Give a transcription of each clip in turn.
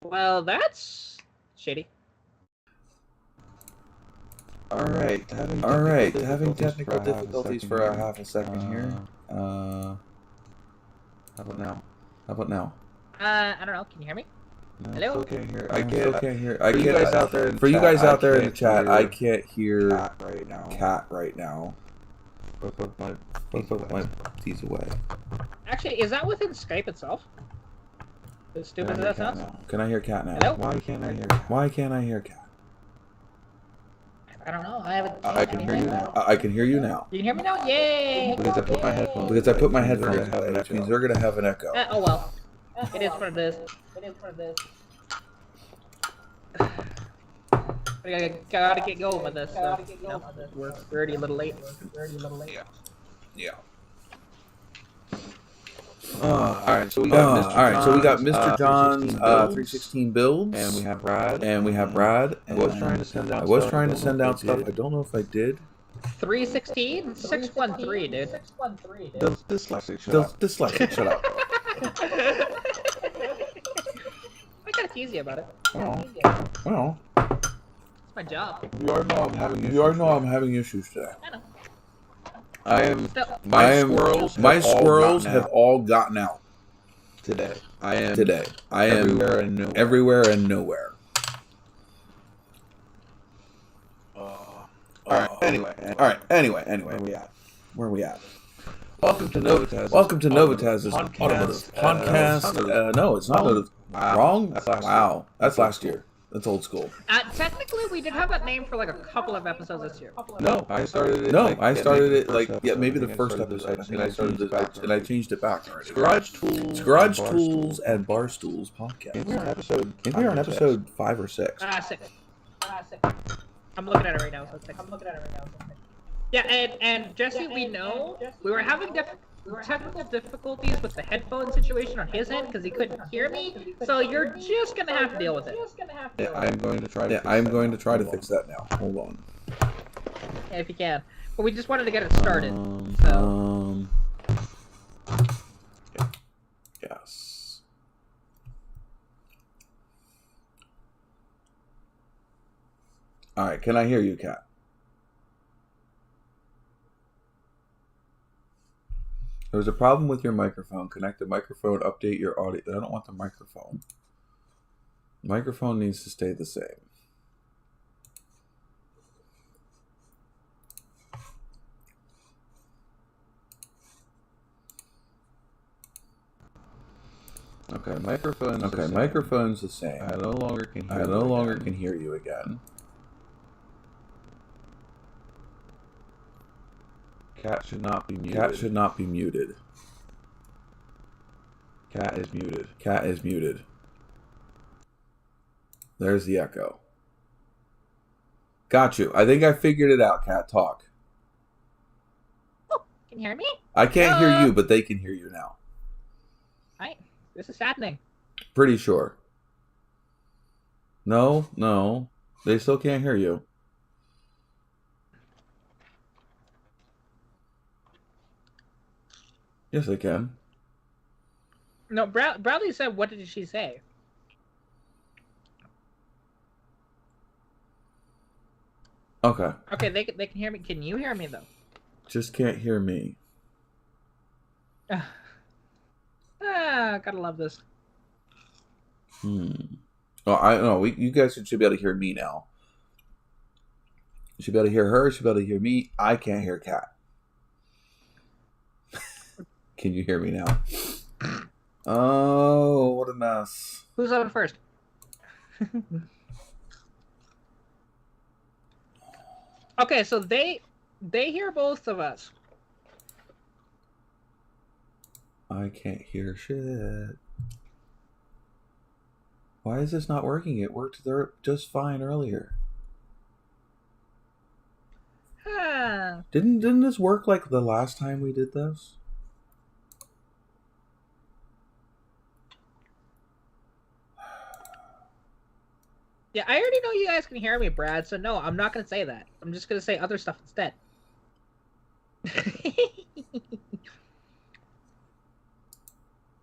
Well, that's shitty. Alright, having technical difficulties for a half a second here. How about now? I don't know. Can you hear me? No, Hello? Still can't hear. I can't hear. For you guys out there in the chat, I can't hear Cat right now. Let's put my teeth away. Actually, is that within Skype itself? As stupid as that sounds? Can I hear Cat now? Hello? Why can't I hear Cat? I don't know. I haven't. I can hear you now. I can hear you now. You can hear me now? Yay! Because I put my headphones away, which means they're gonna have an echo. Oh well. It is what it is. I gotta get going with this. We're already a little late. Yeah. Alright, so we got Mr. John's 316 builds. And we have Brad. I was trying to send out stuff. I don't know if I did. 316? 613, dude. Dyslexic, shut up. I gotta tease you about it. Well. It's my job. You already know I'm having issues today. I know. My squirrels have all gotten out. Today. I am everywhere and nowhere. Anyway. Where are we at? Welcome to NOVAtazz. NOVAtazz's automotive podcast. No, it's not automotive. Wrong? Wow. That's last year. That's old school. Technically, we did have that name for like a couple of episodes this year. No, I started it. Maybe the first episode. I think I started it back, and I changed it back already. Garage Tools and Bar Stools Podcast. Maybe we're on episode 5 or 6. 6. I'm looking at it right now. So 6. Yeah, and Jesse, we know we were having technical difficulties with the headphone situation on his end because he couldn't hear me. So you're just gonna have to deal with it. Yeah, I'm going to try to fix that now. Hold on. Yeah, if you can. But we just wanted to get it started. Yes. All right. Can I hear you, Kat? There's a problem with your microphone. Connect the microphone, update your audio. I don't want the microphone. The microphone needs to stay the same. Okay, microphone's the same. I no longer can hear you again. Cat should not be muted. Cat is muted. There's the echo. Got you. I think I figured it out, Cat. Talk. Oh, can you hear me? I can't hear you, but they can hear you now. Hi. This is saddening. Pretty sure. No. They still can't hear you. Yes, I can. No, Bradley said, what did she say? Okay. Okay, they can hear me. Can you hear me, though? Just can't hear me. Gotta love this. Oh, I know. You guys should be able to hear me now. You should be able to hear her. You should be able to hear me. I can't hear Kat. Can you hear me now? Oh, what a mess. Who's on first? Okay, so they hear both of us. I can't hear shit. Why is this not working? It worked there just fine earlier. Didn't this work like the last time we did this? Yeah, I already know you guys can hear me, Brad, so no, I'm not going to say that. I'm just going to say other stuff instead.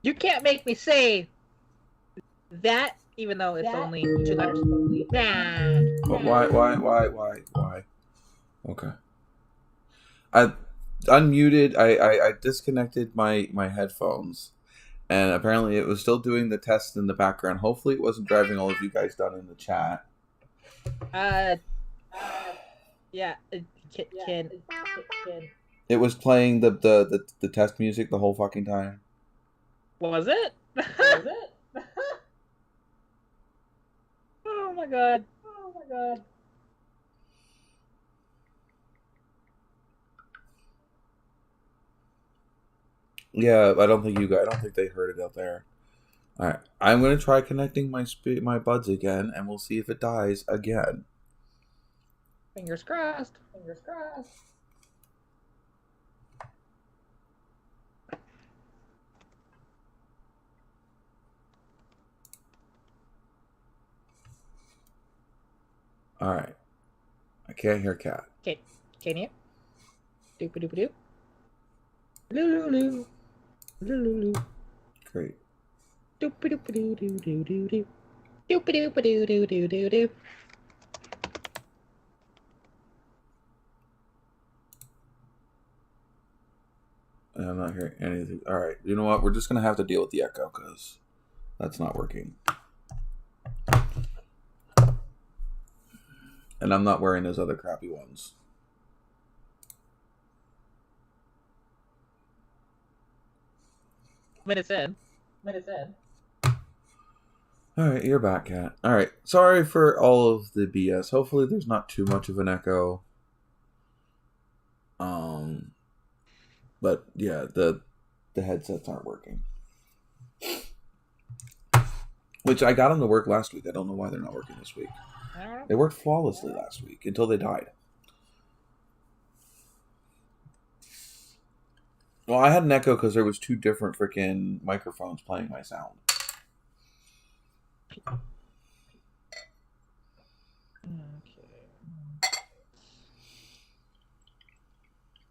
You can't make me say that, even though it's only 2 letters. Why? Okay. I unmuted, I disconnected my headphones. And apparently it was still doing the test in the background. Hopefully it wasn't driving all of you guys down in the chat. Yeah. It was playing the test music the whole fucking time. Was it? Oh my god. Yeah, I don't think they heard it out there. All right, I'm gonna try connecting my buds again, and we'll see if it dies again. Fingers crossed. All right. I can't hear cat. Okay, can you? Doop-a-doop-a-doop. Loo-loo-loo. Loo-loo-loo. Great. Doop-a-doop-a-doo-doo-doo-doo-doo. Doop-a-doop-a-doo-doo-doo-doo-doo. I'm not hearing anything. All right. You know what? We're just going to have to deal with the echo because that's not working. And I'm not wearing those other crappy ones. Minutes in. All right, you're back, Kat. All right, sorry for all of the BS. Hopefully, there's not too much of an echo. But yeah, the headsets aren't working. Which I got them to work last week. I don't know why they're not working this week. They worked flawlessly last week until they died. Well, I had an echo because there was two different freaking microphones playing my sound.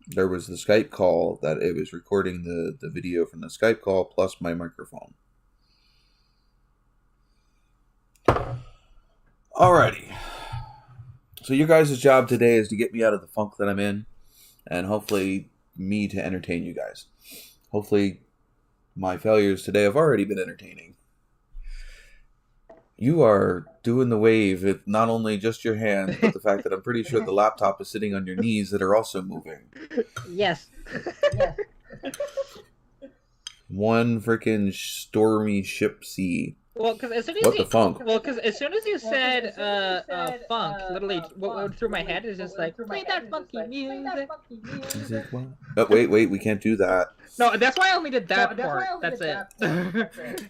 There was the Skype call that it was recording the video from the Skype call plus my microphone. Alrighty. So your guys' job today is to get me out of the funk that I'm in and hopefully me to entertain you guys. Hopefully my failures today have already been entertaining. You are doing the wave with not only just your hands, but the fact that I'm pretty sure the laptop is sitting on your knees that are also moving. Yes. One freaking stormy ship sea. Well, because as soon as What the funk? Well, because as soon as you said funk, literally what went through my head is just like, play that funky music. Music, what? Oh, wait, we can't do that. No, that's why I only did that part. That's it.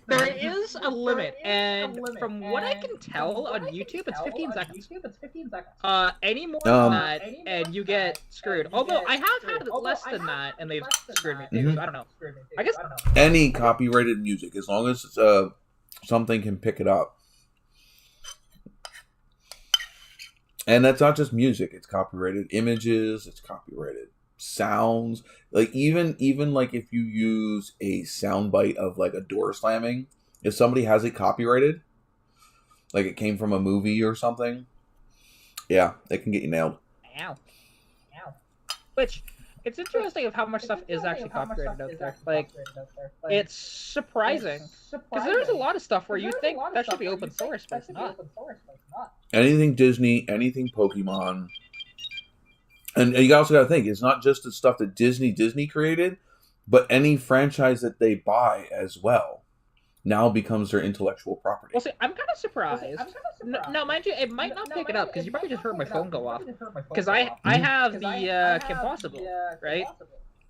There is a limit, and from what I can tell on YouTube, it's 15 seconds. Any more than that, and you get screwed. Although I have had less than that, and they've screwed me too. So I don't know. I guess Any copyrighted music, as long as something can pick it up. And that's not just music, it's copyrighted images, it's copyrighted sounds. Like even like if you use a soundbite of like a door slamming, if somebody has it copyrighted, like it came from a movie or something, yeah, they can get you nailed. Ow. Which, it's interesting of how much stuff is actually copyrighted out there. Like, it's surprising. Because there's a lot of stuff where you think that should be open source, but it's not. Anything Disney, anything Pokemon. And you also got to think, it's not just the stuff that Disney created, but any franchise that they buy as well now becomes their intellectual property. Well, see, I'm kind of surprised. No, mind you, it might not pick it up, because you probably just heard my phone go off. Because I have the Kim Possible, right?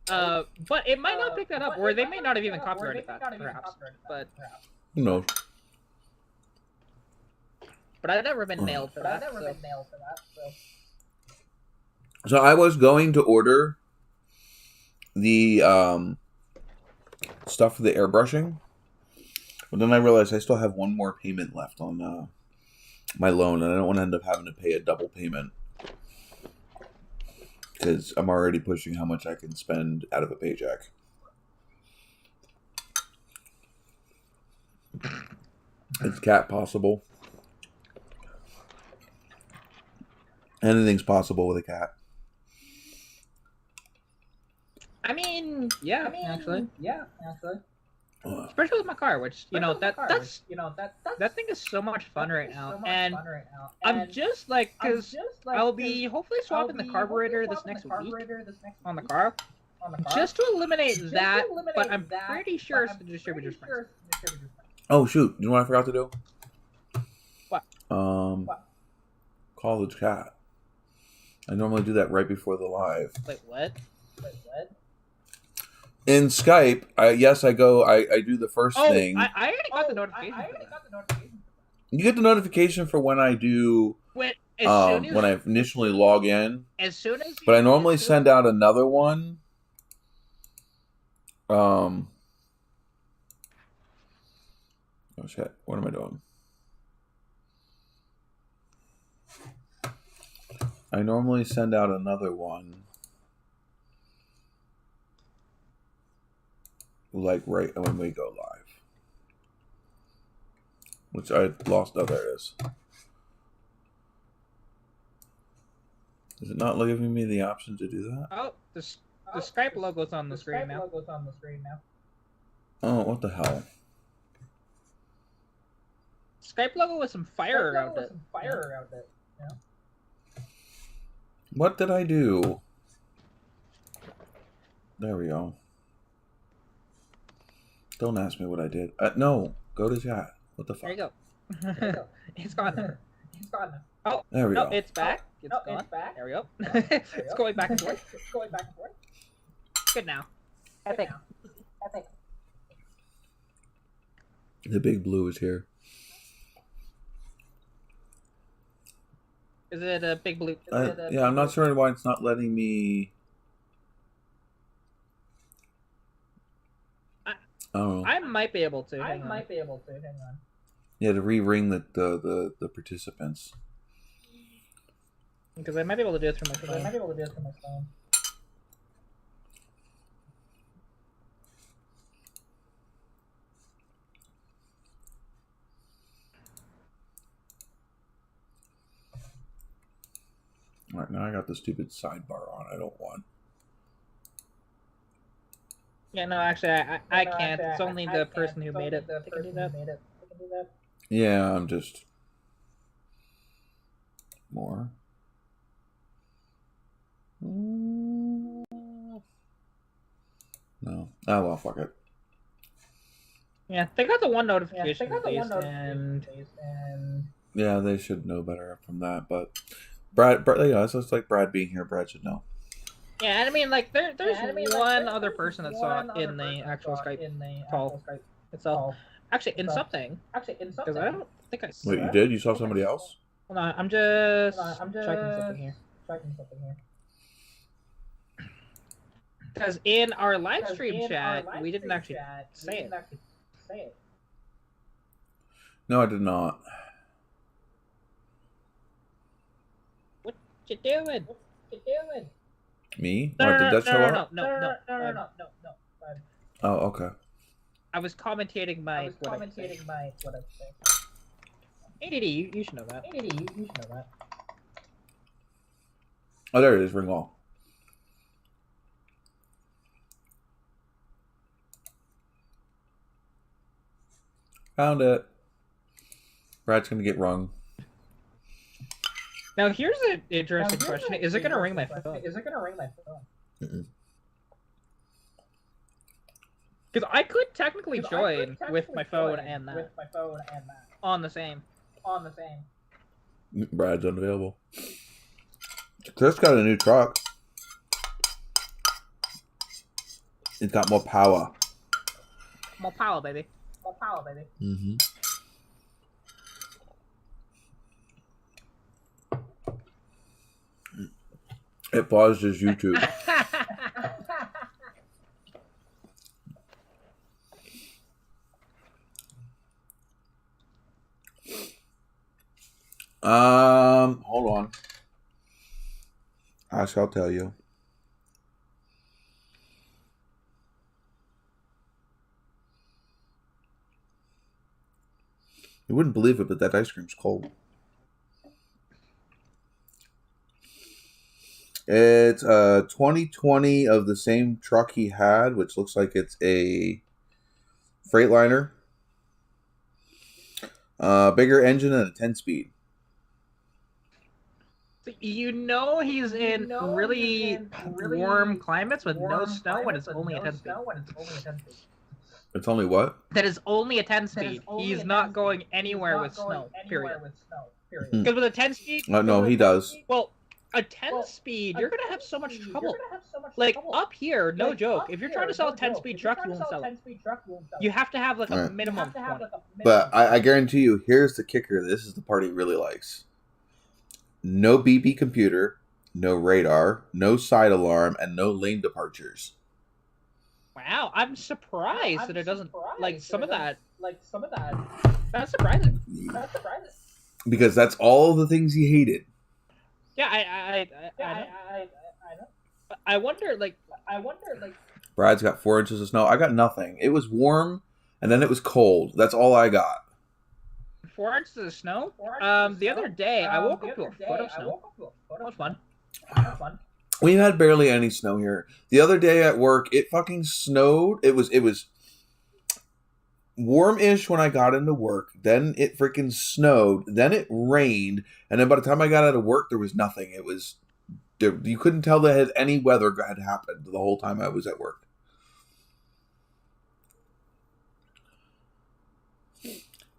But it might not pick that up, or they may not have even copyrighted that, perhaps. But Who knows? But I've never been nailed for that. So I was going to order the stuff for the airbrushing, but then I realized I still have one more payment left on my loan, and I don't want to end up having to pay a double payment because I'm already pushing how much I can spend out of a paycheck. Is cat possible? Anything's possible with a cat. I mean, yeah, actually. Especially with my car, which that thing is so much fun right now, and I'm just like, because I'll be hopefully swapping the carburetor this next week on the car, just to eliminate that. But I'm pretty sure it's the distributor's price. Oh shoot! You know what I forgot to do? What? Call the chat. I normally do that right before the live. Wait, what? In Skype, I do the first thing. I already got the notification. You get the notification for when I do when I initially log in. As soon as but I normally send out another one. Oh shit! What am I doing? I normally send out another one. Like right when we go live. Which I lost. Oh, there it is. Is it not giving me the option to do that? Oh, the Skype logo's on the screen now. Oh, what the hell? Skype logo with some fire around it. What did I do? There we go. Don't ask me what I did. No, go to chat. What the fuck? There you go. It's gone now. Oh, there we go. It's back. It's gone. There we go. It's going back and forth. Good now. I think. The big blue is here. Is it a big blue? Yeah, I'm not sure why it's not letting me. I don't know. I might be able to. Hang on. Yeah, to re-ring the participants. Because I might be able to do it through my phone. Alright, now I got the stupid sidebar on. I don't want. Yeah, no, actually, I can't. It's only the person who made it that can do that. Yeah, I'm just... More. No. Oh, well, fuck it. Yeah, they got the one notification and... Yeah, they should know better from that, but... Brad, yeah, it's just like Brad being here. Brad should know. Yeah, and I mean, like, there's one other person that saw it in the actual Skype call itself. Actually, in something. Because I don't think I saw. Wait, you did? You saw somebody else? Hold on, I'm just checking something here. Because in our live stream chat, we didn't actually say it. No, I did not. What you doing? Me? What, did that show up? No. Oh, okay. I was commentating my what I say. ADD, you should know that. Oh, there it is. Ring all. Found it. Brad's gonna get rung. Now here's an interesting question: is it gonna ring my phone? Mm-mm. Because I could technically join with my phone and that on the same. Brad's unavailable. Chris got a new truck. It's got more power. More power, baby. Mm-hmm. It paused his YouTube. Hold on. I shall tell you. You wouldn't believe it, but that ice cream's cold. It's 2020 of the same truck he had, which looks like it's a Freightliner. Bigger engine and a 10-speed. You know he's in really warm climates with no snow when it's only a 10-speed. It's only what? That is only a 10-speed. He's not going anywhere with snow, period. Because with a 10-speed... No, he does. Well, a 10-speed, you're going to have so much trouble. Like, up here, no joke, if you're trying to sell a 10-speed truck, you won't sell it. You have to have, like, a minimum 20. But I guarantee you, here's the kicker. This is the part he really likes. No BB computer, no radar, no side alarm, and no lane departures. Wow, I'm surprised that it doesn't, like, some of that. That's surprising. Because that's all the things he hated. Yeah, I know. I wonder, like, Brad's got 4 inches of snow. I got nothing. It was warm, and then it was cold. That's all I got. 4 inches of snow. The other day I woke up to a foot of snow. That was fun. We had barely any snow here. The other day at work, it fucking snowed. It was warm-ish when I got into work. Then it freaking snowed. Then it rained, and then by the time I got out of work, there was nothing. It was you couldn't tell that any weather had happened the whole time I was at work.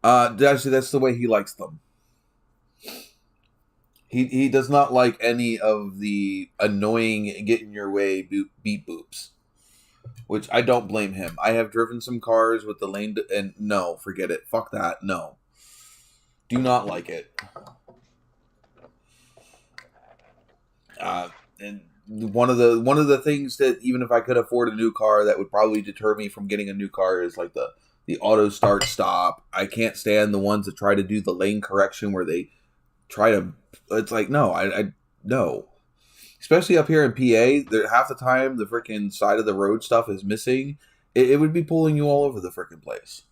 Actually, that's the way he likes them. He does not like any of the annoying get in your way beep boops, which I don't blame him. I have driven some cars with the lane and no, forget it. Fuck that. No, do not like it. And one of the things that even if I could afford a new car, that would probably deter me from getting a new car is like the auto start stop. I can't stand the ones that try to do the lane correction where they try to. It's like no, I no. Especially up here in PA, half the time the freaking side of the road stuff is missing. It would be pulling you all over the freaking place.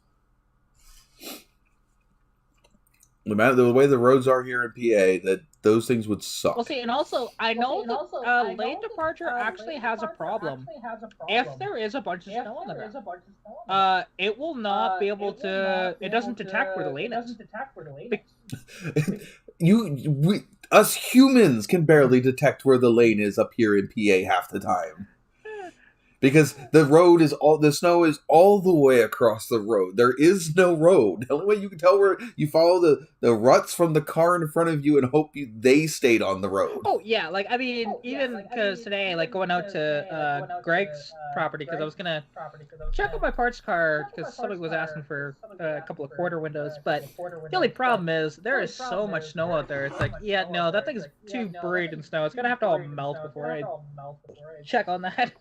No matter the way the roads are here in PA, that those things would suck. Well, see, and also I know that lane departure actually has a problem. If there is a bunch of snow on the ground, it will not be able to. It doesn't detect where the lane is. Us humans can barely detect where the lane is up here in PA half the time. Because the snow is all the way across the road. There is no road. The only way you can tell where you follow the ruts from the car in front of you and hope they stayed on the road. Oh yeah, like I mean, even because today, like going out to Greg's property because I was gonna check out my parts car because somebody was asking for a couple of quarter windows, but the only problem is there is so much snow out there. It's like, yeah, no, that thing's too buried in snow. It's gonna have to all melt before I check on that.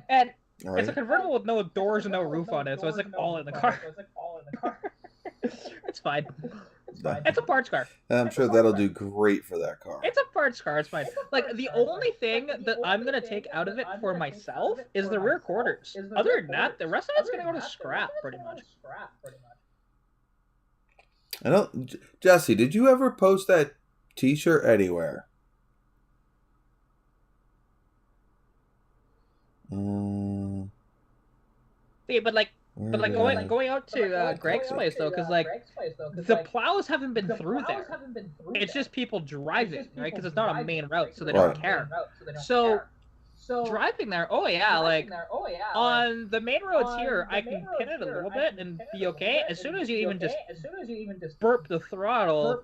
And it's a convertible with no doors and no roof on it, so it's like all in the car. It's fine. It's a parts car. I'm sure that'll do great for that car. It's a parts car. It's fine. Like the only thing that I'm gonna take out of it for myself is the rear quarters. Other than that, the rest of it's gonna go to scrap pretty much. I don't. Jesse, did you ever post that T-shirt anywhere? See, but going out to Greg's place though, because like the plows haven't been through there. It's just people driving, right? Because it's not a main route, so they don't care. So driving there, oh yeah, like on the main roads here, I can pin it a little bit and be okay. As soon as you even just burp the throttle,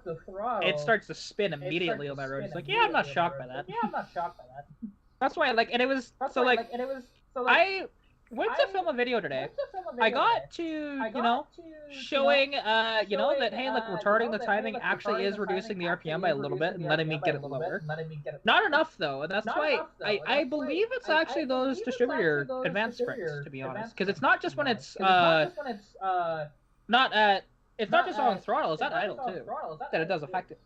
it starts to spin immediately on that road. It's like, yeah, I'm not shocked by that. That's why, like, and it was so like I went to film a video today. I got to, showing, that, hey, look, retarding the timing actually is reducing the RPM by a little bit and letting me get it lower. Not enough, though, and that's why I believe it's actually those distributor advanced springs, to be honest. Because it's not just when it's, it's not just on throttle, it's on idle, too, that it does affect it.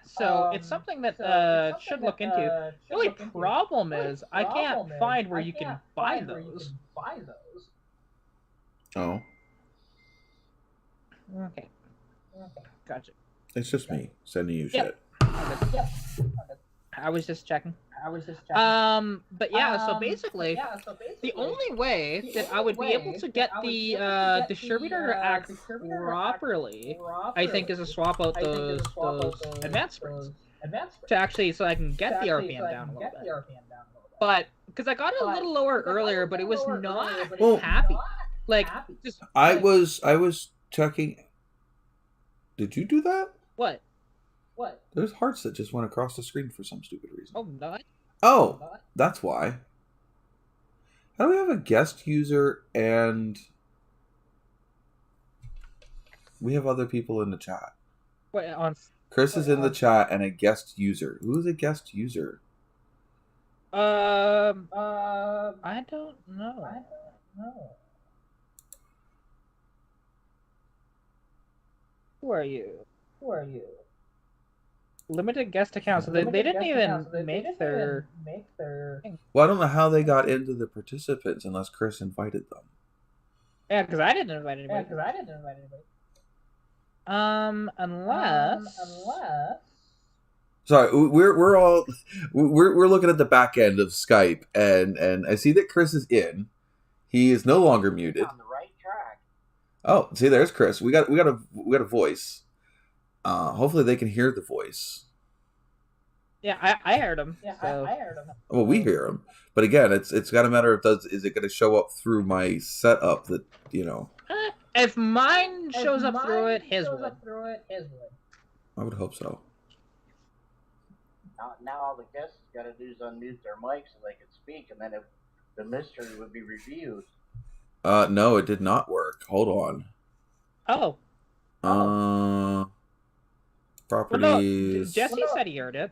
So it's something that should look into. The only problem is I can't find where you can buy those. Oh. Okay. Gotcha. It's just me sending you shit. I was just checking. But yeah, so basically, the only way that I would be able to get the distributor to act properly, I think, is to swap out those advanced springs to actually, so I can get the RPM down a little bit. But because I got it a little lower earlier, but it was not happy. Like, just I was checking. Did you do that? What? There's hearts that just went across the screen for some stupid reason. Oh, not? Oh, that's why. How do we have a guest user and we have other people in the chat? Wait, Chris is in the chat and a guest user. Who is a guest user? I don't know. Who are you? limited guest accounts. So they didn't even make their. Well, I don't know how they got into the participants unless Chris invited them. Yeah, because I didn't invite anybody. Unless. Sorry, we're looking at the back end of Skype, and I see that Chris is in. He is no longer muted. On the right track. Oh, see, there's Chris. We got a voice. Hopefully they can hear the voice. Yeah, I heard him. I heard him. Well, we hear him, but again, it's got a matter of is it going to show up through my setup that If mine shows up through it, his would. I would hope so. Now all the guests got to do is unmute their mic so they can speak, and then the mystery would be reviewed. No, it did not work. Hold on. Oh. Properties. Jesse said he heard it.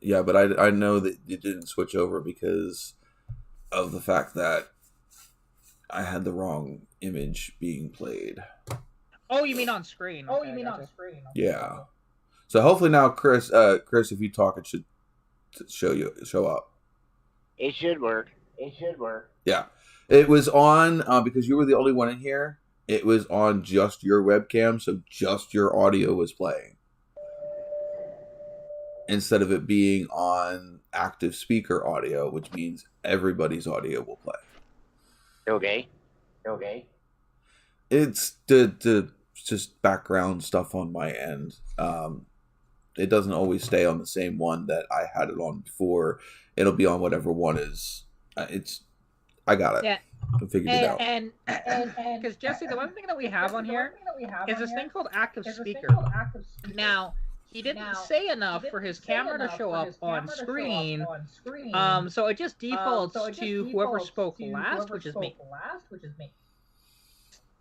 Yeah, but I know that it didn't switch over because of the fact that I had the wrong image being played. Oh, you mean on screen? Yeah. So hopefully now, Chris, if you talk, it should show up. It should work. Yeah, it was on because you were the only one in here. It was on just your webcam, so just your audio was playing instead of it being on active speaker audio, which means everybody's audio will play. Okay. It's the just background stuff on my end. It doesn't always stay on the same one that I had it on before. It'll be on whatever one is. I got it. Yeah. I figured it out. And because Jesse, the one thing that we have on here is this thing called active speaker. Now, he didn't say enough for his camera to show up on screen. So it just defaults to whoever spoke last, which is me.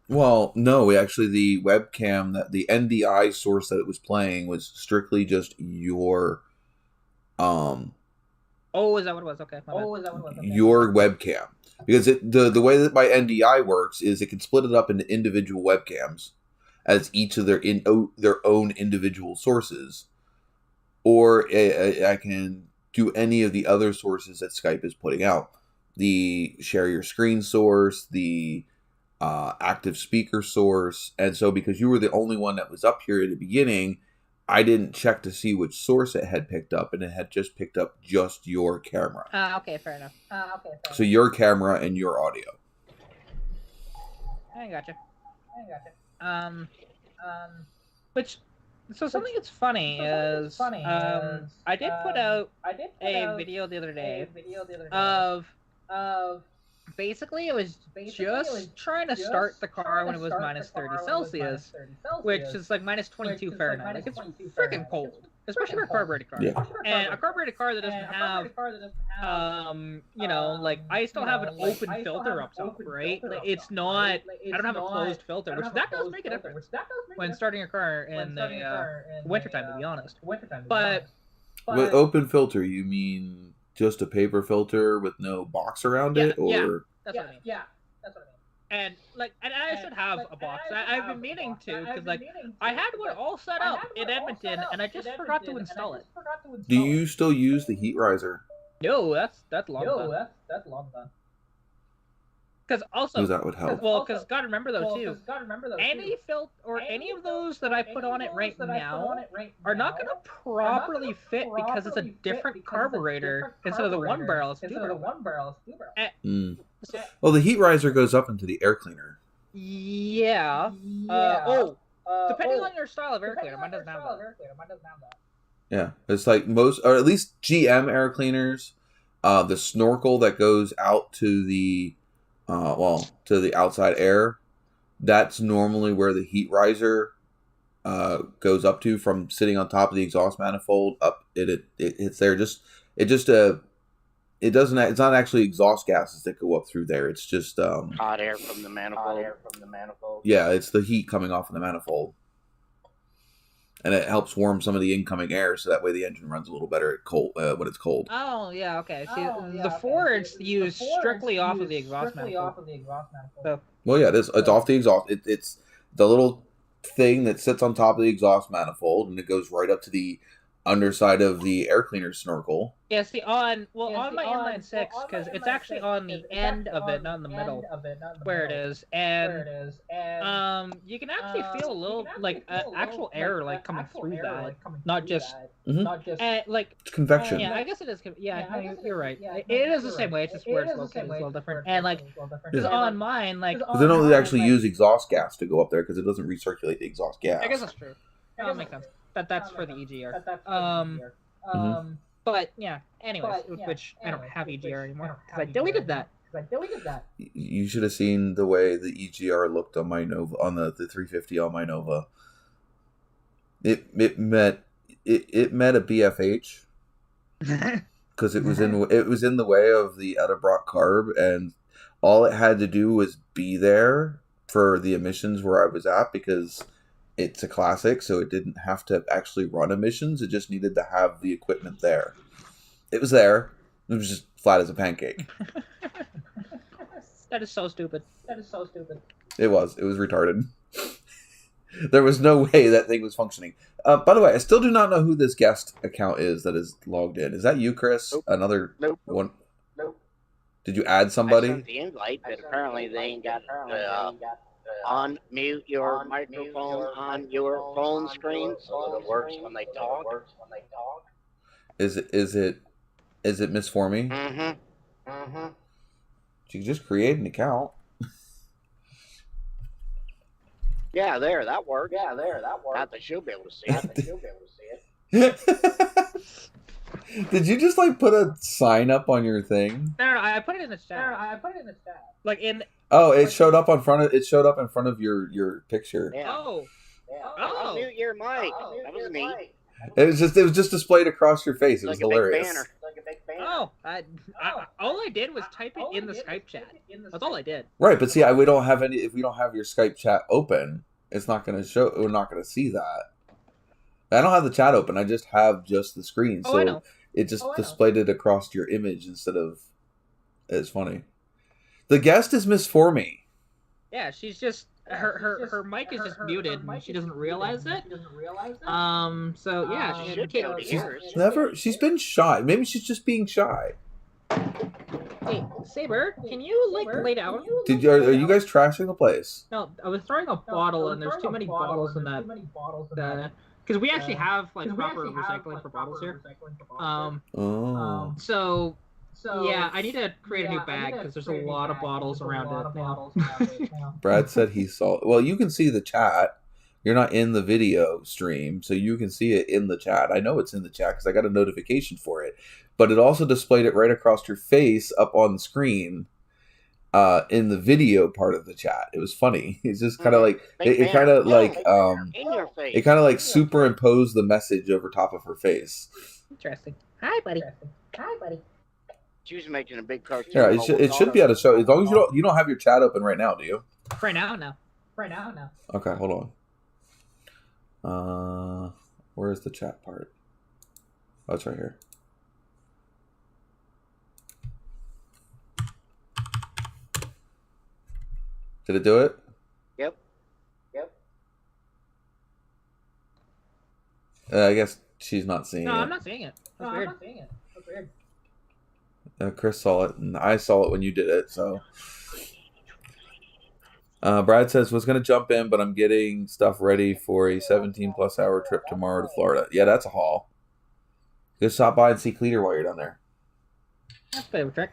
Well, no, actually, the webcam, the NDI source that it was playing was strictly just your, Oh, is that what it was? Okay. Your webcam, because the way that my NDI works is it can split it up into individual webcams, as each of their own individual sources, or I can do any of the other sources that Skype is putting out, the share your screen source, the active speaker source. And so because you were the only one that was up here at the beginning, I didn't check to see which source it had picked up, and it had just picked up just your camera. Okay, fair enough. So your camera and your audio. I gotcha. So something that's funny is I did put out a video the other day of basically it was just trying to start the car when it was minus 30 Celsius, which is like minus 22 Fahrenheit. Like, it's freaking cold, especially for a carbureted car. Yeah. And a carbureted car that doesn't have, like I still have an open filter up top, right? Like, it's not, I don't have a closed filter, which that does make a difference when starting a car in the wintertime, to be honest. But with open filter, you mean just a paper filter with no box around it, or yeah, that's what I mean. And I should have a box. I've been meaning to, because I had one all set up in Edmonton, and I just forgot to install it. Do you still use the heat riser? No, that's long done. Because also, that would help. Well, because gotta remember though too, any any of those that I put on it right now are not gonna properly fit because it's a different carburetor instead of the one barrel. It's two barrel. Well, the heat riser goes up into the air cleaner. Yeah. Depending on your style of air cleaner, mine doesn't have that. Yeah, it's like most, or at least GM air cleaners. The snorkel that goes out to the to the outside air, that's normally where the heat riser goes up to from sitting on top of the exhaust manifold. Up it's there. It's not actually exhaust gases that go up through there. It's just hot air from the manifold. Yeah, it's the heat coming off of the manifold, and it helps warm some of the incoming air, so that way the engine runs a little better at cold when it's cold. Oh yeah, okay. See, the Fords use strictly off of the exhaust manifold. Well, yeah, it's off the exhaust. It's the little thing that sits on top of the exhaust manifold, and it goes right up to the underside of the air cleaner snorkel. Yeah, see, on my inline six, because it's actually on the end of it, not in the middle, where it is, and you can actually feel a little like actual air like coming through that, not just like It's convection. Yeah, I guess it is. Yeah, no, you're right. It is the same way. It's just where it's located is a little different, and like because on mine, like Because they don't actually use exhaust gas to go up there because it doesn't recirculate the exhaust gas. I guess that's true. That makes sense. That's for the EGR. But yeah. Anyways, which I don't have EGR anymore because I deleted that. You should have seen the way the EGR looked on my Nova, on the 350 on my Nova. It met a BFH because it was in the way of the Edelbrock carb, and all it had to do was be there for the emissions where I was at because it's a classic, so it didn't have to actually run emissions. It just needed to have the equipment there. It was there. It was just flat as a pancake. That is so stupid. It was retarded. There was no way that thing was functioning. By the way, I still do not know who this guest account is that is logged in. Is that you, Chris? Nope. Another one? Nope. Did you add I somebody? sent the invite, but apparently they ain't got unmute your microphone on your phone screen so that it works when they talk. Is it Miss Formie? Mm-hmm. You can just create an account. Yeah, that worked. Not that she'll be able to see it. Did you just like put a sign up on your thing? No, I put it in the chat. Like in. Oh, it showed up in front of your picture. Yeah. Oh. I'll mute your mic. That was neat. It was just displayed across your face. It was Like a big hilarious. banner. Oh, all I did was type it in the Skype chat. That's all I did. Right, but see, if we don't have your Skype chat open, it's not going to show. We're not going to see that. I don't have the chat open. I just have the screen, Oh, I so know. it just displayed it across your image instead of. It's funny. The guest is Miss Formie. Yeah, she's just her mic is just muted and she doesn't realize it. So yeah, She should be able to hear us. She's been shy. Maybe she's just being shy. Hey, Saber, can you lay down? Are you guys trashing the place? No, I was throwing a bottle and there's too many bottles in that. Because we actually have like proper recycling for bottles here. Oh. So yeah, I need to create a new bag because there's a lot of bottles around it now. Brad said he saw. Well, you can see the chat. You're not in the video stream, so you can see it in the chat. I know it's in the chat because I got a notification for it. But it also displayed it right across your face up on the screen in the video part of the chat. It was funny. It's just kind of like it kind of like In your face. it kind of like superimposed the message over top of her face. Interesting. Hi, buddy. She was making a big cartoon. Yeah, it should be able to show as long as you don't have your chat open right now, do you? Right now, no. Okay, hold on. Where's the chat part? Oh, it's right here. Did it do it? Yep. I guess she's not seeing No, it. I'm not seeing it. That's weird. Chris saw it, and I saw it when you did it, so. Brad says, was going to jump in, but I'm getting stuff ready for a 17-plus hour trip tomorrow to Florida. Yeah, that's a haul. Just stop by and see Cleater while you're down there. That's favorite trick.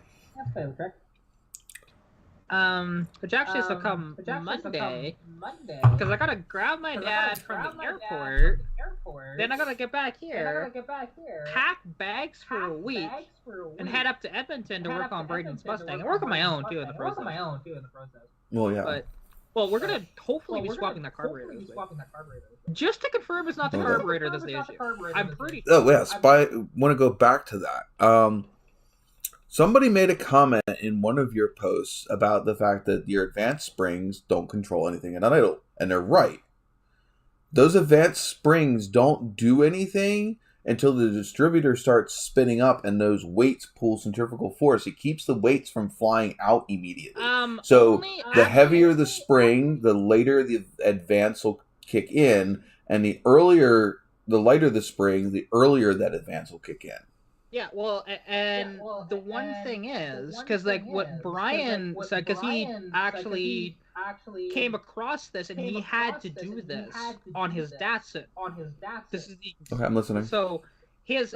Which actually has to come Monday. Because I gotta grab my dad from the airport. Then I gotta get back here. Pack bags for a week. And head up to Edmonton to work on Braden's Mustang. And work on my own, too, in the process. Well, yeah. Well, we're gonna hopefully be swapping that carburetor this week. Just to confirm it's not the carburetor that's the issue. I'm pretty Oh, yes. Want to go back to that. Somebody made a comment in one of your posts about the fact that your advanced springs don't control anything at idle. And they're right. Those advanced springs don't do anything until the distributor starts spinning up and those weights pull centrifugal force. It keeps the weights from flying out immediately. So the heavier the spring, the later the advance will kick in, and the lighter the spring, the earlier that advance will kick in. Yeah, well, and the one thing is, because like what Brian said, because he actually came across this and he had to do this on his Datsun. This is Okay, I'm listening. So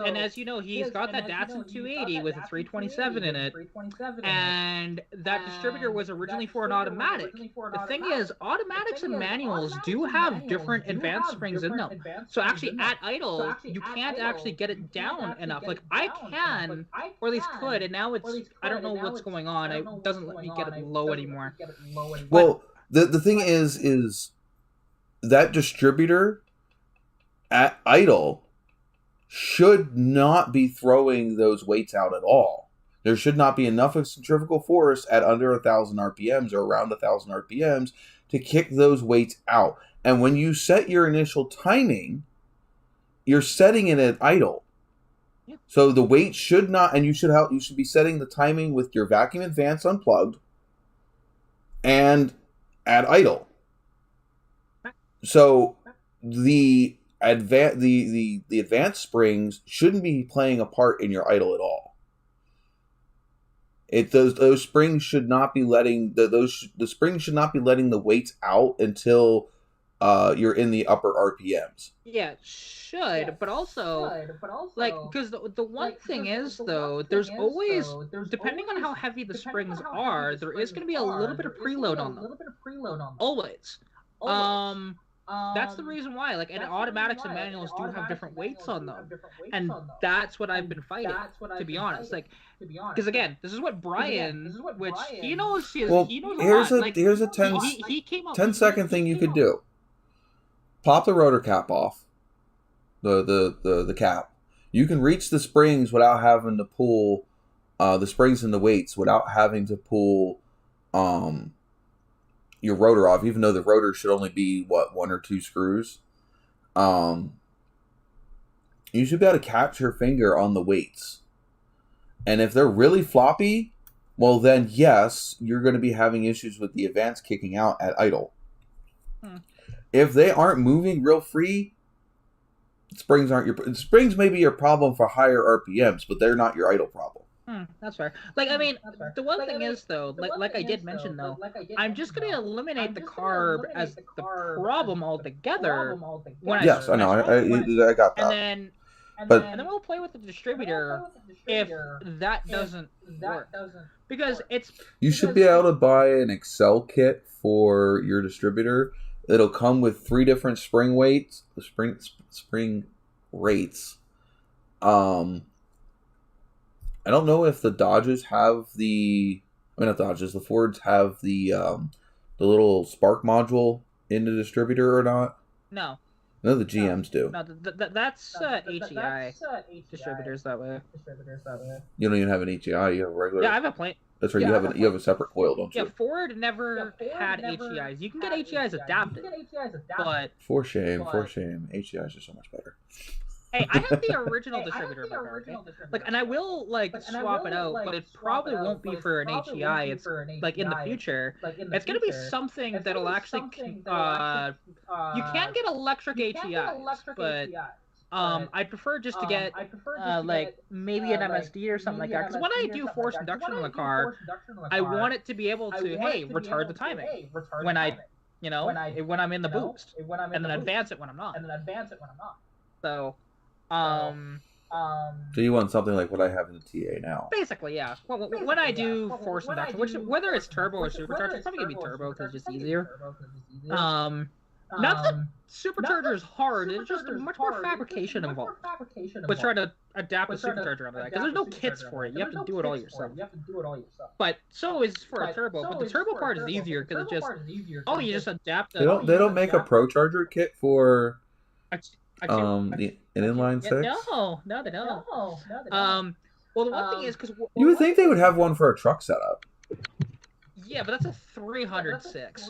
and as you know, he's got that Datsun 280 with a 327 in it, and that distributor was originally for an automatic. The thing is, automatics and manuals do have different advanced springs in them. So actually, at idle, you can't actually get it down enough. Like I can, or at least could, and now I don't know what's going on. It doesn't let me get it low anymore. Well, the thing is that distributor at idle should not be throwing those weights out at all. There should not be enough of centrifugal force at under 1,000 RPMs or around 1,000 RPMs to kick those weights out. And when you set your initial timing, you're setting it at idle. Yeah. So the weight should not, and you should be setting the timing with your vacuum advance unplugged and at idle. So the advanced springs shouldn't be playing a part in your idle at all. Those springs should not be letting the springs should not be letting the weights out until you're in the upper RPMs. Yeah, it should, but also like because the one thing is though, there's always, depending on how heavy the springs are, there is going to be a little bit of preload on them. Always. That's the reason why, like, and automatics and manuals do have different weights on them, and that's what I've been fighting, to be honest. Like, because again, this is what Brian, which he knows, he knows a lot. Like, here's a he came up 10-second thing you could do. Pop the rotor cap off, the cap. You can reach the springs without having to pull the springs and the weights without having to pull your rotor off, even though the rotor should only be one or two screws. You should be able to catch your finger on the weights, and if they're really floppy, well then yes, you're going to be having issues with the advance kicking out at idle. If they aren't moving real free, springs may be your problem for higher RPMs, but they're not your idle problem. That's fair. Like, I mean, the one thing is, though, like I did mention, though, I'm just going to eliminate the carb as the problem altogether. Yes, I know. I got that. And then we'll play with the distributor if that doesn't work. Because you should be able to buy an Excel kit for your distributor. It'll come with 3 different spring weights, spring rates. I don't know if the Dodges have the Fords have the little spark module in the distributor or not. No. No, the GMs do. No, that's HEI distributors that way. You don't even have an HEI. You have a regular. Yeah, I have a plant. That's right. You have a separate coil, don't you? Yeah, Ford never had HEIs. You can get HEIs adapted, but for shame. HEIs are so much better. Hey, I have the original distributor in my car, okay? Like, and I will swap it out, but it probably won't be for an HEI. It's like in the future. It's gonna be something that'll actually. You can get electric HEIs, but I prefer just to get like maybe an MSD or something like that. Because when I do forced induction on the car, I want it to be able to retard the timing when when I'm in the boost, and then advance it when I'm not. So. So you want something like what I have in the TA now? Basically, yeah. Well, when I do force induction, whether it's turbo or supercharged, it's probably gonna be turbo because it's just easier. Not that supercharger is hard; it's just much more fabrication involved. But try to adapt a supercharger onto that because there's no kits for it. You have to do it all yourself. But so is for a turbo. But the turbo part is easier because it's just you just adapt. They don't make a Pro Charger kit for. An inline 6? No, they don't. Well, the one thing is because you would think they would have one for a truck setup. Yeah, but that's a 306.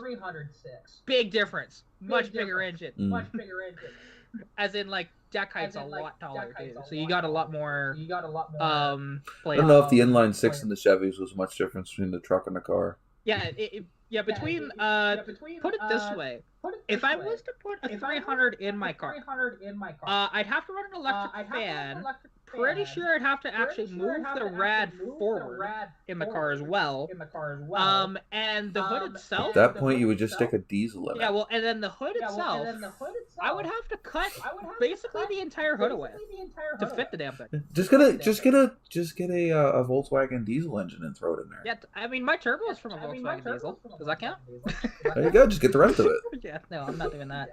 Big difference. Much bigger engine. As in, like, deck height's a lot taller too. So you got a lot more. I don't know if the inline 6 in the Chevys was much difference between the truck and the car. Yeah, between put it this way. If I was to put a 300 in my car, I'd have to run an electric fan. Pretty sure I'd have to actually move the rad forward in the car as well. And the hood itself. At that point, you would just stick a diesel in it. Yeah, well, and then the hood itself, I would have to cut basically the entire hood away to fit the damn thing. Just get a Volkswagen diesel engine and throw it in there. Yeah, I mean, my turbo is from a Volkswagen diesel. Does that count? There you go. Just get the rest of it. Yeah, no, I'm not doing that.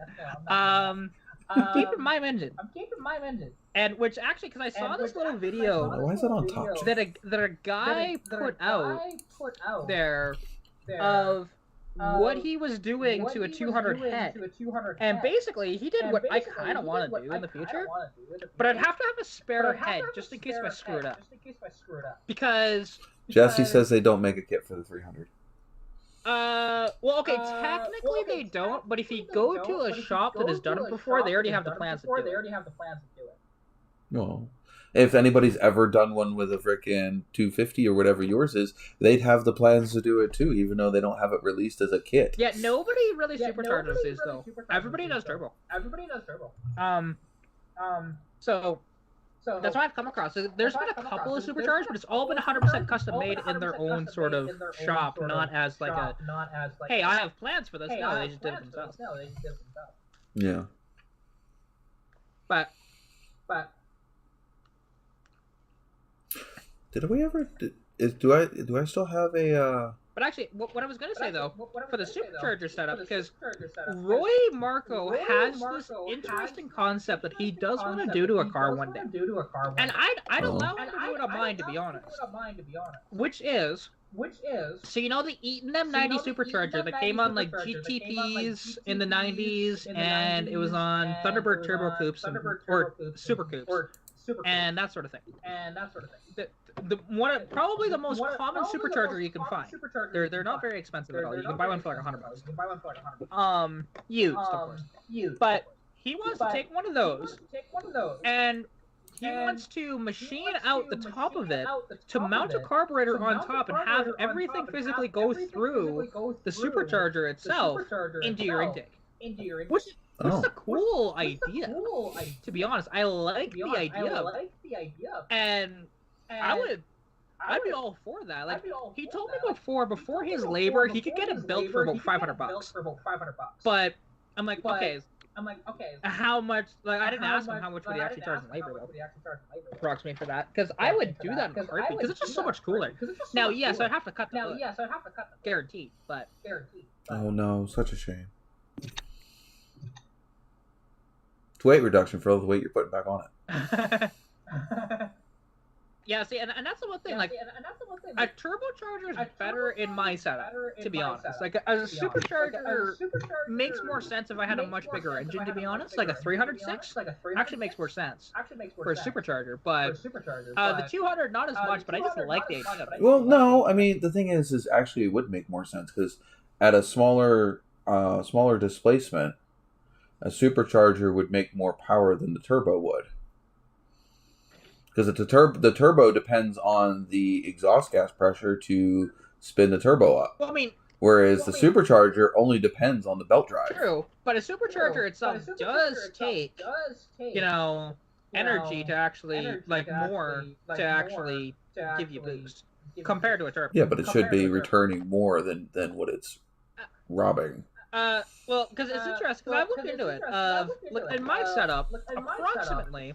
Keeping my engine. And which actually, because I saw this little video. Why is that on top? That a guy put out there of what he was doing to a 200 head. And basically, he did what I kind of want to do in the future. But I'd have to have a spare head just in case if I screw it up. Because Jesse says they don't make a kit for the 300. Well, okay, technically they don't, but if you go to a shop that has done it before, they already have the plans to do it. No. If anybody's ever done one with a frickin' 250 or whatever yours is, they'd have the plans to do it too, even though they don't have it released as a kit. Yeah, nobody really supercharges these though. Everybody does turbo. So that's what I've come across. So there's been a couple of supercharged, but it's all been 100% custom made in their own sort of shop, not as like a, hey, I have plans for this. No, they just did it themselves. Yeah. But did we ever? Do I still have a? But actually, what I was going to say though, for the supercharger setup, because Roy Marco has this interesting concept that he does want to do to a car one day, and I'd allow him to do it on mine, to be honest. Which is, so you know the Eaton M90 supercharger that came on like GTPs in the 90s, and it was on Thunderbird Turbo Coupes or Super Coupes and that sort of thing. Probably the most common supercharger you can find. They're not very expensive at all. You can buy one for like $100. Used, of course. But he wants to take one of those, and he wants to machine out the top of it to mount a carburetor on top and have everything physically go through the supercharger itself into your intake. Which is a cool idea. To be honest, I like the idea. And I'd be all for that. Like, he told me before his labor, he could get it built for about $500. But I'm like, okay, how much? Like, I didn't ask him how much would he actually charge in labor though. Approximately for that, because I would do that in a heartbeat because it's just so much cooler. Now, yes, I'd have to cut the hood. Guaranteed, but. Oh no, such a shame. It's weight reduction for all the weight you're putting back on it. Yeah, see, and that's the one thing. Like, a turbocharger is better in my setup, to be honest. Like, a supercharger makes more sense if I had a much bigger engine, to be honest. Like a 306 actually makes more sense for a supercharger, but the 200 not as much. But I just like the idea of it. Well, no, I mean the thing is actually it would make more sense because at a smaller displacement, a supercharger would make more power than the turbo would. Because the turbo depends on the exhaust gas pressure to spin the turbo up. Well, I mean, whereas the supercharger only depends on the belt drive. True, but a supercharger itself does take, energy to actually, more to actually give you boost compared to a turbo. Yeah, but it should be returning more than what it's robbing. Well, because it's interesting, because I looked into it. Look, in my setup, approximately,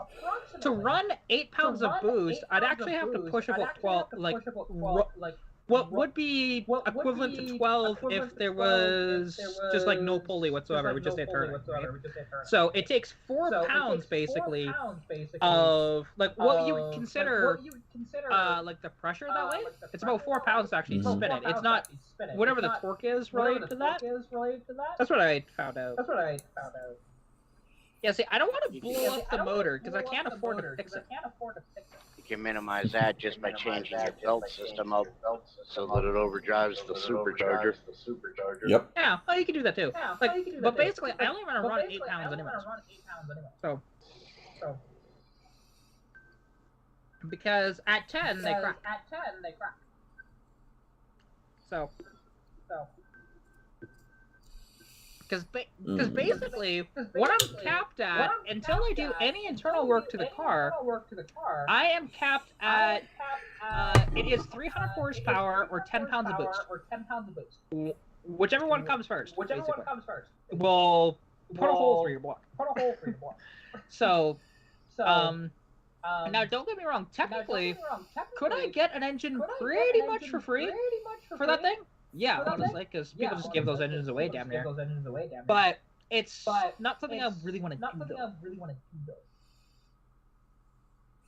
to run 8 pounds of boost, I'd actually have to push about 12, what would be equivalent to 12 if there was just like no pulley whatsoever, we just did turning. Right? So it takes 4 pounds basically of like what you would consider like the pressure that way. It's about 4 pounds to actually spin it. It's not whatever the torque is related to that. That's what I found out. Yeah, see, I don't want to blow up the motor because I can't afford to fix it. You can minimize that just by changing your belt system up so that it overdrives the supercharger. Yep. Yeah, well, you can do that too. But basically, I only want to run 8 pounds anyway. So. Because at 10 they crack. So. Because basically, what I'm capped at, until I do any internal work to the car, I am capped at, it is 300 horsepower or 10 pounds of boost. Whichever one comes first. We'll put a hole through your block. So, now don't get me wrong, technically, could I get an engine pretty much for free for that thing? Yeah, honestly, because people just give those engines away damn near. But it's not something I really want to do, though.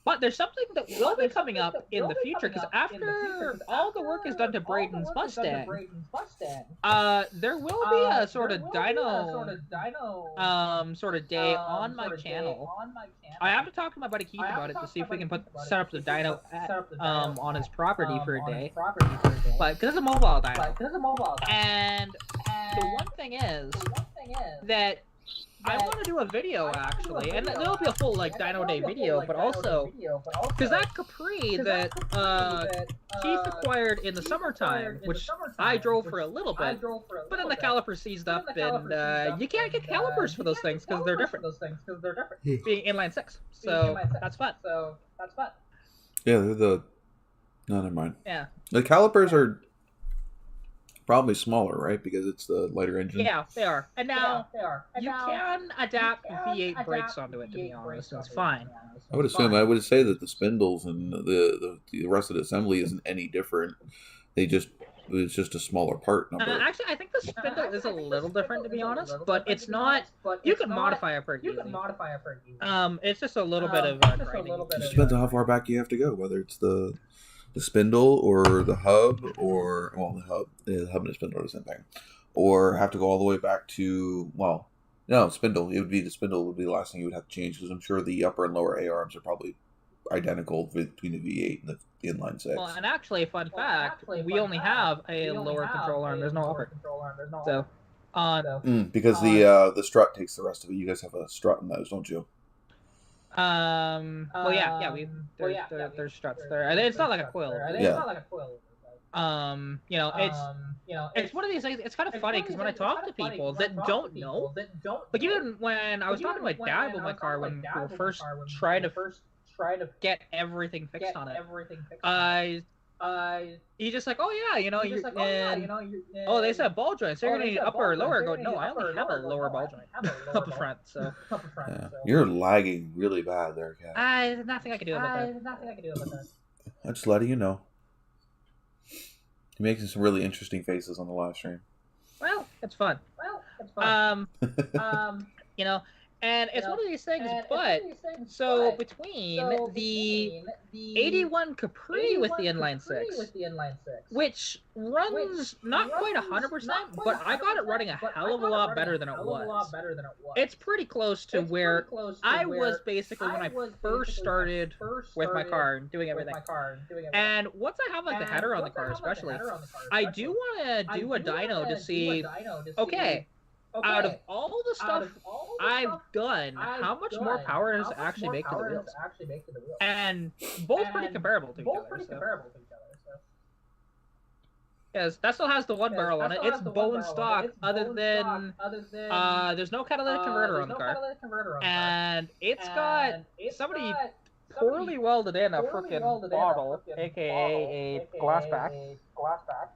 But there's something that will be coming up in the future, because after all the work is done to Braden's Mustang, there will be a sort of dyno sort of day on my channel. I have to talk to my buddy Keith about it to see if we can set up the dyno on his property for a day. But because it's a mobile dyno, and the one thing is that I want to do a video, actually, and there'll be a full, like, Dyno Day video, but also, because that Capri that Keith acquired in the summertime, which I drove for a little bit, but then the calipers seized up, and you can't get calipers for those things, because they're different, being inline 6, so that's fun. Yeah, they're the... No, never mind. Yeah. The calipers are probably smaller, right? Because it's the lighter engine. Yeah, they are. And now, you can adapt V8 brakes onto it, to be honest. It's fine. I would assume. I would say that the spindles and the rest of the assembly isn't any different. It's just a smaller part number. Actually, I think the spindle is a little different, to be honest, but it's not. You can modify it pretty easily. It's just a little bit of grinding. It just depends on how far back you have to go, whether it's the spindle or the hub, or the hub and the spindle are the same thing, or have to go all the way back to spindle. It would be the last thing you would have to change, because I'm sure the upper and lower A arms are probably identical between the V8 and the inline 6. Well, and actually, fun fact, we only have a lower control arm. There's no upper. So, because the strut takes the rest of it. You guys have a strut in those, don't you? There's struts there. It's not like a coil. It's one of these things. It's kind of funny, because when I talk to people that don't know, like even when I was talking to my dad about my car when we were first trying to get everything fixed on it, he's just like, they said ball joints. They're gonna need upper or lower. I go, no, I only have a lower ball joint up front. So you're lagging really bad there, Kat. There's nothing I can do about that. I'm just letting you know. You're making some really interesting faces on the live stream. Well, it's fun. And it's one of these things, so between the 81 Capri with the inline 6, which runs not quite 100%, but I got it running a hell of a lot better than it was. It's pretty close to where I was basically when I first started with my car and doing everything. And once I have like the header on the car especially, I do want to do a dyno to see, okay, out of all the stuff I've done, how much more power does it actually make to the wheels? And both pretty comparable to each other. Yes, that still has the one barrel on it. It's bone stock, other than there's no catalytic converter on the car, and it's got somebody poorly welded in a freaking bottle, aka a glass back.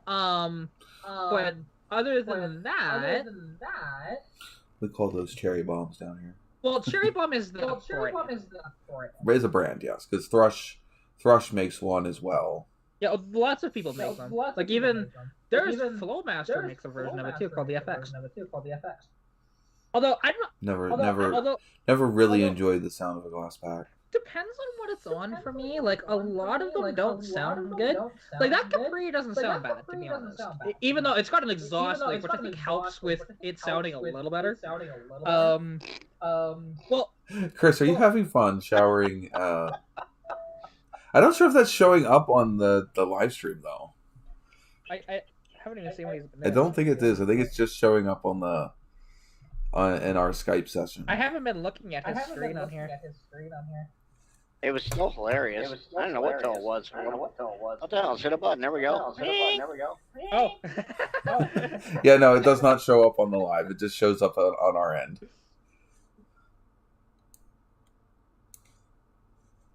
But other than that, we call those cherry bombs down here. Well, cherry bomb is the brand. It's a brand, yes, because Thrush makes one as well. Yeah, lots of people make them. Like even Flowmaster makes a version of it too, called the FX. Although I don't. Never really enjoyed the sound of a glass pack. Depends on what it's on for me. Like a lot of them don't sound good. Like that Capri doesn't sound bad, to be honest. Even though it's got an exhaust, which I think helps with it sounding a little better. Well, Chris, are you having fun showering? I'm not sure if that's showing up on the live stream though. I haven't even seen what he's been doing. I don't think it is. I think it's just showing up on in our Skype session. I haven't been looking at his screen on here. It was still hilarious. I don't know what the hell it was. What the hell? Hit a button. There we go. Oh. Yeah, no, it does not show up on the live. It just shows up on our end.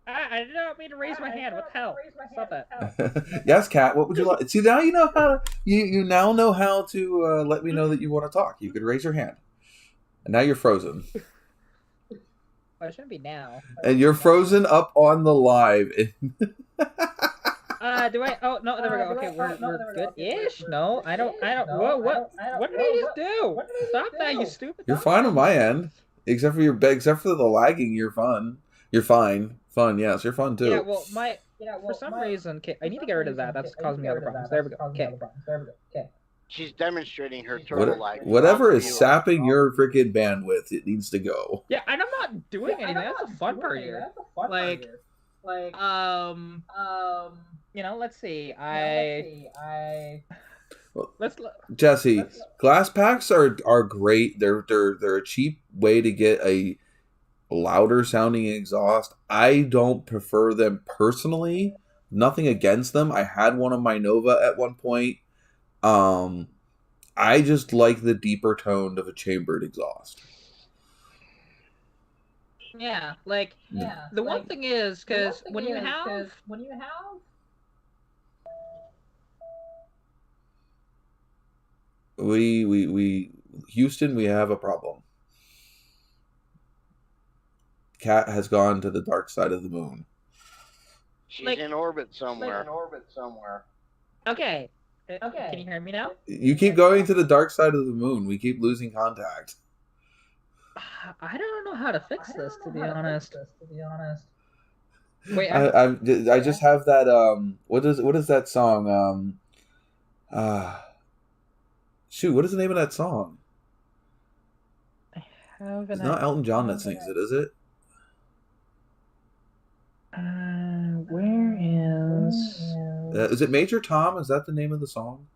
I did not mean to raise my hand. What the hell? Stop that. Yes, Kat. What would you like? See, now you know how. You now know how to let me know that you want to talk. You could raise your hand, and now you're frozen. Well, it shouldn't be now. And you're frozen up on the live. Do I? Oh no, there we go. Okay, we're good-ish. No, I don't. What did I just do? Stop that, you stupid. You're fine on my end, except for the lagging. You're fun. You're fine. Fun, yes, you're fun too. Yeah, well, for some reason, okay, I need to get rid of that. That's causing me other problems. There we go. Okay. She's demonstrating her turtle lag. Whatever is sapping your freaking bandwidth, it needs to go. Yeah, and I'm not doing anything. That's the fun part here. Like, let's see. Jesse, glass packs are great. They're a cheap way to get a louder sounding exhaust. I don't prefer them personally. Nothing against them. I had one on my Nova at one point. I just like the deeper tone of a chambered exhaust. Yeah, the one thing is, because when you have we Houston, we have a problem. Cat has gone to the dark side of the moon. She's in orbit somewhere. Okay. Can you hear me now? You keep going to the dark side of the moon. We keep losing contact. I don't know how to fix this, to be honest. Wait, I just have that. What is that song? Shoot, what is the name of that song? It's not Elton John that sings it, is it? Where is it Major Tom? Is that the name of the song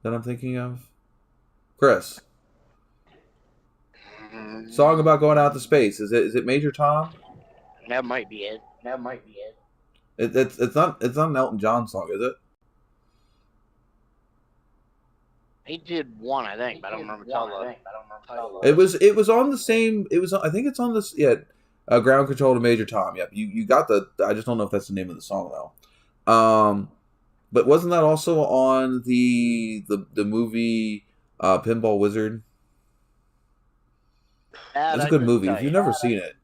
that I'm thinking of? Chris. Song about going out to space. Is it Major Tom? That might be it. It's not an Elton John song, is it? He did one, I think, but I don't remember the title. It was on the same. I think it's on this. Yeah, Ground Control to Major Tom. Yep, you got the. I just don't know if that's the name of the song though. But wasn't that also on the movie Pinball Wizard? It's a good movie. If you've never seen it,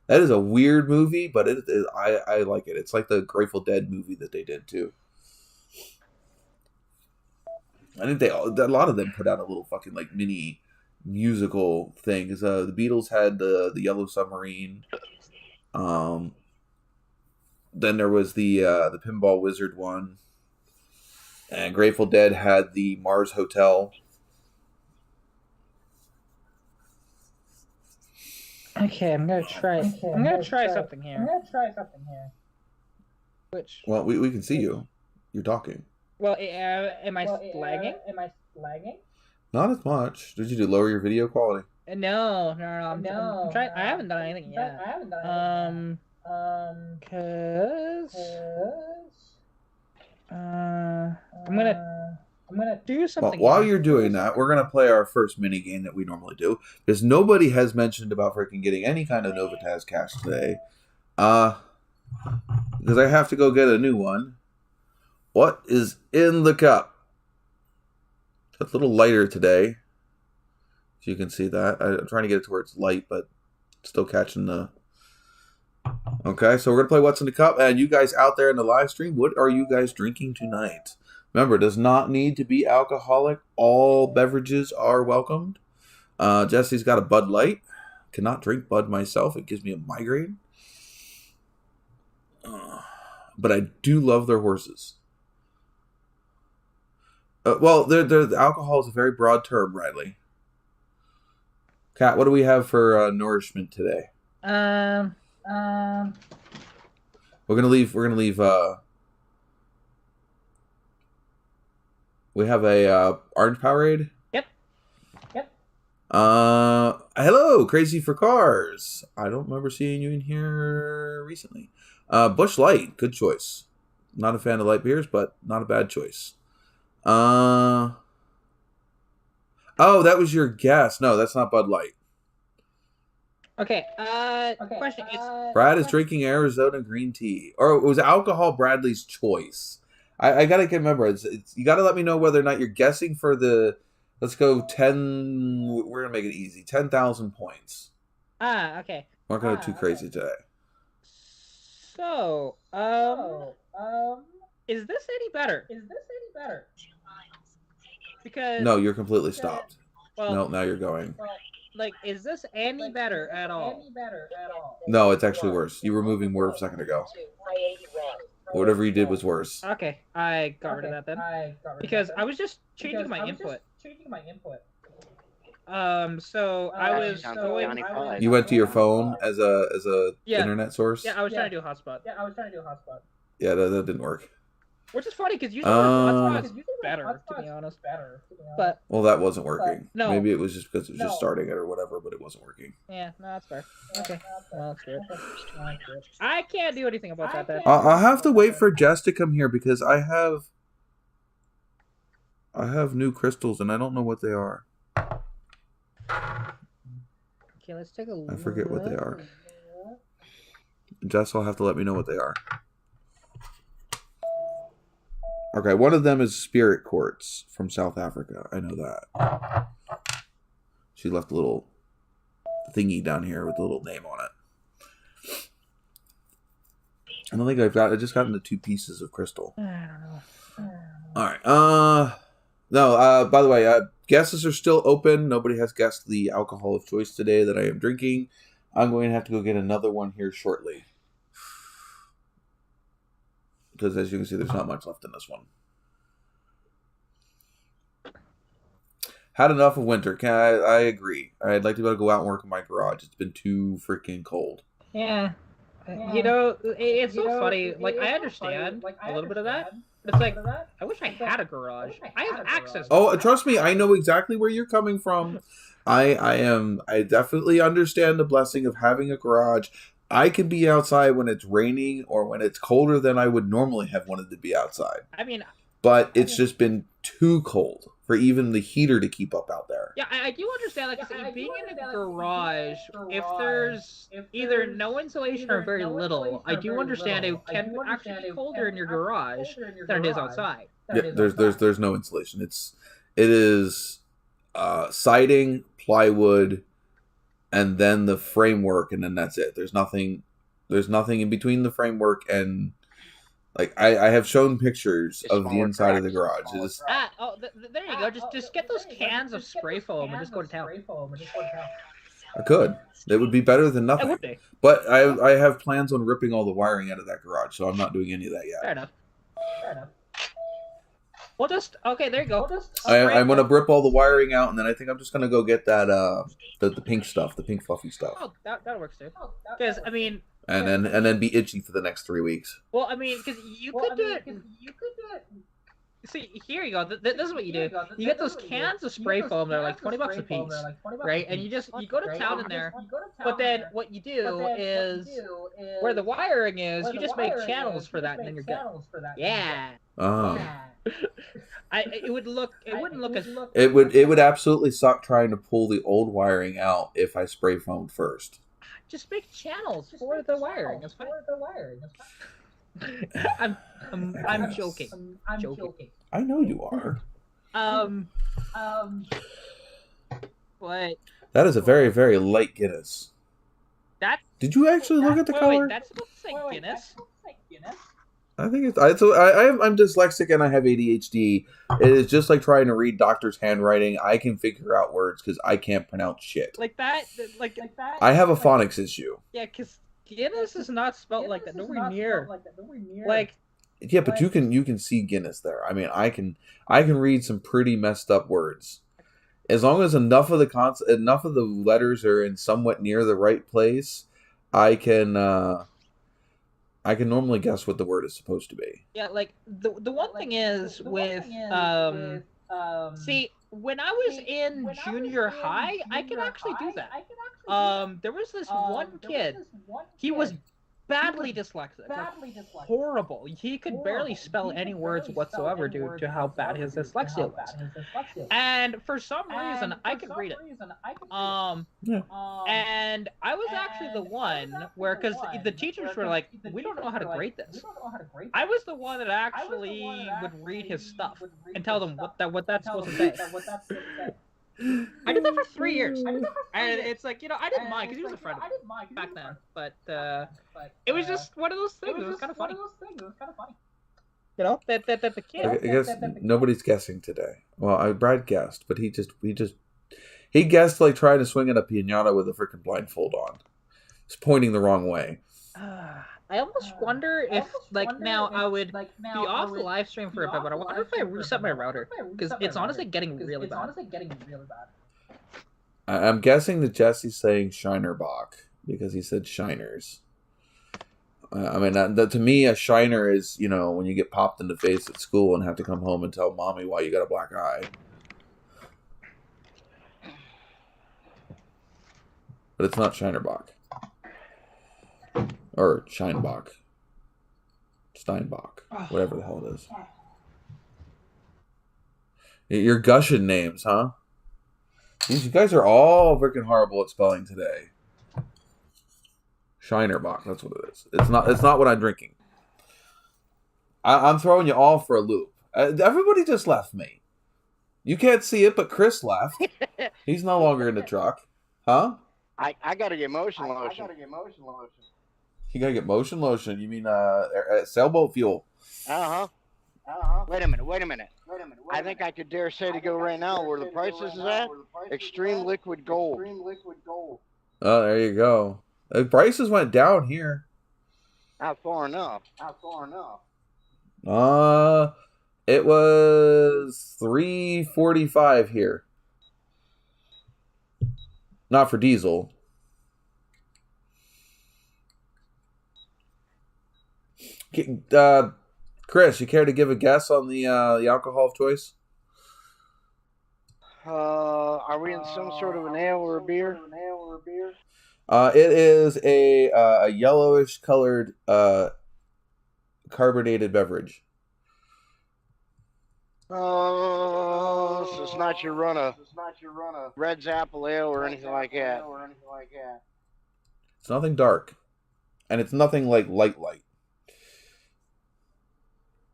that is a weird movie, but I like it. It's like the Grateful Dead movie that they did too. I think a lot of them put out a little fucking like mini musical thing. Cause the Beatles had the Yellow Submarine. Then there was the Pinball Wizard one, and Grateful Dead had the Mars Hotel. Okay, I'm gonna try something here. Which? Well, we can see you. You're talking. Well, am I lagging? Not as much. Did you lower your video quality? No. I'm trying. I haven't done anything yet. Cause I'm gonna do something. Well, while you're doing that, we're gonna play our first mini game that we normally do, because nobody has mentioned about freaking getting any kind of NOVAtazz cash today. Because I have to go get a new one. What is in the cup? It's a little lighter today. If you can see that. I'm trying to get it to where it's light, but still catching the... Okay, so we're going to play What's in the Cup. And you guys out there in the live stream, what are you guys drinking tonight? Remember, it does not need to be alcoholic. All beverages are welcomed. Jesse's got a Bud Light. Cannot drink Bud myself. It gives me a migraine. But I do love their horses. Well, the alcohol is a very broad term, Riley. Kat, what do we have for nourishment today? We're gonna leave. We have a orange Powerade. Yep. I Hello, Crazy for Cars. I don't remember seeing you in here recently. Busch Light, good choice. Not a fan of light beers, but not a bad choice. Oh, that was your guess. No, that's not Bud Light. Okay. Question is. Brad is drinking Arizona green tea, or it was alcohol Bradley's choice. I gotta remember. It's you gotta let me know whether or not you're guessing for the. Let's go 10. We're gonna make it easy. 10,000 points. Okay. We're not gonna go too crazy today. So, is this any better? Because No, you're completely stopped. well, No, now you're going. like, is this any better at all? No, it's actually worse. You were moving more a second ago. Whatever you did was worse. Okay, I got rid of that then. Because I was just changing my input. So I was Sounds going. like Johnny Five. You went to your phone as a Yeah. internet source. Yeah, I was trying to do a hotspot. Yeah, that didn't work. Which is funny because usually hotspot is better, to be honest. But Well, that wasn't working. No. Maybe it was just because it was just starting it or whatever, but it wasn't working. yeah, no, that's fair. Okay, well, that's good. I can't do anything about that. Then. I'll have to wait for Jess to come here because I have new crystals and I don't know what they are. Okay, let's take a look. I forget what they are. Jess will have to let me know what they are. Okay, one of them is spirit quartz from South Africa. I know that. She left a little thingy down here with a little name on it. I don't think I just gotten the 2 pieces of crystal. I don't know. Alright, no, by the way, guesses are still open. Nobody has guessed the alcohol of choice today that I am drinking. I'm going to have to go get another one here shortly. Because as you can see, there's not much left in this one. Had enough of winter. I agree. I'd like to be able to go out and work in my garage. It's been too freaking cold. Yeah. You know, it's so funny. Like, I understand a little bit of that. But it's like, I wish I had a garage. I have access. Oh, trust me, I know exactly where you're coming from. I definitely understand the blessing of having a garage. I can be outside when it's raining or when it's colder than I would normally have wanted to be outside. I mean, but it's just been too cold for even the heater to keep up out there. yeah, I do understand, like, being in a garage, if there's either no insulation or very little, I do understand it can actually be colder in your garage than it is outside. Yeah, there's no insulation. It is siding, plywood, and then the framework, and then that's it. There's nothing in between the framework and, like, I have shown pictures of the inside of the garage. There you go. Just get those cans of spray foam and just go to town. I could. It would be better than It nothing. would be. But I have plans on ripping all the wiring out of that garage, so I'm not doing any of that yet. Fair enough. We'll just, okay, there you go. I'm gonna rip all the wiring out, and then I think I'm just gonna go get that the pink stuff, the pink fluffy stuff, Oh, that works too. Because, I mean, and then be itchy for the next 3 weeks. well, I mean, because you could do it. See, here you go. This is what you do. You get those cans of spray foam that are like $20 a piece, right? And you go to town in there. But then what you do is where the wiring is, you just make channels for that, and then you're good. Yeah. Oh. It wouldn't look as It would absolutely suck trying to pull the old wiring out if I spray foamed first. just make channels for the wiring. It's fine. I'm joking. I'm joking. I know you are. But That is a very, very light Guinness. that. Did you actually look at the color? Wait, that's supposed to say Guinness. I think I'm dyslexic and I have ADHD. It is just like trying to read doctor's handwriting. I can figure out words because I can't pronounce shit. Like that. I have a phonics issue. Yeah, because Guinness is not spelled like that. Nowhere near. Like, Yeah, but you can see Guinness there. I mean, I can read some pretty messed up words. As long as enough of the letters are in somewhat near the right place, I can normally guess what the word is supposed to be. yeah, like the one thing is with see, when I was in junior high, I could actually do that. There was this one kid. He was badly dyslexic. Horrible. He could barely spell any words whatsoever due to how bad his dyslexia was. And for some reason, I could read it. And I was actually the one where, because the teachers were like, we don't know how to grade this. I was the one that actually would read his stuff and tell them what that's supposed to say. I did that for 3 years, and it's like, I didn't mind because he was a friend of mine back then, but it was just one of those things. It was kind of funny. That the kid. I guess nobody's guessing today. Well, Brad guessed, but he guessed like trying to swing at a piñata with a freaking blindfold on. It's pointing the wrong way. I almost wonder if, now I would be off the live stream for a bit, but I wonder if I reset my router, because it's honestly getting really bad. I'm guessing that Jesse's saying Shinerbach, because he said shiners. I mean, to me, a shiner is, when you get popped in the face at school and have to come home and tell mommy why you got a black eye. But it's not Shinerbach. Or Scheinbach. Steinbach. Whatever the hell it is. You're gushing names, huh? You guys are all freaking horrible at spelling today. Shinerbach, that's what it is. It's not what I'm drinking. I'm throwing you all for a loop. Everybody just left me. You can't see it, but Chris left. He's no longer in the truck. Huh? I gotta get motion lotion. You gotta get motion lotion. You mean sailboat fuel? Wait a minute. I think I could dare say to go right now where the prices is at. Extreme liquid gold. Oh, there you go. The prices went down here. Not far enough. It was $3.45 here. Not for diesel. Chris, you care to give a guess on the alcohol of choice? Are we in some sort of an ale or a beer? It is a yellowish colored carbonated beverage. Oh, so it's not your run of Red's Apple Ale or anything like that. It's nothing dark, and it's nothing like light.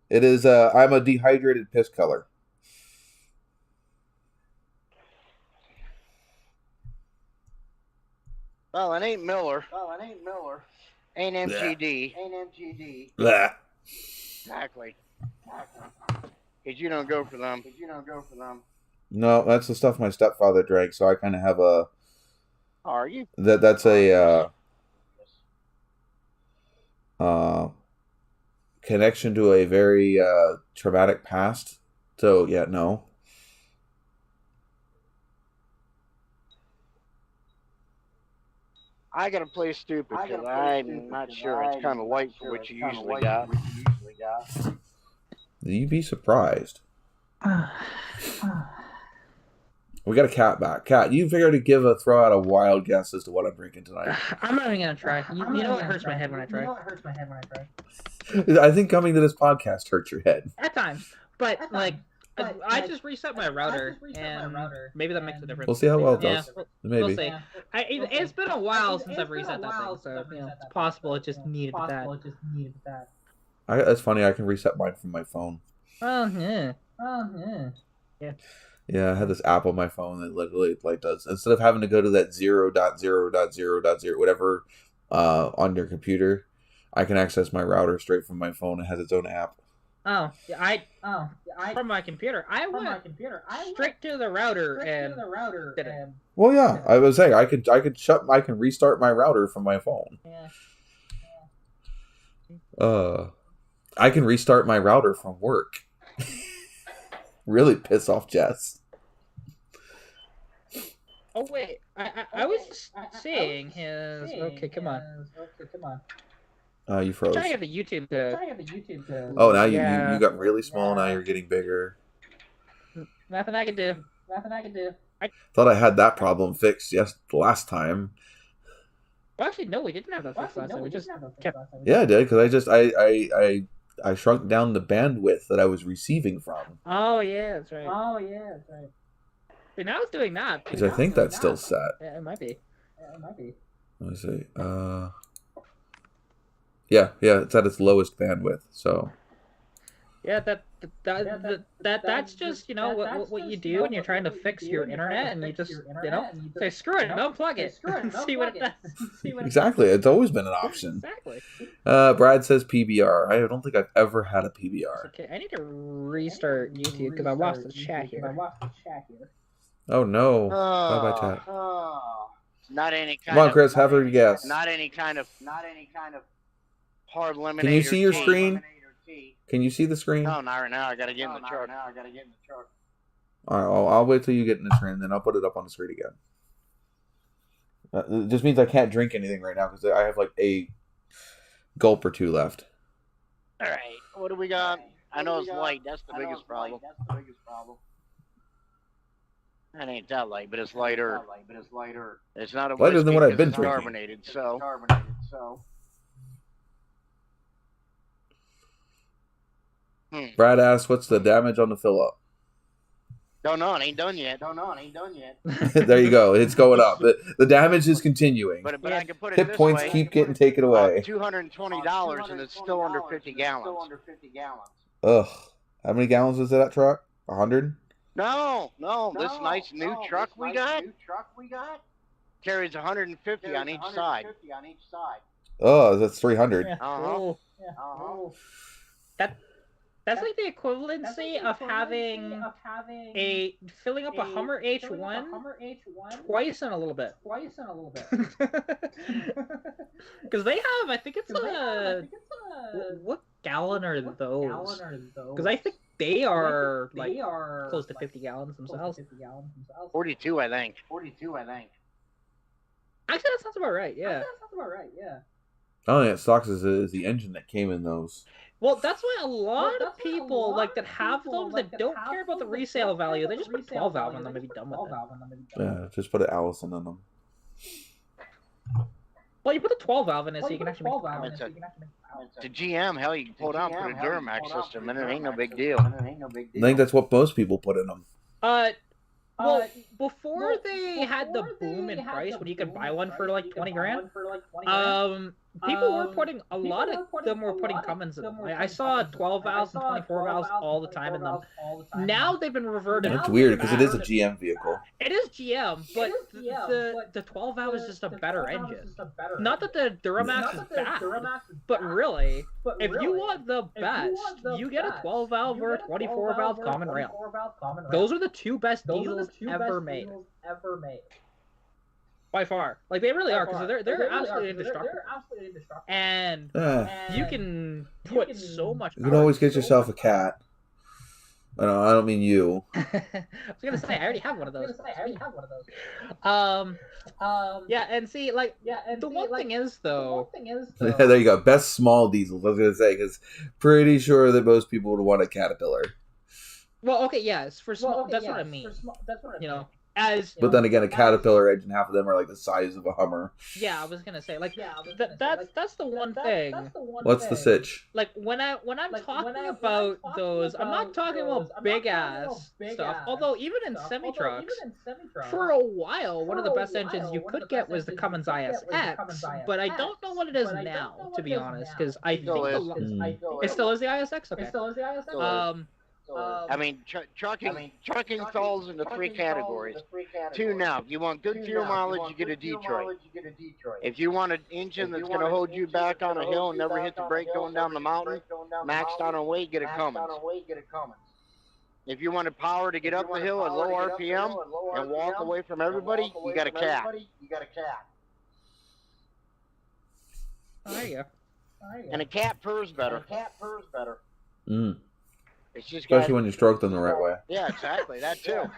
It is. I'm a dehydrated piss color. Well, it ain't Miller. Ain't MGD. Blah. Exactly. Because you don't go for them. No, that's the stuff my stepfather drank, so I kind of have a... Are you? That's a connection to a very traumatic past. So, yeah, no. I gotta play stupid because I'm not sure. It's kind of light for what you usually got. You'd be surprised. We got a cat back. Cat, you figure to throw out a wild guess as to what I'm drinking tonight. I'm not even gonna try. You know it hurts my head when I try. I think coming to this podcast hurts your head. At times, but I just reset my router, and maybe that makes a difference. We'll see how well it does. Maybe. We'll see. It's been a while since I've reset that thing, so it's possible it just needed that. That's funny. I can reset mine from my phone. Oh yeah. Yeah, I had this app on my phone that literally does, instead of having to go to that 0.0.0.0 whatever on your computer, I can access my router straight from my phone. It has its own app. From my computer. I went straight to the router and did it. Well, yeah, I was saying I can restart my router from my phone. Yeah. I can restart my router from work. Really piss off Jess. Oh wait, I was just seeing his. Okay, come on. You froze. I'm trying to get the YouTube to. Oh, now you got really small. Now you're getting bigger. Nothing I can do. Thought I had that problem fixed last time. Well, actually, no, we didn't have that fixed last time. We just kept. Yeah, I did, because I shrunk down the bandwidth that I was receiving from. Oh yeah, that's right. But now it's doing that. Because I think that's still set. Yeah, it might be. Let me see. Yeah, it's at its lowest bandwidth. So. Yeah, that's just what you do when you're trying to fix your internet, and you just say screw it, unplug it, and see what it does. Exactly, it's always been an option. Exactly. Brad says PBR. I don't think I've ever had a PBR. Okay, I need to restart YouTube because I lost the chat here. Oh no! Bye bye chat. Not any kind. Come on, Chris, have a guess. Not any kind of hard lemonade. Can you see your screen? Can you see the screen? No, not right now. I gotta get in the truck. All right, I'll wait till you get in the screen, then I'll put it up on the screen again. It just means I can't drink anything right now because I have like a gulp or two left. All right, what do we got? I know it's light. That's the biggest problem. That ain't that light, but it's lighter. It's not a lighter than what I've been it's drinking. Carbonated, so. Brad asks, "What's the damage on the fill up?" Don't know. It ain't done yet. There you go. It's going up. The damage is continuing. But I can put it Hit this points way. keep getting taken away. $220 and it's still under 50 gallons. Ugh. How many gallons is that truck? 100? No. This nice new truck we got carries 150 on each side. Oh, that's 300. Yeah. Uh-huh. That's like the equivalency of having filling up a Hummer H1 twice in a little bit. Because they have, I think it's what gallon are those? Because I think they are like close to 50 gallons themselves. 42, I think. Actually, that sounds about right. Yeah. Oh, yeah, it sucks is the engine that came in those. Well, that's why a lot of people like that have them that don't care about the resale value. They just put 12 valve on them and be done with it. Yeah, just put an Allison in them. Well, you put a 12 valve in it so you can actually make power. It's a GM. Hell, you can pull it out and put a Duramax system, and it ain't no big deal. I think that's what most people put in them. Well, before they had the boom in price when you could buy one for like 20 grand, people were putting a lot of them were putting Cummins in them. I saw 12 valves and 24 valves all the time in them. Now they've been reverted. That's weird because it is a GM vehicle. It is GM, but the 12 valve is just a better engine. Not that the Duramax is bad, but really, if you want the best, you get a 12 valve or a 24 valve common rail. Those are the two best diesels ever made. By far. Like, they really are, because they're absolutely indestructible. And you can put so much power. You can always get yourself a cat. I don't mean you. I was gonna say, I already have one of those. Yeah, and see, like, the one thing is, though... There you go. Best small diesels, I was gonna say, because pretty sure that most people would want a Caterpillar. Well, okay, yes, for small, that's what I mean. You know, but then again, a Caterpillar engine, half of them are like the size of a Hummer. Yeah, I was gonna say, like, that's the one thing. What's the sitch? Like, when I'm talking about those, I'm not talking about big ass stuff. Although even in semi trucks, for a while, one of the best engines you could get was the Cummins ISX. But I don't know what it is now, to be honest, because I think it still is the ISX. Okay. I mean, trucking falls into three categories. Two now. If you want good fuel mileage, you get a Detroit. If you want an engine that's going to hold you back on a hill and never hit the brake going down the mountain, maxed out on weight, get a Cummins. If you want power to get up the hill at low RPM and walk away from everybody, you got a Cat. Oh, there you go. And a Cat purrs better. Mm. It's just especially when you stroke them the right way. Yeah, exactly. That too.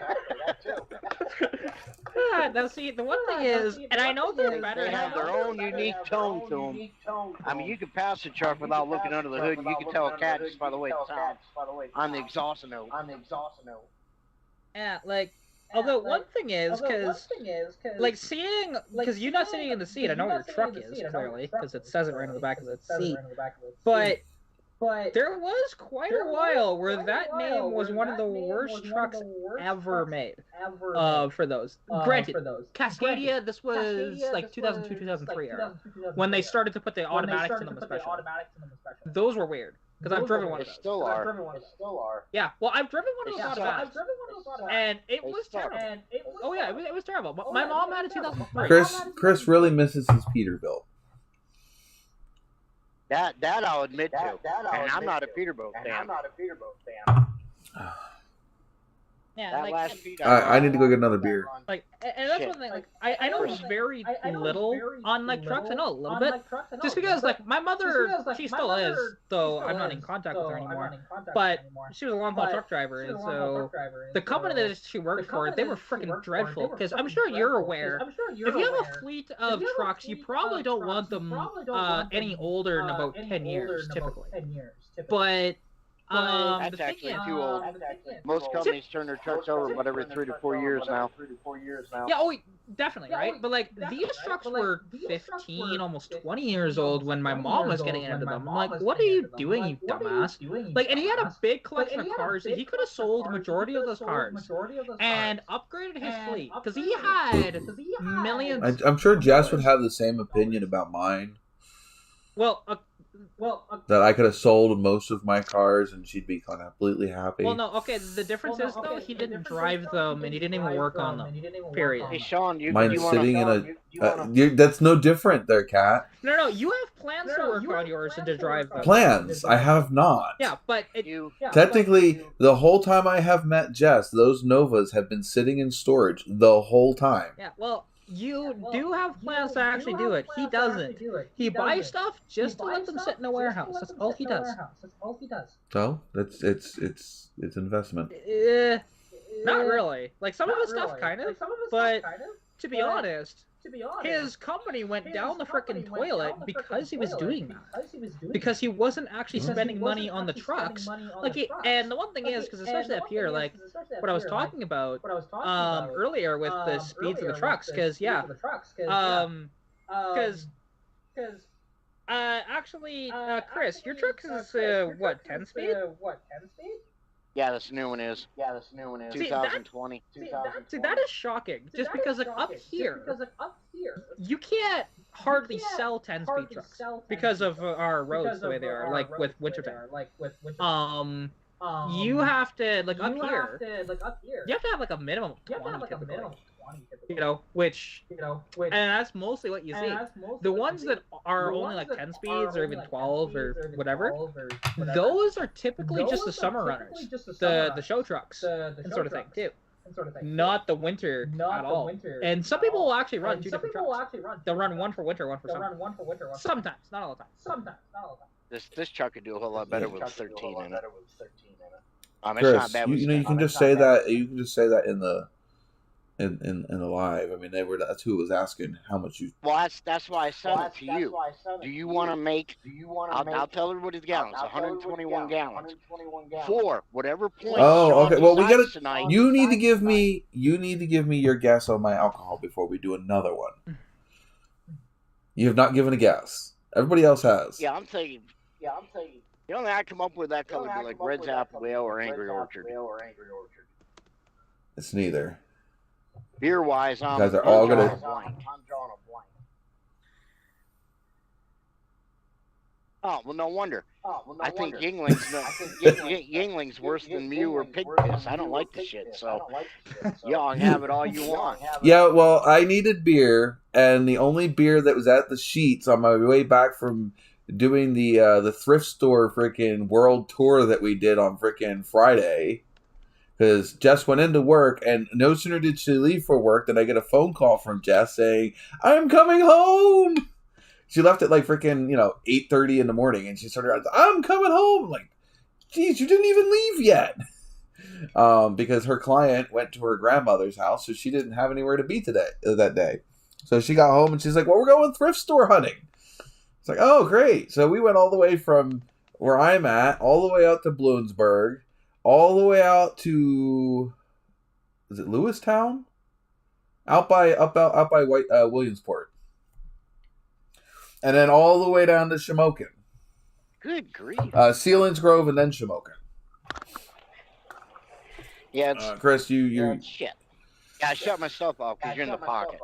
Now, see, the one thing is, and I know they're better. They have their own unique tone to them. I mean, you can pass a truck without looking under the hood, and you can tell a Cat just by the way it sounds on the exhaust note. Yeah, like, Although one thing is, because like seeing, because you're not sitting in the seat, I know what your truck is clearly, because it says it right on the back of the seat. But there was quite a while where that name was one of the worst trucks ever made. For those. Granted, Cascadia, this was like 2002, 2003 era, when they started to put the automatics in them especially. Those were weird. Because I've driven one of those. Still are. Yeah, well, I've driven one of those automatics. And it was terrible. Oh yeah, it was terrible. But my mom had a 2003. Chris really misses his Peterbilt. That I'll admit to. And I'm not a Peterbilt fan. Yeah, that like, last beat I need to go get another beer. Like, and that's one thing. Like, I know very little on like trucks. I know a little bit, just because like my mother, she still is, though I'm not in contact with her anymore. But she was a long haul truck driver, and so the company that she worked for, they were freaking dreadful. Because I'm sure you're aware, if you have a fleet of trucks, you probably don't want them any older than about 10 years, typically. But that's actually too old. Most companies turn their trucks over about every 3 to 4 years now. Yeah, oh, definitely, right? But like these trucks were 15, almost 20 years old when my mom was getting into them. I'm like, what are you doing, you dumbass? Like, and he had a big collection of cars that he could have sold the majority of those cars and upgraded his fleet because he had millions. I'm sure Jess would have the same opinion about mine. Well, that I could have sold most of my cars and she'd be completely happy. Well, no, okay. The difference is though he didn't drive them and he didn't even work on them. Period. Hey, Sean, mine's sitting in a. That's no different, there, Kat. No. You have plans to work on yours and to drive them. Plans? I have not. Yeah, but technically, the whole time I have met Jess, those Novas have been sitting in storage the whole time. Yeah, well. You do have plans to actually do it. He doesn't. He buys stuff just to let them sit in a warehouse. That's all he does. So it's investment. Not really. Like some of his stuff, kind of. But to be honest, his company went down the frickin' toilet because he was doing that. Because he wasn't actually spending money on the trucks. And the one thing is, because especially up here, like what I was talking about earlier with the speeds of the trucks, because actually, Chris, your truck is what, 10 speed? Yeah, this new one is. 2020. See, that is shocking. Just because like up here, you can't hardly sell 10-speed trucks because of our roads the way they are, like with wintertime. You have to like up here. You have to have like a minimum of 20 typically. You know, and that's mostly what you see. The ones that are only like 10 speeds or even 12 or whatever, those are typically just the summer runners, the show trucks and sort of thing too. Not the winter at all. And some people will actually run two different trucks. They'll run one for winter, one for summer. Sometimes, not all the time. This truck could do a whole lot better with 13 in it. It's Chris, not bad. you can just say that. You can just say that in the live. I mean, that's who was asking how much you. Well, that's why I sent it to you. Do you want to make? I'll tell everybody the gallons. 121 gallons. For whatever point. Oh, okay. Well, we gotta. Tonight, you need to give me your guess on my alcohol before we do another one. You have not given a guess. Everybody else has. Yeah, I'm thinking. The only I come up with that color would be like Red's Apple Ale or Angry Orchard. It's neither. Beer wise, you guys are all gonna. I'm drawing a blank. Oh well, no wonder. I think Yingling's worse than Mew or Pig Piss. I don't like the shit, so y'all can have it all you want. Yeah, well, I needed beer, and the only beer that was at the Sheets on my way back from doing the thrift store freaking world tour that we did on freaking Friday. Because Jess went into work, and no sooner did she leave for work than I get a phone call from Jess saying, "I'm coming home." She left at like freaking 8:30 in the morning, and she started around, "I'm coming home." I'm like, geez, you didn't even leave yet. Because her client went to her grandmother's house, so she didn't have anywhere to be that day. So she got home, and she's like, "Well, we're going thrift store hunting." It's like, oh, great. So we went all the way from where I'm at, all the way out to Bloomsburg, all the way out to is it Lewistown? Out by Williamsport. And then all the way down to Shamokin. Good grief. Sealands Grove and then Shamokin. Yeah, it's Chris, you shit. Yeah, I shut myself off because you're in the pocket.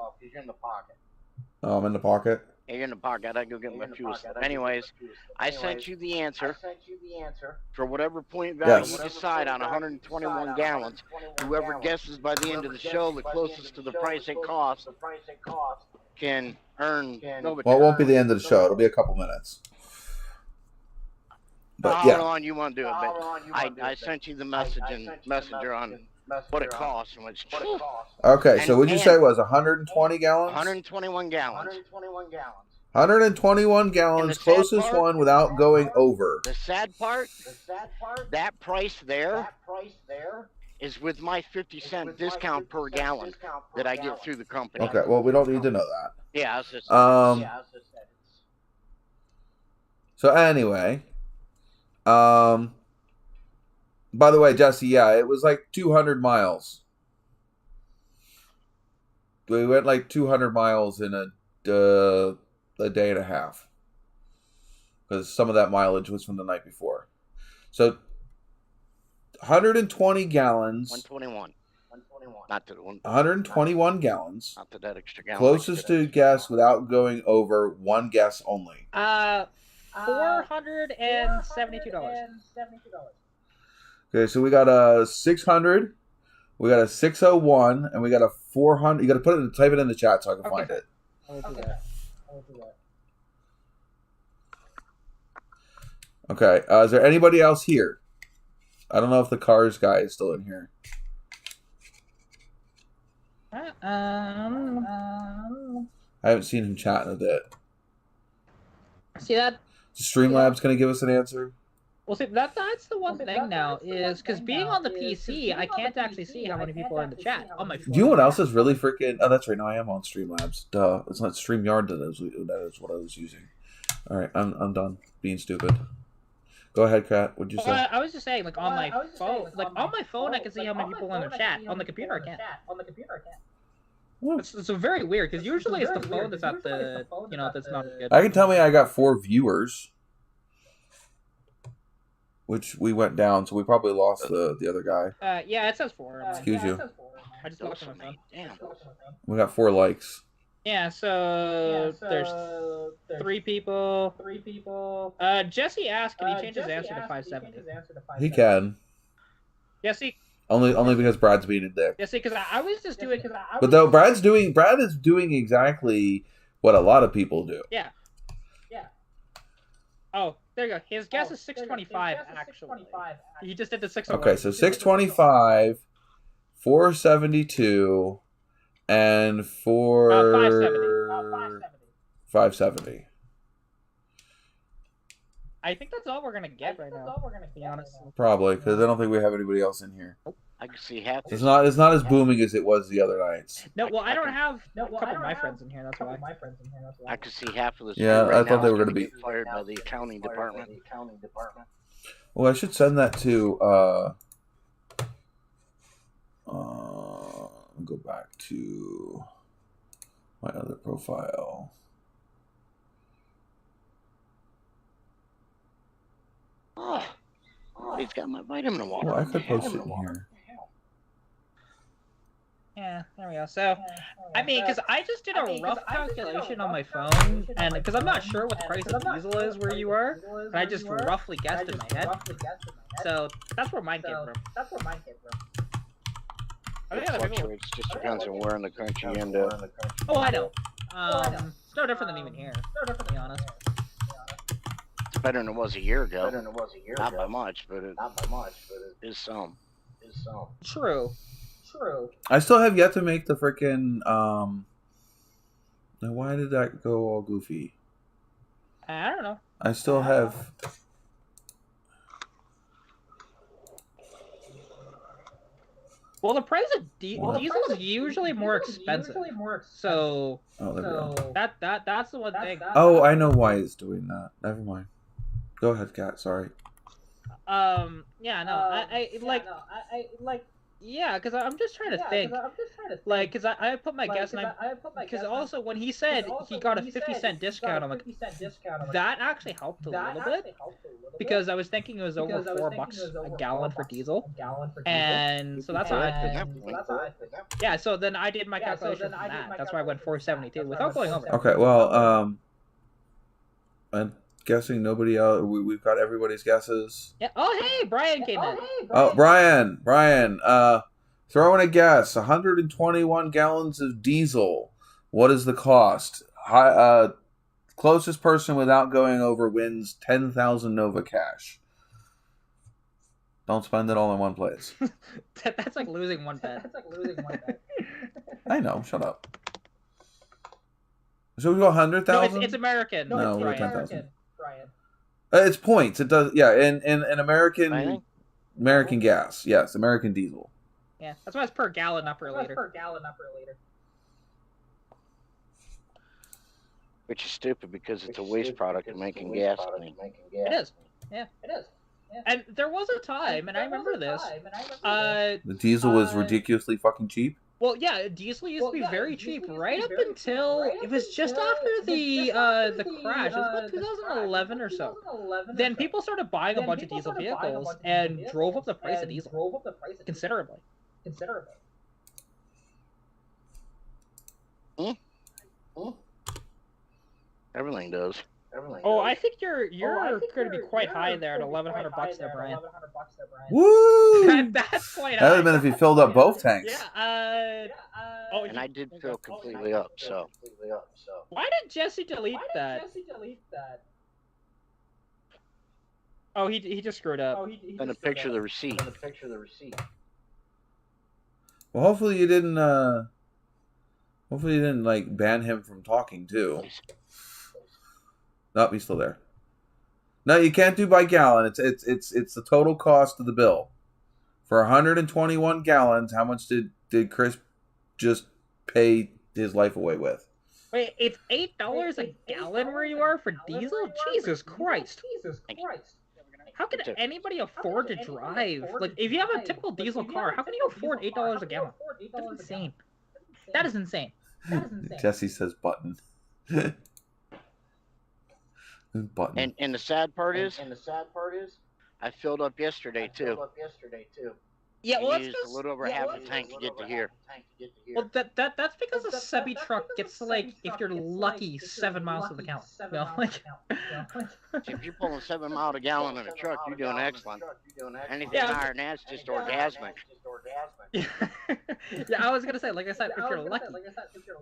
Oh, I'm in the pocket. Yeah, you're in the pocket. I gotta go get my juice. Anyways, I sent you the answer. For whatever point value you decide on 121 gallons, whoever guesses by the end of the show the closest to the price it costs can earn NOVAtazz. Well, it won't be the end of the show. It'll be a couple minutes. But How yeah. long you want to do it? But I sent you the messenger on what it costs and what's Okay, so what'd you say it was 120 gallons? 121 gallons. 121 gallons, closest one without going over. The sad part, that price there is with my 50-cent discount per gallon that I get through the company. Okay, well, we don't need to know that. Yeah, it's just, So anyway, by the way, Jesse, yeah, it was like 200 miles. We went like 200 miles in a day and a half. Because some of that mileage was from the night before. So 120 gallons. 121. Not to the 121 gallons. Not to that extra gallon. Closest to guess without going over one guess only. $472. Okay, so we got a 600, we got a 601, and we got a 400. You got to type it in the chat so I can find it. I'll do that. Okay, is there anybody else here? I don't know if the cars guy is still in here. I haven't seen him chat in a bit. See that? Streamlabs going to give us an answer? Well, see, that's the one thing now, is because being on the PC, I can't actually see how many people are in the chat on my phone. Do you know what else is really freaking... Oh, that's right. No, I am on Streamlabs. Duh. It's not StreamYard that is what I was using. All right, I'm done being stupid. Go ahead, Kat. What'd you say? I was just saying, like, on my phone, on my phone, I can see how many people are in the chat. On the computer, I can't. It's very weird, because usually it's the phone that's at the, that's not good. I can tell me I got 4 viewers. Which we went down, so we probably lost the other guy. Yeah, it says 4. Excuse you. I just looked at my phone. Damn. We got 4 likes. Yeah, so there's 3 people. Jesse asked, can he change his answer to 570? He can. Jesse? Only because Brad's being a dick. Jesse, because I was just doing... But though Brad is doing exactly what a lot of people do. Yeah. Oh, there you go. His guess is 625, actually. He just did the 601. Okay, so 625, 472, and 570. I think that's all we're going to get right now, to be honest. Probably, because I don't think we have anybody else in here. I can see half. It's not as booming as it was the other nights. No, well, I don't have a couple of my friends in here, that's why. I could see half of this. Yeah, right I thought now they were is gonna be fired by the accounting department. Well, I should send that to go back to my other profile. Oh, he's got my vitamin water. Well, I could post it in here. Yeah, there we go. So, I mean, because I just did a rough calculation on my phone, and because I'm not sure what the price of diesel is where you are, and I just roughly guessed in my head. So, that's where mine came from. It fluctuates, just depends on where in the country you end up. Oh, I know. It's no different than even here, to be honest. It's better than it was a year ago. Not by much, but it is some. True. I still have yet to make the frickin' now why did that go all goofy? I don't know. I still have Well, the price of diesel is usually more expensive. So, there we go. that's the one thing. Oh, I know why it's doing that. Never mind. Go ahead, Kat. Sorry. Yeah, no, I Yeah, because I'm just trying to think. Like, because I put my guess, and because also when he said he got a 50-cent discount, I'm like, that actually helped a little bit, because I was thinking it was over $4 a gallon for diesel, and so that's how I think. Yeah, so then I did my calculation from that. That's why I went 472 without going over. Okay, well, I'm guessing nobody else. We've got everybody's guesses. Yeah. Oh, hey, Brian came in. Oh, Brian, throw in a guess. 121 gallons of diesel. What is the cost? Closest person without going over wins 10,000 Nova cash. Don't spend it all in one place. That's like losing one bet. I know. Shut up. So we go 100,000? No, it's American. No, it's we're Brian. 10,000. It's points. It does. Yeah, in American gas. Yes, American diesel. Yeah, that's why it's per gallon, not per liter. Which is stupid because it's a waste product of making gasoline. It is. Yeah, it is. Yeah. And there was a time, and I remember this. The diesel was ridiculously fucking cheap. Well, yeah, diesel used to be very cheap right up until it was just after the crash. It was about 2011 or so. Then people started buying a bunch of diesel vehicles and drove up the price of diesel considerably. Everything does. Oh, I think you're going to be quite high there at $1,100 there, Brian. Woo! That's quite high. That would have been if you filled up both tanks. Yeah. Oh, and I did fill completely up. So. Why did Jesse delete that? Oh, he just screwed up. And a picture of the receipt. Well, hopefully you didn't. Hopefully you didn't like ban him from talking too. Nope, he's still there. No, you can't do by gallon. It's the total cost of the bill. For 121 gallons, how much did Chris just pay his life away with? Wait, it's $8 a gallon where you are for diesel? Jesus Christ! How can anybody afford to drive? Like, if you have a typical diesel car, how can you afford $8 a gallon? That's insane. That is insane. Jesse says button. Button. And the sad part is, I filled up yesterday too. Yeah, well, I used a little over half a tank to get to here. Well, that's because a semi truck gets like, if you're lucky, 7 miles to the gallon. You know, like. If you're pulling 7 miles a gallon in a truck, you're doing excellent. Anything higher than that's just orgasmic. Yeah, I was gonna say, like I said, if you're lucky.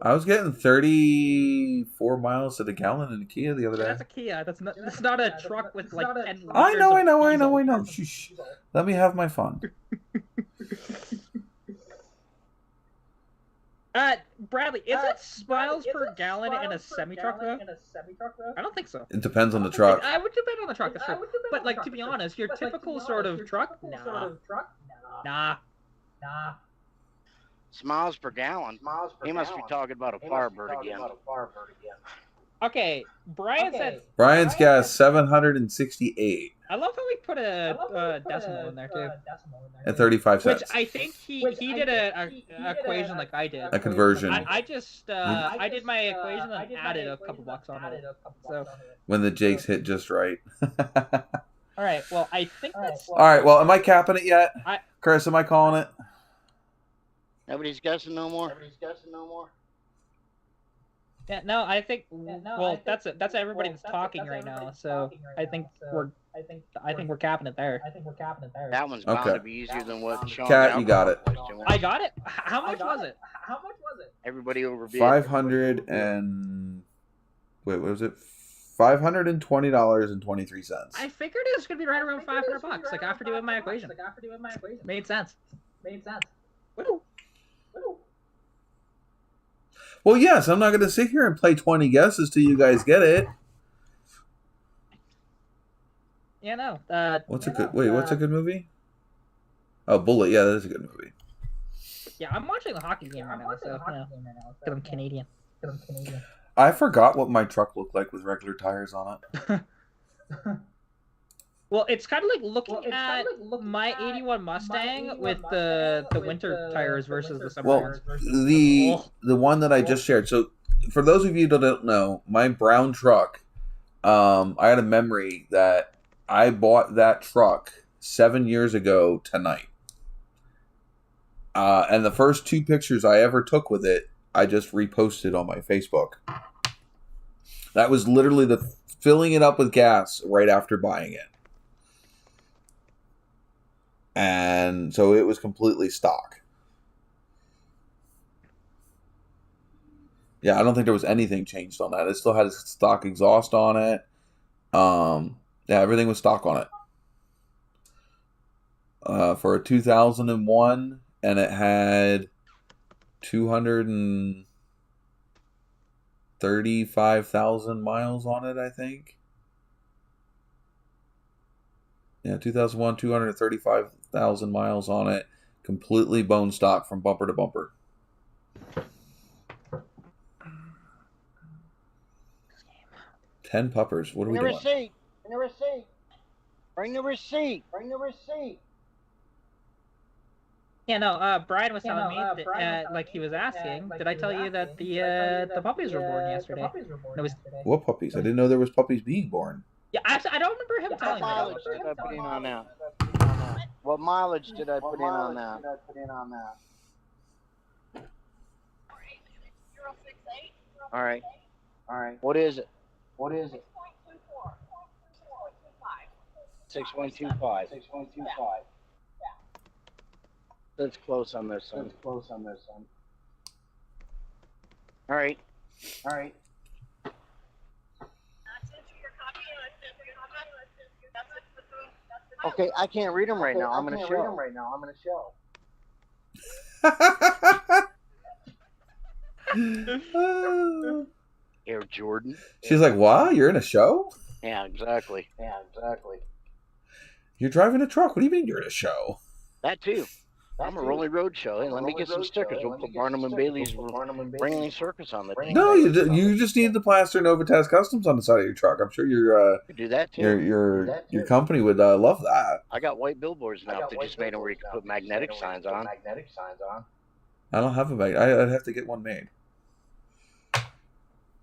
I was getting 34 miles to the gallon in a Kia the other day. That's a Kia. That's not a truck with like 10 liters. I know. Shh. Let me have my fun. Bradley, is it miles per gallon in a semi truck though? I don't think so. It depends on the truck. I would depend on the truck. That's true. But like, to be honest, your typical sort of truck, nah. It's miles per gallon. He must be talking about a Firebird again. Okay, Brian said. Brian's gas 768. I love how we put a decimal in there too. At 35 cents. Which I think he did a equation like I did. A conversion. I just I did my equation and added a couple bucks on it. So when the Jakes hit just right. All right. Well, I think that's. All right. Well, am I capping it yet? Chris, am I calling it? Nobody's guessing no more. Yeah, no, I think. Well, that's it. That's everybody that's talking right now. So I think we're capping it there. That one's bound to be easier than what Sean. Cat, you got it. I got it. How much was it? Everybody overbid. 500 and wait, what was it? $520.23. I figured it was gonna be right around $500. Like after doing my equation. Made sense. Woo. Well, yes, I'm not going to sit here and play 20 guesses till you guys get it. Yeah, no. What's a good movie? Oh, Bullet. Yeah, that is a good movie. Yeah, I'm watching the hockey game right now, so because I'm Canadian. I forgot what my truck looked like with regular tires on it. Well, it's kind of like looking at my '81 Mustang with the winter tires versus the summer tires. The one that I just shared. So, for those of you that don't know, my brown truck, I had a memory that I bought that truck 7 years ago tonight. And the first 2 pictures I ever took with it, I just reposted on my Facebook. That was literally the filling it up with gas right after buying it. And so it was completely stock. Yeah, I don't think there was anything changed on that. It still had a stock exhaust on it. Yeah, everything was stock on it. For a 2001, and it had 235,000 miles on it, I think. Yeah, 2001, 235,000 miles on it. Completely bone stock from bumper to bumper. $10 puppers. What are we doing? Receipt. Bring the receipt. Bring the receipt. Bring the receipt. Yeah, no. Brian was telling me that, like he was asking. Did I tell you that the puppies were born yesterday? What puppies? I didn't know there was puppies being born. Yeah, actually, I don't remember him telling me. What mileage did I put in on that? What mileage did I put in on that? All right. What is it? 6125. That's close on this one. All right. Okay, I can't read them right now. I'm gonna show. Air Jordan. She's like, "What? You're in a show?" Yeah, exactly. You're driving a truck. What do you mean you're in a show? That too. I'm a Rolling Road show. Hey, let me get some stickers. We'll put Barnum and Bailey's Ringling Circus on the thing. No, you just need to plaster NOVAtazz Customs on the side of your truck. I'm sure your do that too. Your company would love that. I got white billboards now. They just made them where you can put magnetic signs on. I don't have a bag. I'd have to get one made.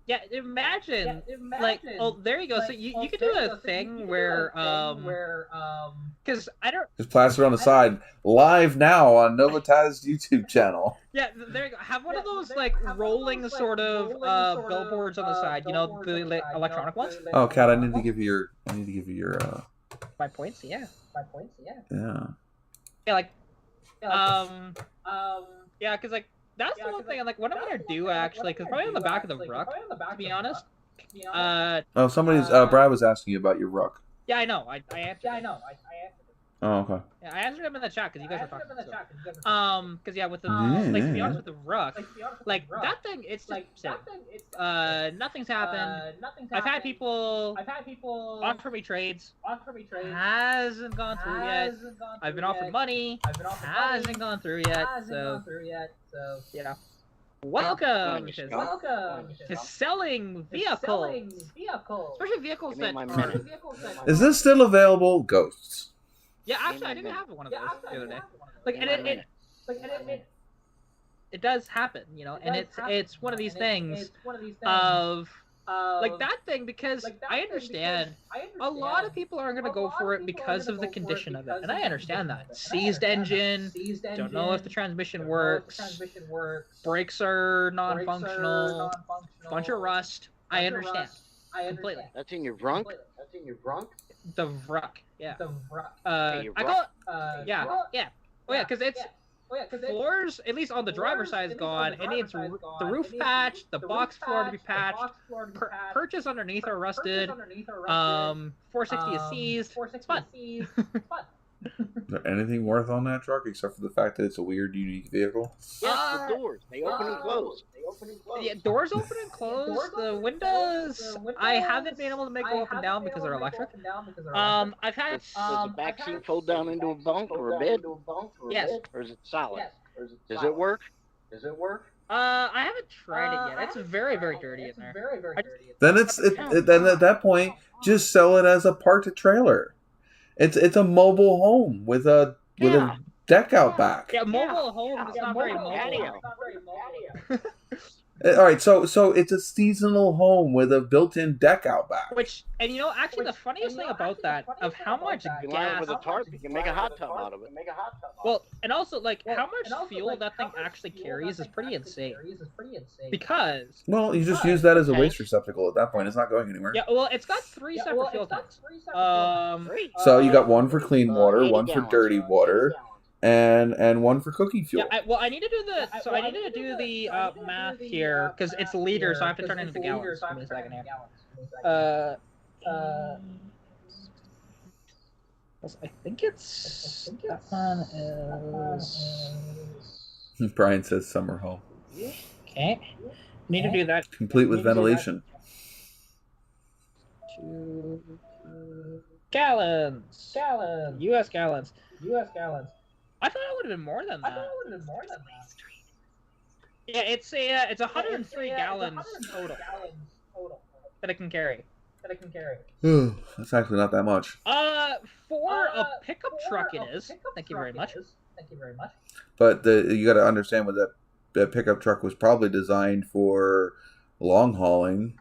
Yeah, imagine, like, oh, there you go. So you could do a thing where, because I don't... Just plaster on the side, live now on NOVAtazz YouTube channel. Yeah, there you go. Have one of those, like, rolling sort of billboards on the side, you know, the electronic ones? Oh, Kat, I need to give you your, 5 points, yeah. Yeah. Yeah, like, yeah, because, like, that's the one thing I'm like, what I'm gonna do actually, because probably on the back of the ruck, to be honest. Oh, somebody's Brad was asking you about your ruck. Yeah, I know. I answered. Oh, okay. Yeah, I answered him in the chat because you guys were talking. Because yeah, with the like, to be honest with the ruck, like that thing, it's just nothing's happened. I've had people offer me trades. Hasn't gone through yet. I've been offered money. Hasn't gone through yet. So yeah. Welcome to selling vehicles, especially vehicles that. Is this still available? Ghosts. Yeah, actually, I didn't have one of those the other day. Like, and it does happen, you know, and it's one of these things of like that thing, because I understand a lot of people aren't going to go for it because of the condition of it, and I understand that. Seized engine, don't know if the transmission works, brakes are non-functional, bunch of rust. I understand completely. That's in your vrunk? The Vruck, yeah. I call it, yeah. Oh yeah, because it's floors, at least on the driver's side, is gone. It needs the roof patched, the box floor to be patched. Purchase underneath are rusted. 460 is seized. It's fun. Is there anything worth on that truck except for the fact that it's a weird, unique vehicle? Yes, the doors. They open and close. Yeah, doors open and close. The windows, I haven't been able to make go up and down because they're electric. I've had. Does the back seat fold down into a bunk or a bed? Yes. Or is it solid? Does it work? I haven't tried it yet. It's very, very dirty in there. Then then at that point, just sell it as a parked trailer. It's a mobile home with a deck out back. Yeah, mobile home is not very mobile. Patio. All right, so it's a seasonal home with a built-in deck out back. Which, and you know, actually the funniest thing about that, of how much You line it gas, with a tarp, you can make a hot tub out of it. well, and also, like, how much fuel that thing actually carries is pretty insane. Because, Well, you just use that as a waste receptacle at that point. It's not going anywhere. yeah, well, it's got 3 separate fuel tanks. So you got one for clean water, 80 one for gallons. dirty water, and one for cooking fuel. Yeah, I need to do the math here, because it's liters, so I have to turn it into gallons. Give me a second here. I think it's that one is Brian says summer home, okay. Need to do that. complete with ventilation. 2 gallons. U.S. gallons. I thought it would have been more than that. Yeah, it's 103 gallons total that it can carry. That's actually not that much. For a pickup truck, it is. Thank you very much. But you got to understand that the pickup truck was probably designed for long hauling.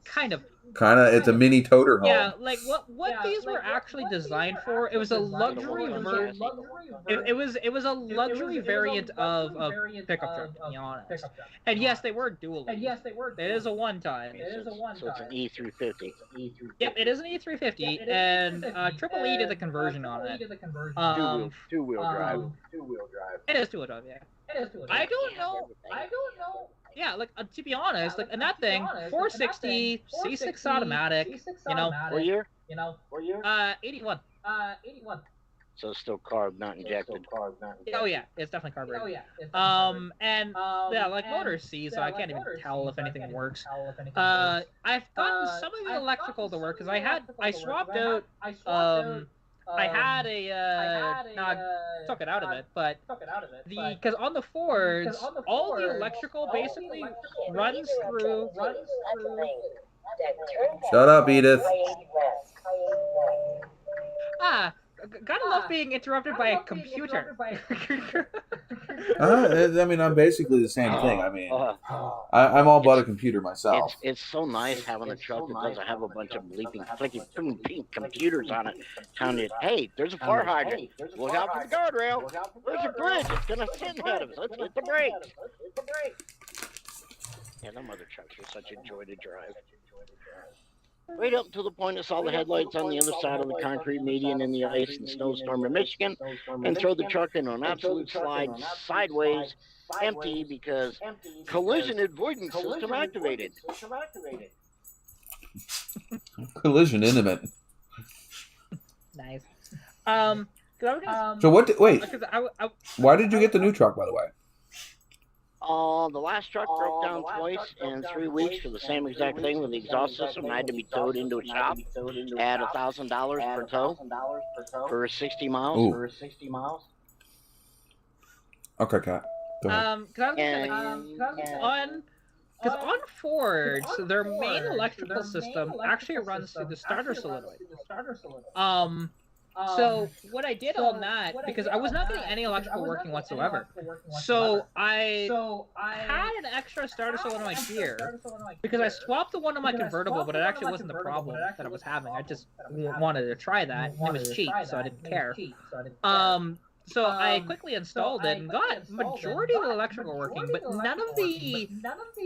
Kind of. It's a mini toter home. Yeah, like what these were actually designed for. It was a luxury version. It was a luxury variant of a pickup truck, to be honest. And yes, they were dual. It is a one-time. So it's an E350. Yep, it is an E350, and Triple E did the conversion on it. Two-wheel drive. It is two-wheel drive, yeah. I don't know. Yeah, like to be honest, like in that thing, 460, C6 automatic, you know. What year? 81. So it's still carb, not injected. Oh yeah, it's definitely carbureted. And yeah, like motor C, so I can't even tell if anything works. I've gotten some of the electrical to work because I swapped out. I had no, I took it out of it, but because on the Fords, all the electrical basically runs through. Shut up, Edith. Gotta love being interrupted by a computer. I mean, I'm basically the same thing. I mean, I'm all about a computer myself. It's so nice having a truck that doesn't have a bunch of bleeping, flicking, pink computers on it telling you, hey, there's a fire hydrant. Look out for the guardrail. There's a bridge. It's going to sit ahead of us. Let's hit the brakes. Yeah, them other trucks are such a joy to drive. Right up to the point it saw the headlights on the other side of the concrete median in the ice and snowstorm in Michigan, and throw the truck into an absolute slide sideways, empty because collision avoidance system activated. Collision intimate. Nice. So what? Wait. Why did you get the new truck, by the way? The last truck broke down twice in 3 weeks for the same exact thing with the exhaust system. I had to be towed into a shop at $1,000 per tow for 60 miles. Ooh. Okay, Kat. Go ahead. Because on Fords, their main electrical system actually runs through the starter solenoid. So what I did on that, because I was not getting any electrical working whatsoever, so I had an extra starter solenoid here, because I swapped the one on my convertible, but it actually wasn't the problem that I was having. I just wanted to try that. It was cheap, so I didn't care. So I quickly installed it and got majority of the electrical working, but none of the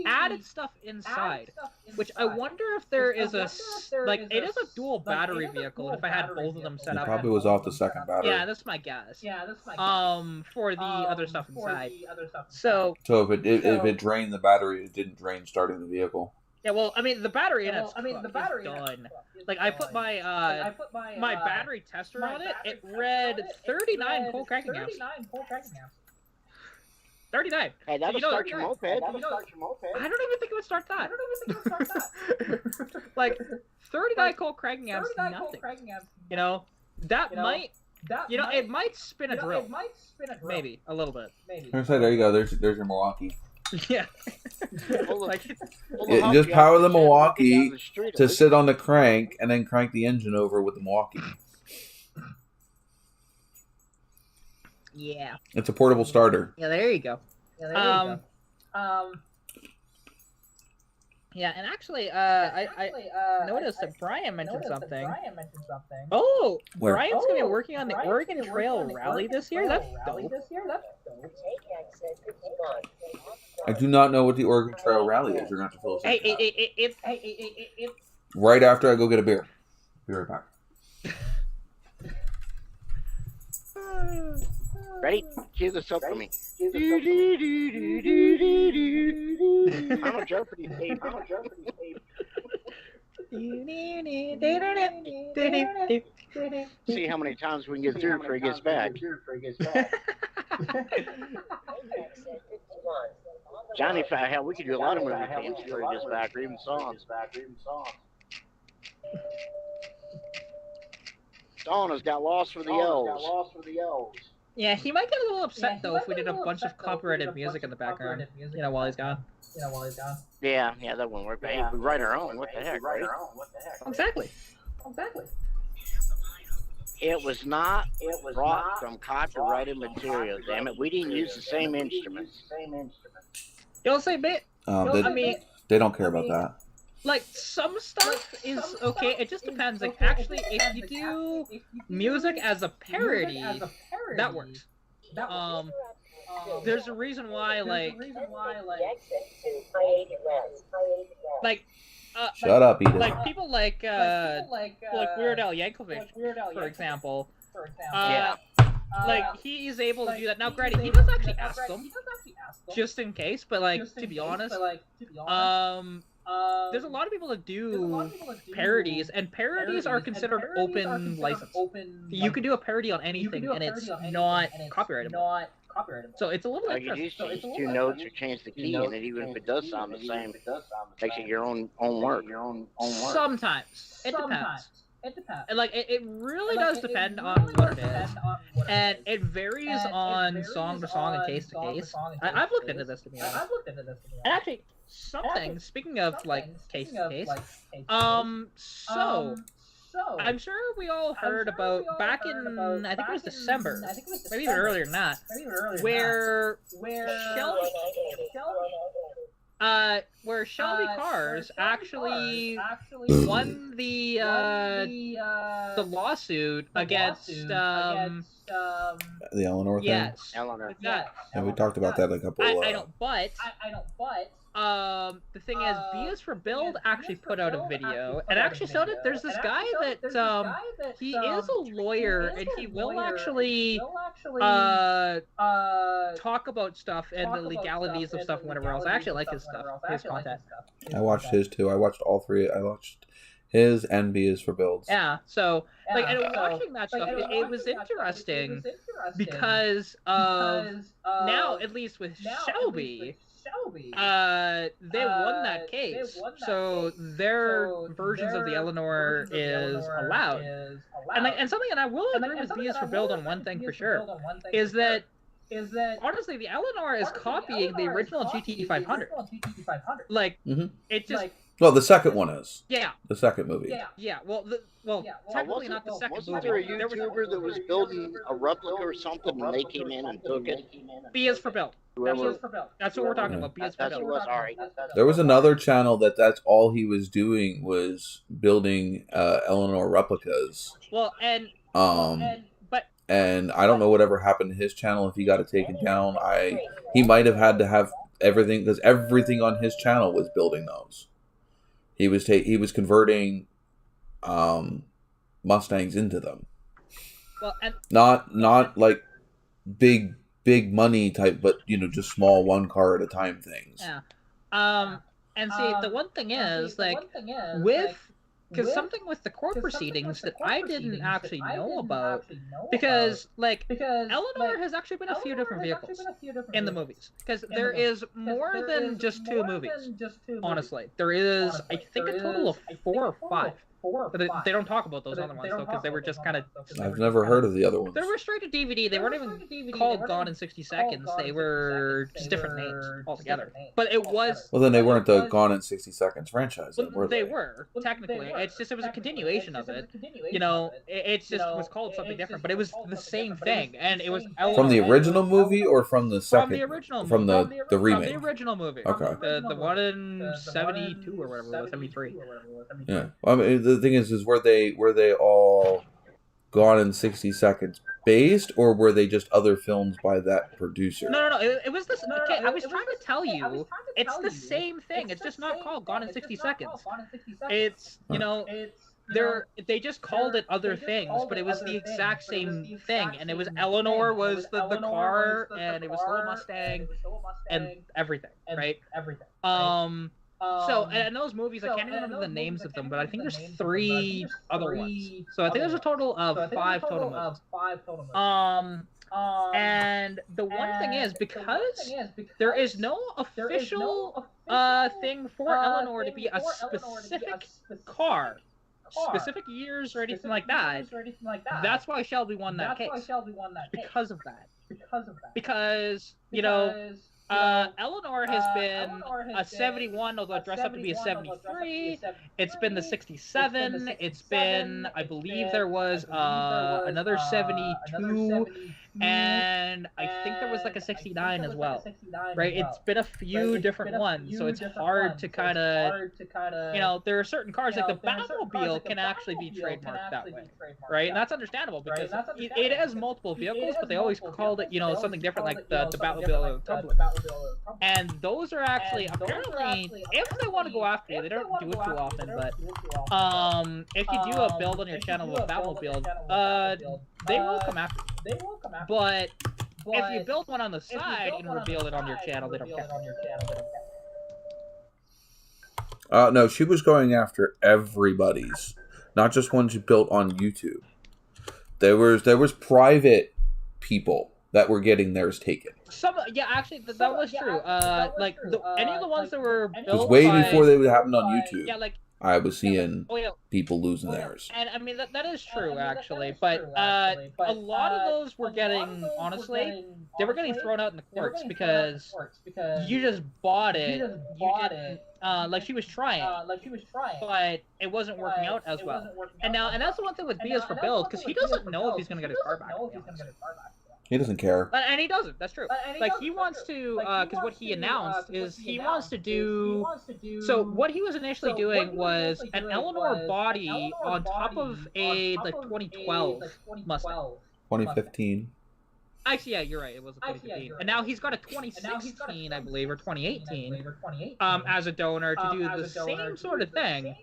added stuff inside. Which I wonder if there is it is a dual battery vehicle. If I had both of them set up, it probably was off the second battery. Yeah, that's my guess. For the other stuff inside. So if it drained the battery, it didn't drain starting the vehicle. yeah, well, I mean the battery in it's done. Like I put my my battery tester on it. It read 39 cold cracking amps. 39. Hey, that'll start your moped. I don't even think it would start that. Like 39 cold cracking amps, nothing. You know, that might. You know, it might spin a drill. Maybe a little bit. There you go. There's your Milwaukee. Yeah. Pull Like, You the just hubcap power the and down Milwaukee the street, to at least. sit on the crank and then crank the engine over with the Milwaukee. yeah. It's a portable starter. Yeah, there you go. Yeah, and actually, I noticed that Brian mentioned something. Oh, Where? Brian's gonna be working on the Oregon Trail Rally this year. That's dope. I do not know what the Oregon Trail Rally is. You're going to have to fill us in. It's Right after I go get a beer. Be right back. Ready? Cue this up for me. I'm a Jeopardy tape. See how many times we can get through before he gets back. Johnny Fat, hell, we could do a lot of movie themes before he gets back, or even songs. Dawn has got lost for the L's. Yeah, he might get a little upset though if we did a bunch of copyrighted music in the background. While he's gone. Yeah, that wouldn't work. But hey, we write our own. What the heck, right? Exactly. It was not brought from copyrighted material. Damn it, we didn't use the same instruments. You'll say bit. I mean, They don't care about that. like some stuff is okay. It just depends. Like actually, if you do music as a parody, that works. There's a reason why, like Shut up, Edith. like people like Weird Al Yankovic, for example. Like he's able to do that. Now, granted, he does actually ask them, just in case. But like to be honest, there's a lot of people that do parodies, and parodies are considered open license. You can do a parody on anything, and it's not copyrightable. So it's a little Like you interesting. just use two notes or change the key, and even if it does sound the same, makes it your own work. Sometimes it depends. And like it really does depend on what it is, and it varies on song to song and case to case. I've looked into this, to be honest. And actually, speaking of like case to case, so I'm sure we all heard about back in I think it was December, maybe even earlier than that, where Shelby Cars actually won the lawsuit against The Eleanor thing? yes. Eleanor. Yeah. And we talked about that a couple I don't, but the thing is, B is for Build actually put out a video, and actually showed it. There's this guy that he is a lawyer, and he will actually talk about stuff and the legalities of stuff and whatever else. I actually like his stuff, his content. I watched his too. I watched all three. I watched his and B is for Builds. Yeah, so like, and watching that stuff, it was interesting because of now, at least with Shelby. They won that case, so their versions of the Eleanor is allowed. And something that I will agree with B is for Build on one thing for sure is that honestly the Eleanor is copying the original GT 500. Like it just. Well, the second one is. Yeah. The second movie. Yeah. Well, technically not the second Wasn't movie. there a YouTuber that was building a replica or something, and they came in and took it? B is for Build. That's what we're talking about. B is for That's what it Build. was. All right. There was another channel that's all he was doing was building Eleanor replicas. Well, and I don't know whatever happened to his channel, if he got it taken down. He might have had to have everything, because everything on his channel was building those. He was converting Mustangs into them. Well, and not like big money type, but just small one car at a time things. Yeah. And see, the one thing is because something with the court proceedings that I didn't actually know about, because Eleanor has actually been a few different vehicles in the movies, because there is more than just two movies. Honestly, there is I think a total of 4 or 5. But they don't talk about those other ones though, because they were just kind of. I've never heard of the other ones. They were straight to DVD. They weren't even called Gone in 60 Seconds. They were just different names altogether. But it was. Well, then they weren't the Gone in 60 Seconds franchise, then, were they? They were technically. It was a continuation of it. You know, it just was called something different, but it was the same thing, and it was From the original movie or from the second? From the original movie. From the remake. From the original movie. Okay. The one in 72 or whatever it was, 73. Yeah. I mean, the thing is were they all Gone in 60 Seconds based, or were they just other films by that producer? No. It was this. Okay, I was trying to tell you, it's the same thing. It's just not called Gone in 60 Seconds. It's they just called it other things, but it was the exact same thing. And it was Eleanor was the car, and it was Little Mustang, and everything, right? So, and those movies, I can't remember the names of them, but I think there's 3 other ones. So I think there's a total of 5 total movies. And the one thing is, because there is no official thing for Eleanor to be a specific car, specific years or anything like that, that's why Shelby won that case. Because of that. Because, you know, Eleanor has been a 71, although dressed up to be a 73. It's been the 67. It's been, I believe there was another 72. And I think there was like a 69 as well, right? It's been a few different ones, so it's hard to kind of, you know, there are certain cars, like the Batmobile can actually be trademarked that way, right? And that's understandable because it has multiple vehicles, but they always called it, you know, something different, like the Batmobile of Republic. And those are actually, apparently, if they want to go after you, they don't do it too often, but if you do a build on your channel of a Batmobile, they will come after you. But if you build one on the side and reveal it on your channel, they don't care. No, she was going after everybody's, not just ones you built on YouTube. There was private people that were getting theirs taken. Actually, that was true. Any of the ones that were built because way before they would happen on YouTube. Yeah, like. I was seeing people losing theirs. And I mean, that is true, actually. But a lot of those were getting, honestly, they were getting thrown out in the courts because you just bought it. You didn't, like she was trying, but it wasn't working out as well. And that's the one thing with BS for Build, because he doesn't know if he's going to get his car back. He doesn't care. And he doesn't, that's true. Like, he wants to, because what he announced is he wants to do... So, what he was initially doing was an Eleanor body on top of a, 2012 Mustang. 2015. Actually, yeah, you're right. It was a 2015. And now he's got a 2016, I believe, or 2018, as a donor to do the same sort of thing,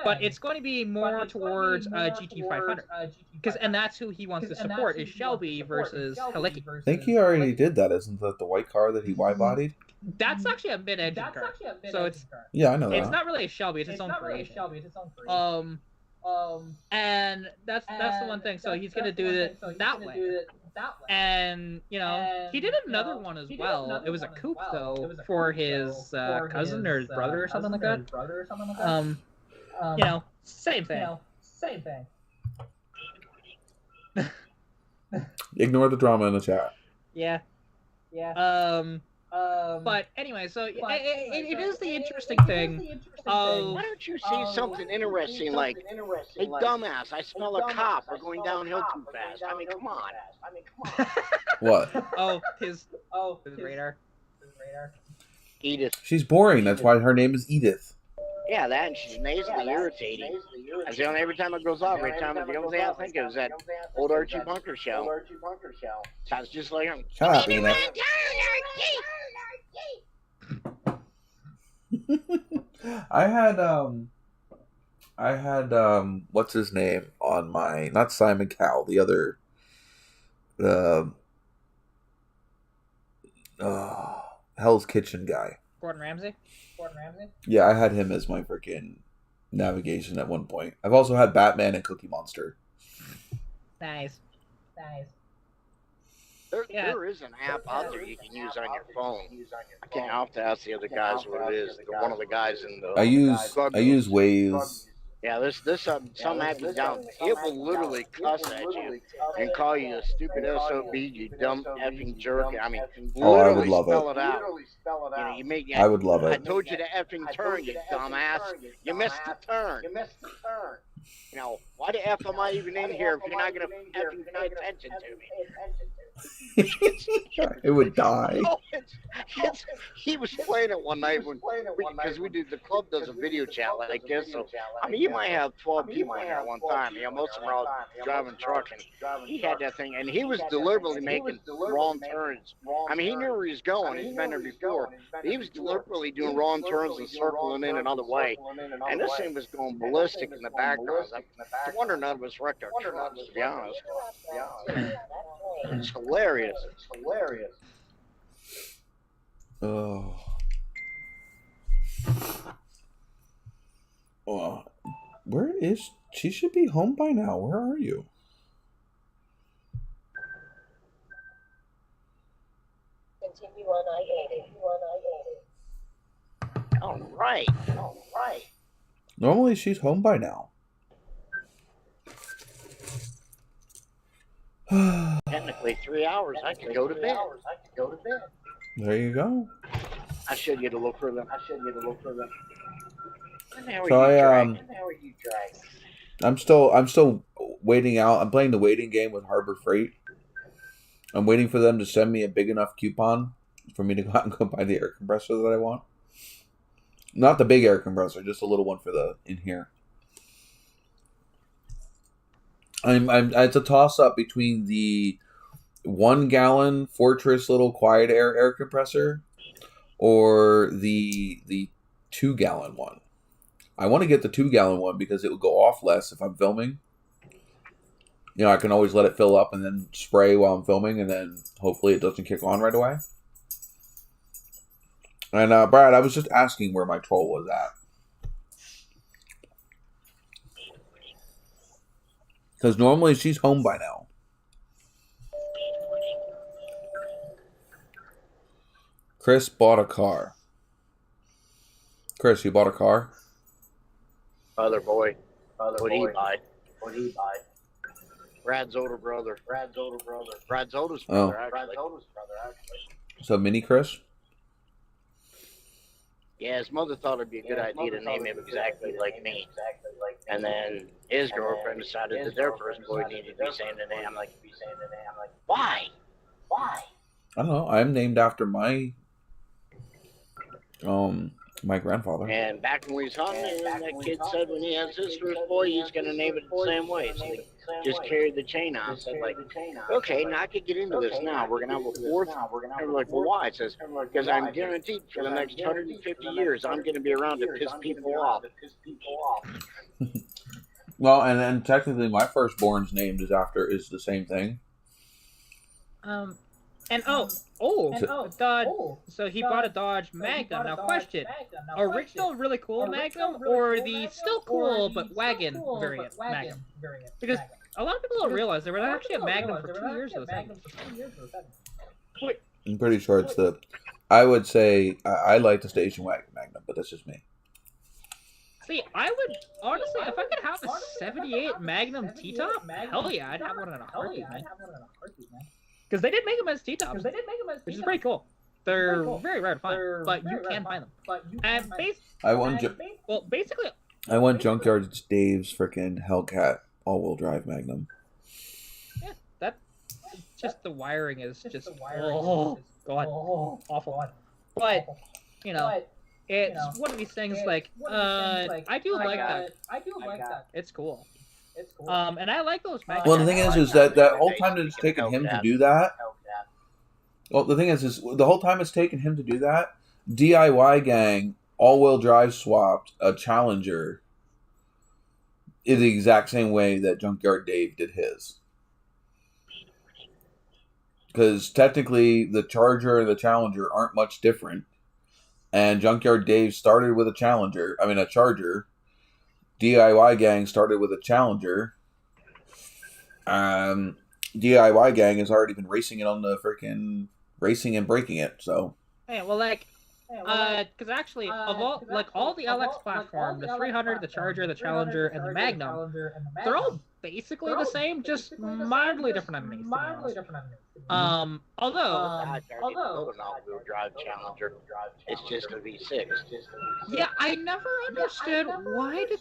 but it's going to be more towards GT500. And that's who he wants to support, is Shelby versus Halicki. I think he already did that. Isn't that the white car that he Y-bodied? That's actually a mid-engine car. So it's... Yeah, I know that. It's not really a Shelby, it's its own creation. And that's the one thing. So he's going to do it that way. And, you know, he did another one as well. It was a coupe, though, for his cousin or his brother or something like that. You know, same thing. Ignore the drama in the chat. Yeah. But anyway, so it is the interesting thing. Why don't you say something interesting like, "Hey, dumbass, I smell a cop. We're going downhill too fast." I mean, come on. What? His radar. Edith. She's boring. That's why her name is Edith. Yeah, that, and she's nasally irritating. That's the only every time it goes off, the only thing I think of is that old Archie Bunker show. Sounds just like him. Shut up, Edith. I had what's his name on my, not Simon Cowell, the other Hell's Kitchen guy. Gordon Ramsay? Yeah, I had him as my freaking navigation at one point. I've also had Batman and Cookie Monster. Nice. There is an app out there you can use on your phone. I'll have to ask the other guys what it is. One of the guys in the... I use Waze Yeah, this some app is down. It will literally cuss at you and call you a stupid SOB, you dumb effing jerk. I mean, Oh, I would literally love spell it. it out. You know, you make. I would love I it. told you to effing turn, you dumbass. You missed the turn. You know, why the F am I even in here if you're not gonna effing pay attention to me? It would die. No, he was playing it one night because the club does a video chat like this. So I mean, you might have 12 people in there at one time. You know, most of them are all driving truck, and he had that thing, and he was deliberately making wrong turns. I mean, he knew where he was going. He's been there before. But he was deliberately doing wrong turns and circling in another way, and this thing was going ballistic in the background. I wonder none of us wrecked our trucks, to be honest. It's hilarious. Oh. Where is she? Should be home by now. Where are you? Continue on I-80. All right. Normally she's home by now. Technically 3 hours. I could go to bed. There you go. I should get a look for them. So I'm still waiting out. I'm playing the waiting game with Harbor Freight. I'm waiting for them to send me a big enough coupon for me to go out and go buy the air compressor that I want. Not the big air compressor, just a little one for the in here. It's a toss up between the 1 gallon Fortress little quiet air compressor or the 2 gallon one. I want to get the 2 gallon one because it will go off less if I'm filming. You know, I can always let it fill up and then spray while I'm filming, and then hopefully it doesn't kick on right away. And Brad, I was just asking where my troll was at. Because normally she's home by now. Chris bought a car. Chris, you bought a car? Other boy. What did he buy? Brad's older brother. Brad's oldest brother, actually. So mini Chris? Yeah, his mother thought it'd be a good idea to name him exactly like me. And then his girlfriend decided that their first boy needed to be saying the name. I'm like, why? I don't know. I'm named after my grandfather. And back when we was hunting, that kid said when he has his first boy, he's going to name it the same way. So they just carried the chain on. Said like, okay, now I could get into this now. We're going to have a fourth. And we're like, well, why? It says, because I'm guaranteed for the next 150 years, I'm going to be around to piss people off. Well, and then technically my firstborn's name is the same thing. So he bought a Dodge Magnum. Now, question: original, really cool Magnum, or the still cool but wagon variant Magnum? Because a lot of people don't realize there was actually a Magnum for 2 years of the I'm pretty sure it's the. I would say I like the station wagon Magnum, but that's just me. See, I would honestly, if I could have a '78 Magnum T-top, hell yeah, I'd have one in a heartbeat, man. Because they did make them as T-tops, which is pretty cool. They're very rare to find, but you can find them. And I want Junkyard Dave's freaking Hellcat all-wheel drive Magnum. Yeah, that just the wiring is just awful. But you know, it's one of these things like I do like that. It's cool. And I like those Magnums. Well, the thing is that whole time that it's taken him to do that. Well, the thing is the whole time it's taken him to do that, DIY Gang all-wheel drive swapped a Challenger in the exact same way that Junkyard Dave did his. Because technically, the Charger and the Challenger aren't much different. And Junkyard Dave started with a Charger. DIY Gang started with a Challenger. DIY Gang has already been racing it on the freaking racing and breaking it. So hey, well, like Because actually, of all the LX platform, the 300, the Charger, the Challenger, and the Magnum, they're all basically the same, just mildly different underneath. Although An all-wheel drive Challenger. It's just a V6. yeah, I never understood why did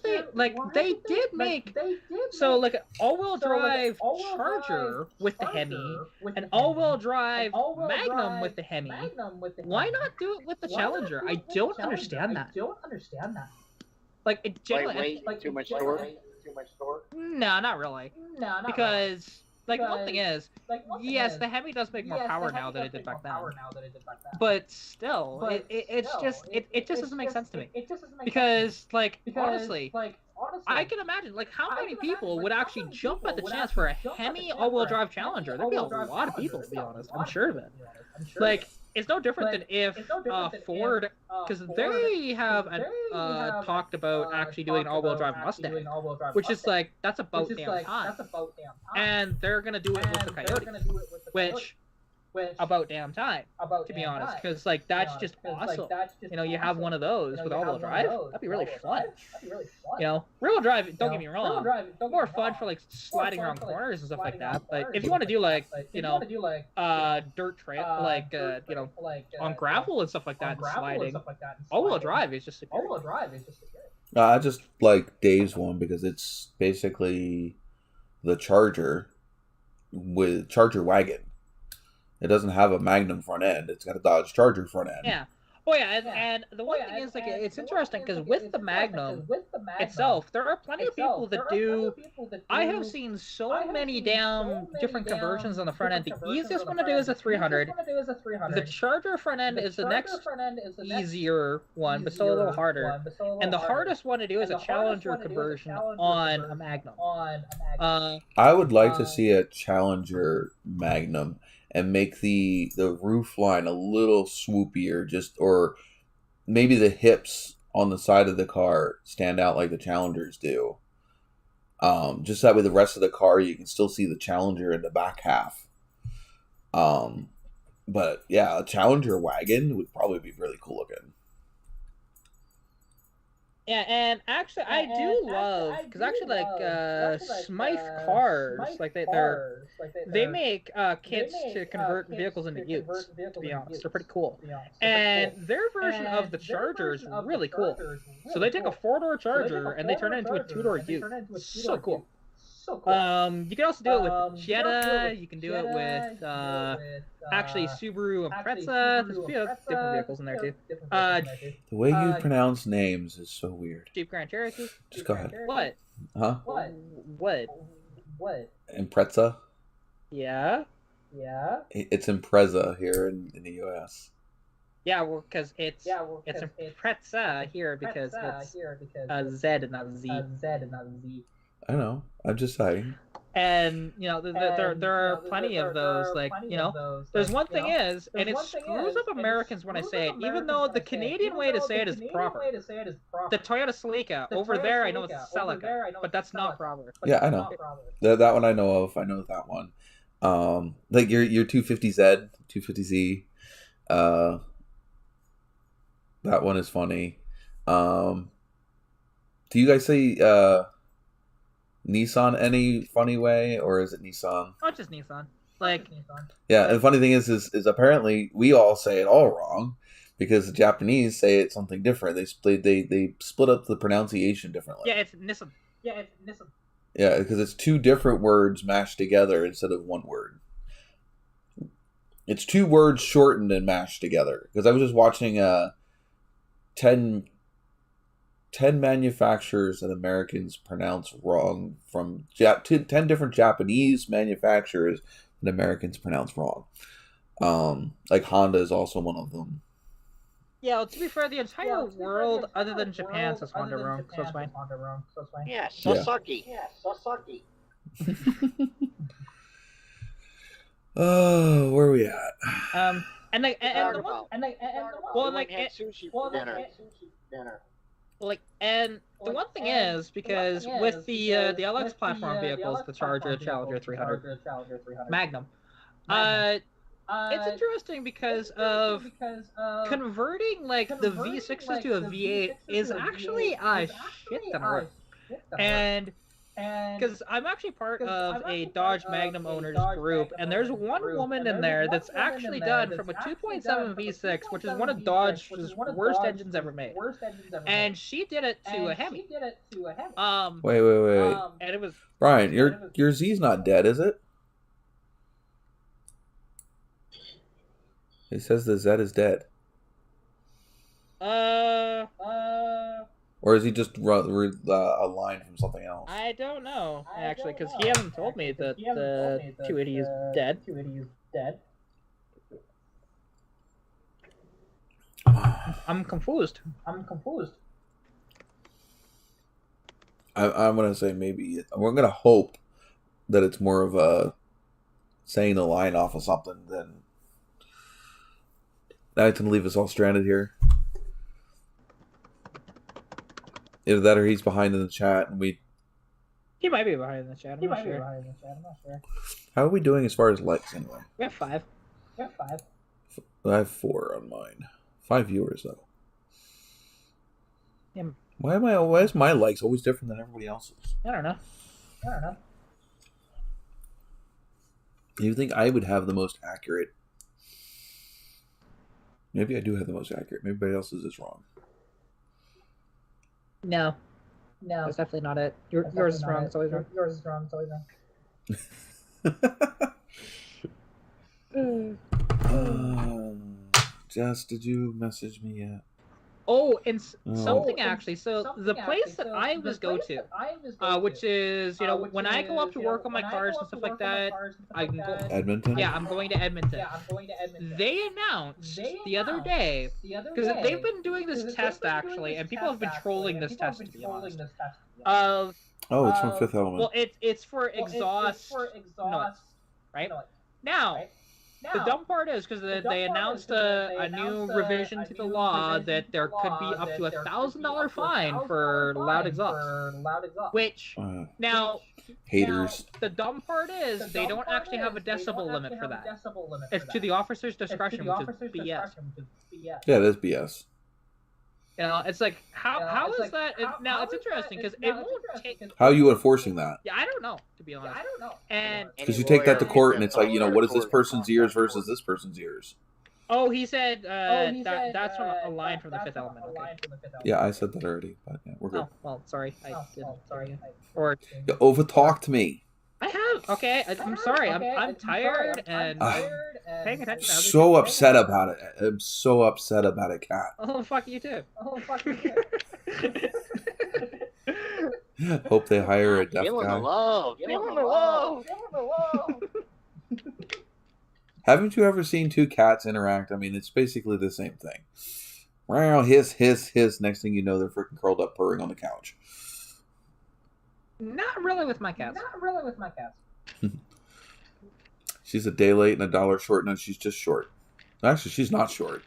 they did make an all-wheel drive Charger with the Hemi, an all-wheel drive Magnum with the Hemi. Why not do it with the Challenger? I don't understand that. Like it generally Too much torque. no, not really. Because the one thing is, yes, the Hemi does make more power now than it did back then. But still, it just doesn't make sense to me. Because honestly, I can imagine how many people would actually jump at the chance for a Hemi all-wheel drive Challenger. There'd be a lot of people, to be honest. I'm sure of it. It's no different than if Ford, because they have talked about actually doing an all-wheel drive Mustang, which is that's about damn time. And they're gonna do it with the Coyote, which about damn time, to be honest, because that's just awesome. You have one of those with all-wheel drive. That'd be really fun. Rear-wheel drive. Don't get me wrong. More fun for sliding around corners and stuff like that. But if you want to do dirt trail, on gravel and stuff like that, and sliding, all-wheel drive is just superior. I just like Dave's one because it's basically the Charger with Charger wagon. It doesn't have a Magnum front end. It's got a Dodge Charger front end. Yeah. Oh yeah, and the one thing is it's interesting because with the Magnum itself, there are plenty of people that do. I have seen so many damn different conversions on the front end. The easiest one to do is a 300. The Charger front end is the next easier one, but still a little harder. And the hardest one to do is a Challenger conversion on a Magnum. I would like to see a Challenger Magnum and make the roof line a little swoopier, or maybe the hips on the side of the car stand out like the Challengers do. Just that way the rest of the car, you can still see the Challenger in the back half. But yeah, a Challenger wagon would probably be really cool looking. Yeah, and actually, I do love because Smythe Cars, they make kits to convert vehicles into utes. To be honest, they're pretty cool. And their version of the Charger is really cool. So they take a 4-door Charger and they turn it into a 2-door ute. So cool. You can also do it with Jetta. You can do it with actually Subaru Impreza. There's a few different vehicles in there too. The way you pronounce names is so weird. Jeep Grand Cherokee. Just go ahead. What? Huh? What? Impreza? Yeah. It's Impreza here in the U.S. Yeah, well, because it's Impreza here because it's a Z and not a Z. I know. I'm just saying. And there are plenty of those. There's one thing is, and it screws up Americans when I say it. Even though the Canadian way to say it is proper. The Toyota Celica over there, I know it's a Celica, but that's not proper. Yeah, I know. That one I know of. I know that one. Your 250Z, 250Z. That one is funny. Do you guys say Nissan any funny way, or is it Nissan? Oh, just Nissan. Yeah, and the funny thing is apparently we all say it all wrong because the Japanese say it something different. They split up the pronunciation differently. Yeah, it's Nissan. Yeah, because it's two different words mashed together instead of one word. It's two words shortened and mashed together. Because I was just watching 10 manufacturers that Americans pronounce wrong from 10 different Japanese manufacturers that Americans pronounce wrong. Honda is also one of them. Yeah, well, to be fair, the entire world other than Japan says Honda wrong, so it's fine. Yeah, Sasaki. Oh, where are we at? Had sushi for dinner. And the one thing is, because with the LX platform vehicles, the Charger, Challenger 300, Magnum, It's interesting because of converting like the V6s to a V8 is actually a shit ton of work. And because I'm actually part of a Dodge Magnum owners group, and there's one woman in there that's actually done from a 2.7 V6, which is one of Dodge's worst engines ever made. And she did it to a Hemi. Wait. And it was Brian, your Z's not dead, is it? It says the Z is dead. Or is he just a line from something else? I don't know, actually, because he hasn't told me that the 280 is dead. I'm confused. I'm gonna say maybe we're gonna hope that it's more of a saying the line off of something than that's gonna leave us all stranded here. Either that or he's behind in the chat and He might be behind in the chat. I'm not sure. How are we doing as far as likes anyway? We have 5. I have 4 on mine. 5 viewers though. Yeah. Why is my likes always different than everybody else's? I don't know. You think I would have the most accurate? Maybe I do have the most accurate. Maybe everybody else's is wrong. No, that's definitely not it. Yours is wrong. It's always wrong. Jess, did you message me yet? Oh, and something actually. So the place that I always go to, which is, when I go up to work on my cars and stuff like that, I can go. Edmonton? Yeah, I'm going to Edmonton. They announced the other day, because they've been doing this test actually, and people have been trolling this test, to be honest. It's from Fifth Element. Well, it's for exhaust noise, right? Now, the dumb part is because they announced a new revision to the law that there could be up to $1,000 fine for loud exhaust. Which now haters. The dumb part is they don't actually have a decibel limit for that. It's to the officer's discretion, which is BS. Yeah, that's BS. It's like how is that? Now it's interesting because it won't take. How are you enforcing that? Yeah, I don't know, to be honest. And because you take that to court and it's like, what is this person's ears versus this person's ears? Oh, he said that's from a line from the Fifth Element. Okay. Yeah, I said that already, but yeah, we're good. Oh, well, sorry. I didn't. You over-talked me. I have. Okay, I'm sorry. I'm tired and paying attention to so upset about it. I'm so upset about it, Kat. Oh, fuck you too. Hope they hire a deaf Feeling guy. the love. Haven't you ever seen two cats interact? I mean, it's basically the same thing. Wow, hiss. Next thing you know, they're freaking curled up purring on the couch. Not really with my cats. She's a day late and $1 short. No, she's just short. Actually, she's not short.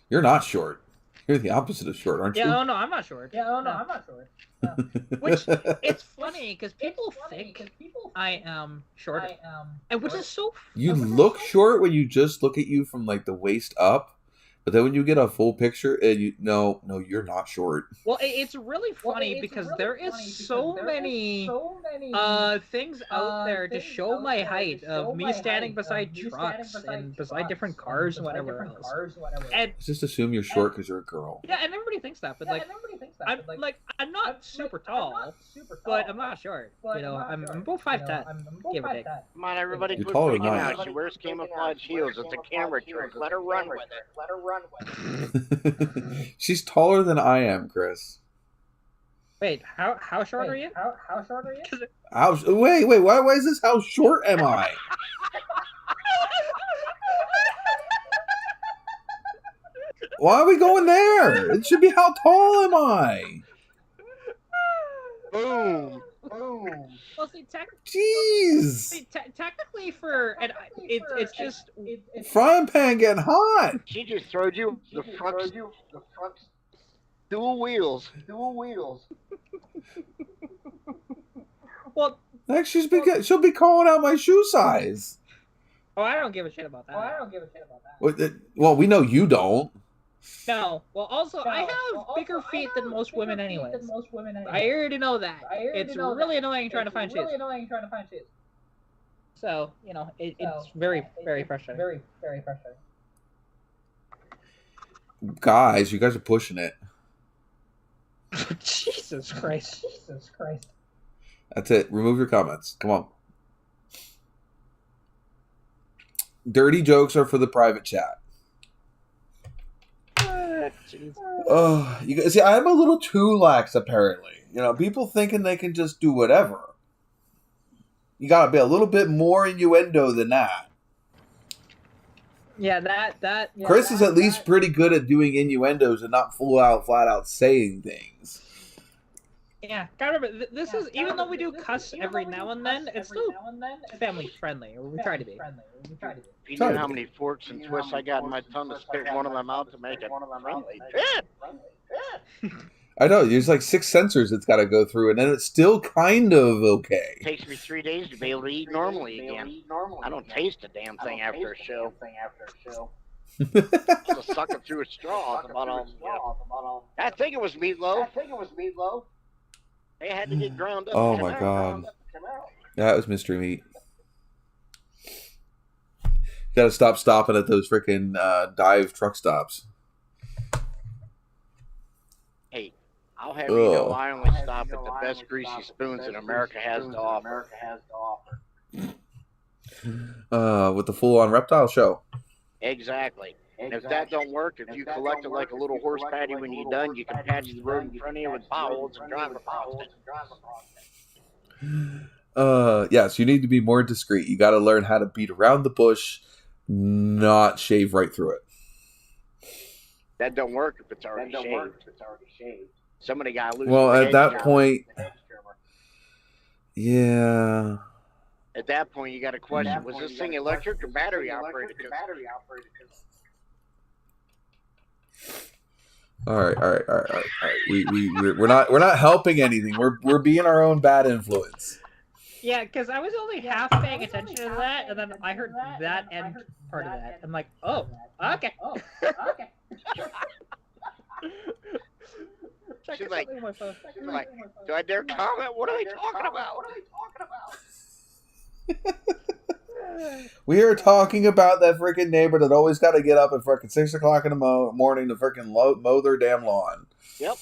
You're not short. You're the opposite of short, aren't you? Yeah, I'm not short. I'm not short. No. Which, it's funny, because people think I am short. And which is so... You look short when you just look at you from, like, the waist up. But then when you get a full picture, and no, you're not short. Well, it's really funny because there is so many things out there to show my height of me standing beside trucks and beside different cars and whatever else. And just assume you're short because you're a girl. Yeah, and everybody thinks that, but I'm not super tall, but I'm not short. I'm about 5'10", give or take. Come on, everybody, You're quit taller than freaking I am. out. She wears camouflage heels. It's a camera trick. Let her run with it. She's taller than I am, Chris. Wait, how short are you? How short are you? Wait, why is this how short am I? Why are we going there? It should be how tall am I? Boom. Well, see, jeez. Technically, it's just frying pan getting hot. She just throwed you the front dual wheels. Well, next she'll be calling out my shoe size. Oh, I don't give a shit about that. Well, we know you don't. No. Well, also, I have bigger feet than most women anyways. I already know that. It's really annoying trying to find shoes. So, it's very, very frustrating. Guys, you guys are pushing it. Jesus Christ. That's it. Remove your comments. Come on. Dirty jokes are for the private chat. Oh, you guys, see, I'm a little too lax, apparently. People thinking they can just do whatever. You gotta be a little bit more innuendo than that. Yeah, that. Chris is at least pretty good at doing innuendos and not flat out saying things. Yeah, gotta remember, this is, even though we do cuss every now and then, it's still family friendly, or we try to be. If you knew how many forks and twists I got in my tongue to spit one of them out to make it friendly. I know, there's like 6 sensors it's got to go through, and then it's still kind of okay. It takes me 3 days to be able to eat normally again. I don't taste a damn thing after a show. Just suck it through a straw. I think it was meatloaf. They had to get ground up. Oh my god. That was mystery meat. Gotta stop stopping at those freaking dive truck stops. Hey, I'll have you know I only stop at the best greasy spoons that America has to offer. With the full-on reptile show. Exactly. And if that don't work, if you collect it like a little horse patty when you're done, you can patch the road in front of you with potholes and drive across it. Yes, you need to be more discreet. You got to learn how to beat around the bush, not shave right through it. That don't work if it's already shaved. Somebody got loose. Well, at that point, yeah. At that point, you got a question: was this thing electric or battery operated? All right. We're not helping anything. We're being our own bad influence. Yeah, because I was only half paying attention to that, and then I heard that end part of that. I'm like, oh, okay. She's like, do I dare comment? What are they talking about? We are talking about that freaking neighbor that always got to get up at freaking 6 o'clock in the morning to freaking mow their damn lawn. Yep.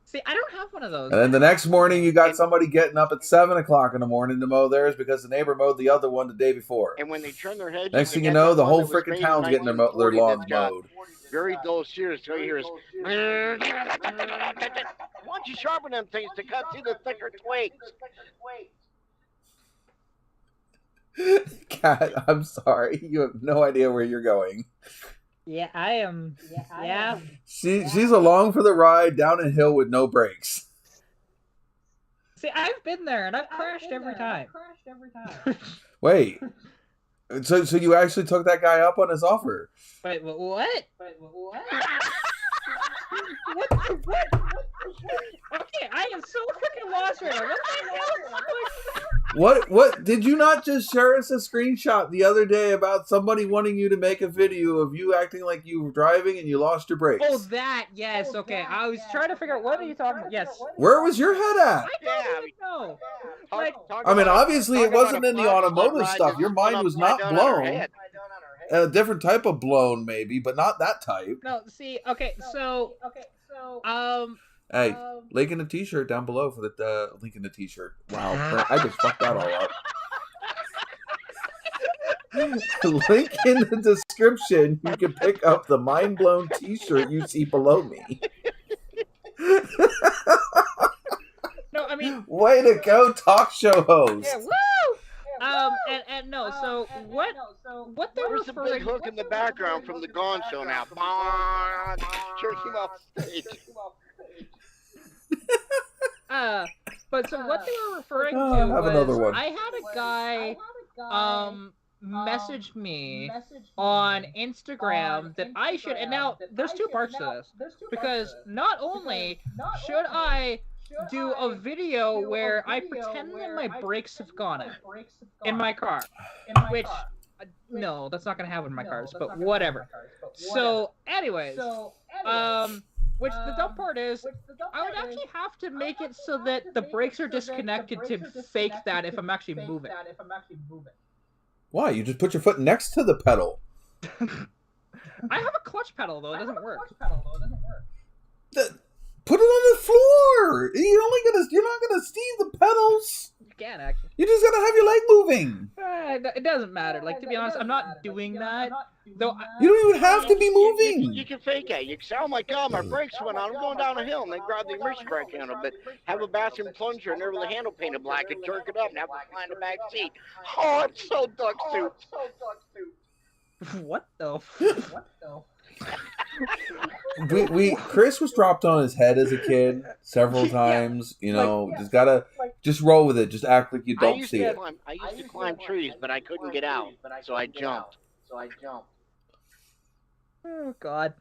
See, I don't have one of those. And then the next morning, you got somebody getting up at 7 o'clock in the morning to mow theirs because the neighbor mowed the other one the day before. And when they turn their heads, next thing you know, the whole freaking town's getting their lawns mowed. Very dull shears. So you hear is, why don't you sharpen them things to cut through the thicker twigs? Kat, I'm sorry. You have no idea where you're going. Yeah, I am. Yeah. She's along for the ride down a hill with no brakes. See, I've been there and I've crashed every time. Wait. So you actually took that guy up on his offer? Wait, what? What? Okay, I am so freaking lost right now. What? Did you not just share us a screenshot the other day about somebody wanting you to make a video of you acting like you were driving and you lost your brakes? Oh, that, yes, okay. I was trying to figure out, what are you talking about? Yes. Where was your head at? I don't even know. I mean, obviously it wasn't in the automotive stuff. Your mind was not blown. A different type of blown, maybe, but not that type. No, see, okay, so, hey, link in the t-shirt down below for the link in the t-shirt. Wow, I just fucked that all up. Link in the description. You can pick up the mind blown t-shirt you see below me. No, I mean, way to go, talk show host. Yeah, woo! And no, so what they're Where's the big hook in the background from the Gone Show now? Jerk him off stage. But so what they were referring to was, I had a guy message me on Instagram that I should, and now there's two parts to this, because not only should I do a video where I pretend that my brakes have gone out in my car, which no, that's not gonna happen in my cars, but whatever. So, anyways, which the dumb part is, I would actually have to make it so that the brakes are disconnected to fake that if I'm actually moving. Why? You just put your foot next to the pedal. I have a clutch pedal though. It doesn't work. Put it on the floor. You're not gonna see the pedals. You can actually. You just gotta have your leg moving. It doesn't matter. Like, to be honest, I'm not doing that. Though you don't even have to be moving. You can fake it. You can say, "Oh my God, my brakes went on. I'm going down a hill," and then grab the emergency brake handle. But have a bathroom plunger and never the handle painted black and jerk it up and have it fly in the back seat. Oh, I'm so duck soup. What the? Chris was dropped on his head as a kid several times. Just roll with it. Just act like you don't see it. I used to climb trees, but I couldn't get out, so I jumped. Oh God.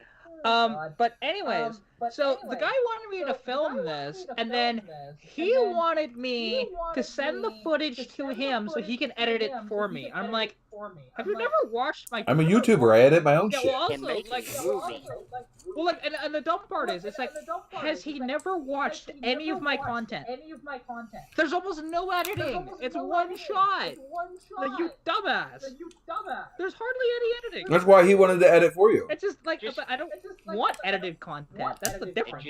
But anyways, so the guy wanted me to film this, and then he wanted me to send the footage to him so he can edit it for me. I'm like, have you never watched my? I'm a YouTuber. I edit my own shit. Well, and the dumb part is, it's like, has he never watched any of my content? There's almost no editing. It's one shot. Like, you dumbass. There's hardly any editing. That's why he wanted to edit for you. It's just like, I don't want edited content. That's the difference.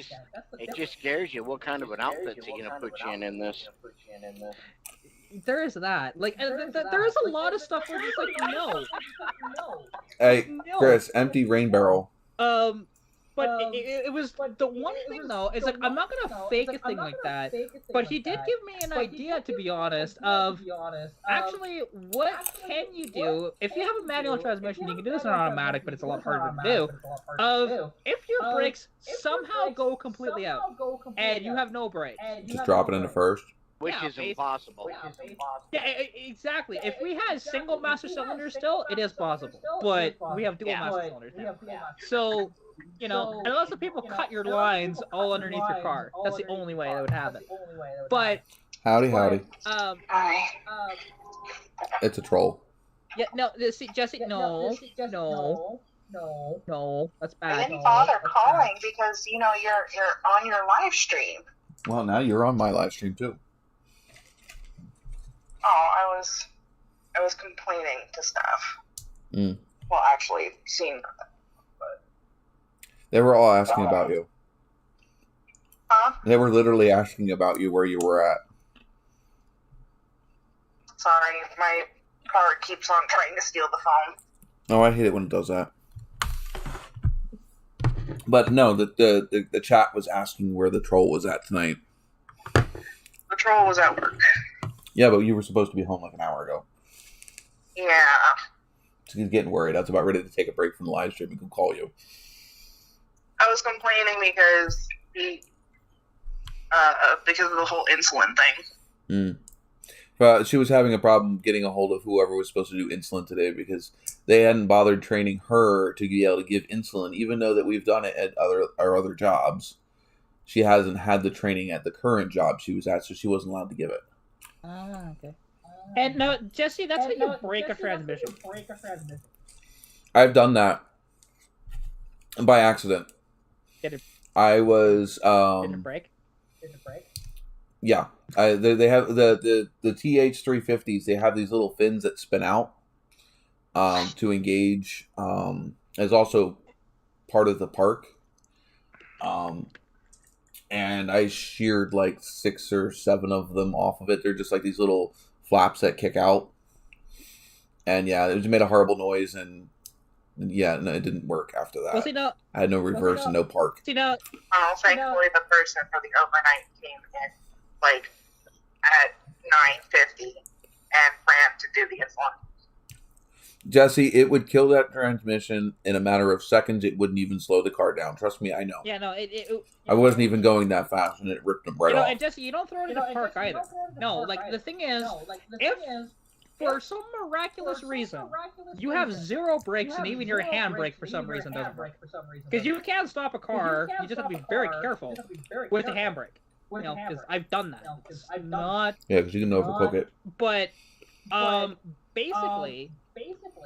It just scares you. What kind of an outfit's he gonna put you in this? There is that. Like, and there is a lot of stuff where it's like, no. Hey, Chris, empty rain barrel. But it was the one thing though is like, I'm not gonna fake a thing like that. But he did give me an idea, to be honest, of actually what can you do if you have a manual transmission. You can do this in automatic, but it's a lot harder to do. Of if your brakes somehow go completely out and you have no brakes, just drop it into first. Which is impossible. Yeah, exactly. If we had single master cylinders still, it is possible. But we have dual master cylinders now. So, unless the people cut your lines all underneath your car, that's the only way that would happen. But howdy. Hi. It's a troll. Yeah, no, see, Jesse, no, that's bad. I didn't bother calling because you're on your live stream. Well, now you're on my live stream too. Oh, I was complaining to staff. Well, actually, seeing them. But they were all asking about you. Huh? They were literally asking about you, where you were at. Sorry, my car keeps on trying to steal the phone. Oh, I hate it when it does that. But no, the chat was asking where the troll was at tonight. The troll was at work. Yeah, but you were supposed to be home like an hour ago. Yeah. So he's getting worried. I was about ready to take a break from the live stream and go call you. I was complaining because of the whole insulin thing. She was having a problem getting a hold of whoever was supposed to do insulin today because they hadn't bothered training her to be able to give insulin, even though that we've done it at our other jobs. She hasn't had the training at the current job she was at, so she wasn't allowed to give it. Okay. And no, Jesse, that's how you break a transmission. I've done that by accident. I was Did it break? Yeah, they have the TH350s. They have these little fins that spin out to engage. As also part of the park. And I sheared like 6 or 7 of them off of it. They're just like these little flaps that kick out. And yeah, it just made a horrible noise. And yeah, no, it didn't work after that. I had no reverse and no park. Thankfully the person for the overnight came in like at 9:50 and ran to do the insulin. Jesse, it would kill that transmission in a matter of seconds. It wouldn't even slow the car down. Trust me, I know. Yeah, no, I wasn't even going that fast, and it ripped them right off. And Jesse, you don't throw it in the park either. No, like, the thing is, if for some miraculous reason you have 0 brakes and even your handbrake for some reason doesn't work. Because you can stop a car, you just have to be very careful with the handbrake. you know, because I've done that. It's not. Yeah, because you can overcook it. But basically,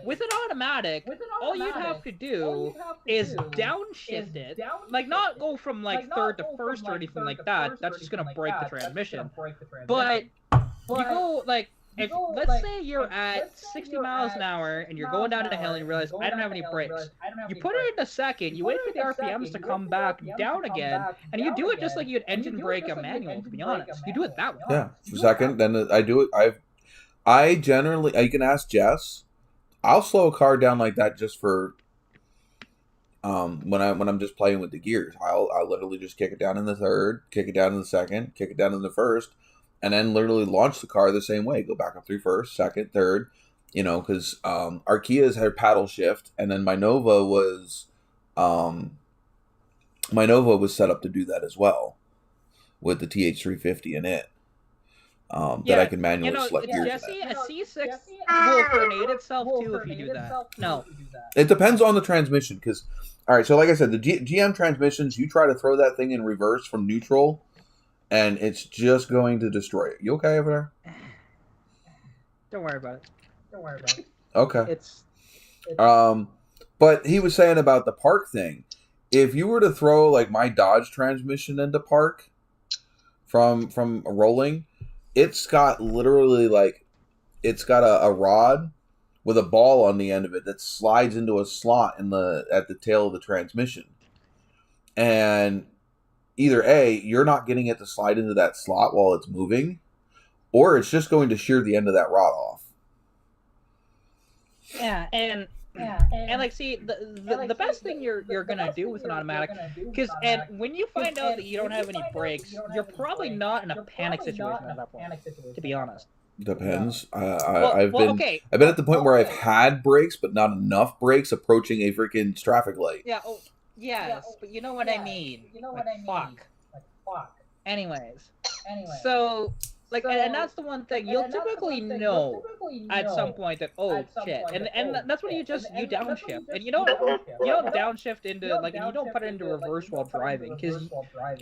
with an automatic, all you'd have to do is downshift it. Like, not go from like third to first or anything like that. That's just gonna break the transmission. But you go like. If, let's say you're at 60 miles an hour and you're going down a hill and you realize, I don't have any brakes. You put it in a second, you wait for the RPMs to come back down again, and you do it just like you'd engine brake a manual, to be honest. You do it that way. Yeah, second, then I do it. I generally, you can ask Jess, I'll slow a car down like that just for, when I'm just playing with the gears. I'll literally just kick it down in the third, kick it down in the second, kick it down in the first, and then literally launch the car the same way. Go back up through first, second, third, you know, because our Kias had paddle shift, and then my Nova was set up to do that as well with the TH350 in it. That I can manually select gears. Jesse, a C6 will grenade itself too if you do that. No. It depends on the transmission, because, all right, so like I said, the GM transmissions, you try to throw that thing in reverse from neutral, and it's just going to destroy it. You okay over there? Don't worry about it. Okay. It's but he was saying about the park thing. If you were to throw like my Dodge transmission into park from rolling, it's got literally like it's got a rod with a ball on the end of it that slides into a slot at the tail of the transmission, and either A, you're not getting it to slide into that slot while it's moving, or it's just going to shear the end of that rod off. Yeah, and like, see, the best thing you're gonna do with an automatic, because when you find out that you don't have any brakes, you're probably not in a panic situation at that point, to be honest. Depends. I've been at the point where I've had brakes, but not enough brakes approaching a freaking traffic light. Yeah. Oh, yes, but you know what I mean. Fuck. Anyways, so. Like, and that's the one thing you'll typically know at some point that shit, and that's when you downshift, and you don't downshift into like, and you don't put it into reverse while driving, because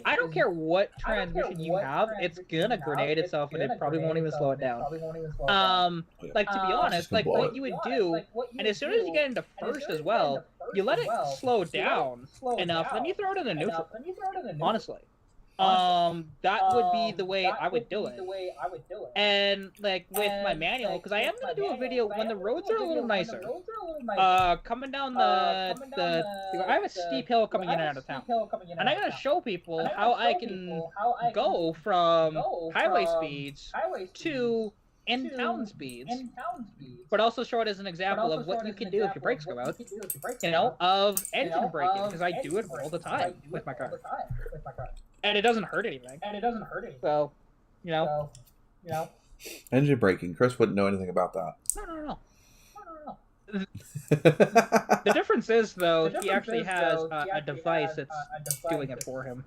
I don't care what transmission you have, it's gonna grenade itself, and it probably won't even slow it down. Like, to be honest, like what you would do, and as soon as you get into first as well, you let it slow down enough, then you throw it in the neutral. Honestly. That would be the way I would do it. And like with my manual, because I am gonna do a video when the roads are a little nicer. Coming down I have a steep hill coming in and out of town, and I'm gonna show people how I can go from highway speeds to in-town speeds, but also show it as an example of what you can do if your brakes go out, you know, of engine braking, because I do it all the time with my car. And it doesn't hurt anything. So, you know. Engine braking. Chris wouldn't know anything about that. No. The difference is, though, he actually has a device that's doing it for him.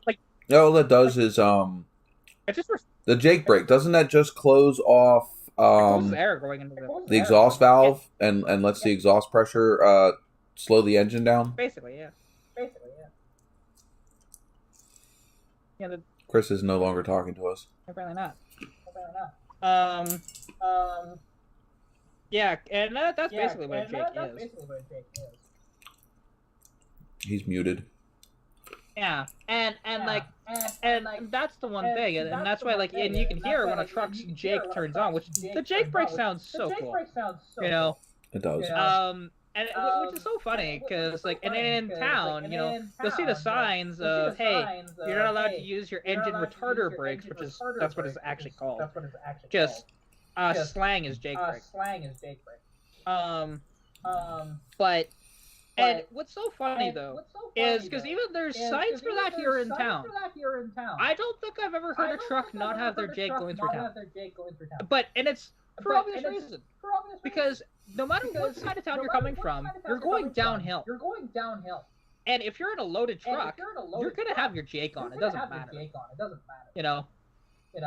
Like, all that does is the Jake brake. Doesn't that just close off air going into the exhaust valve and lets the exhaust pressure slow the engine down? Basically, yeah. Yeah, Chris is no longer talking to us. Apparently not. Yeah, and that's basically what Jake is. He's muted. Yeah, and that's the one thing, and that's why, like, and you can hear when a truck's Jake turns on, which the Jake brake sounds so cool. You know? It does. And which is so funny, because, like, and in town, you know, you'll see the signs of, hey, you're not allowed to use your engine retarder brakes, that's what it's actually called. Just, slang is Jake brake. But, and what's so funny, though, is, because even there's signs for that here in town. I don't think I've ever heard a truck not have their Jake going through town. But, and it's for obvious reason. Because no matter what side of town you're coming from, you're going downhill. And if you're in a loaded truck, you're going to have your Jake on. It doesn't matter. You know?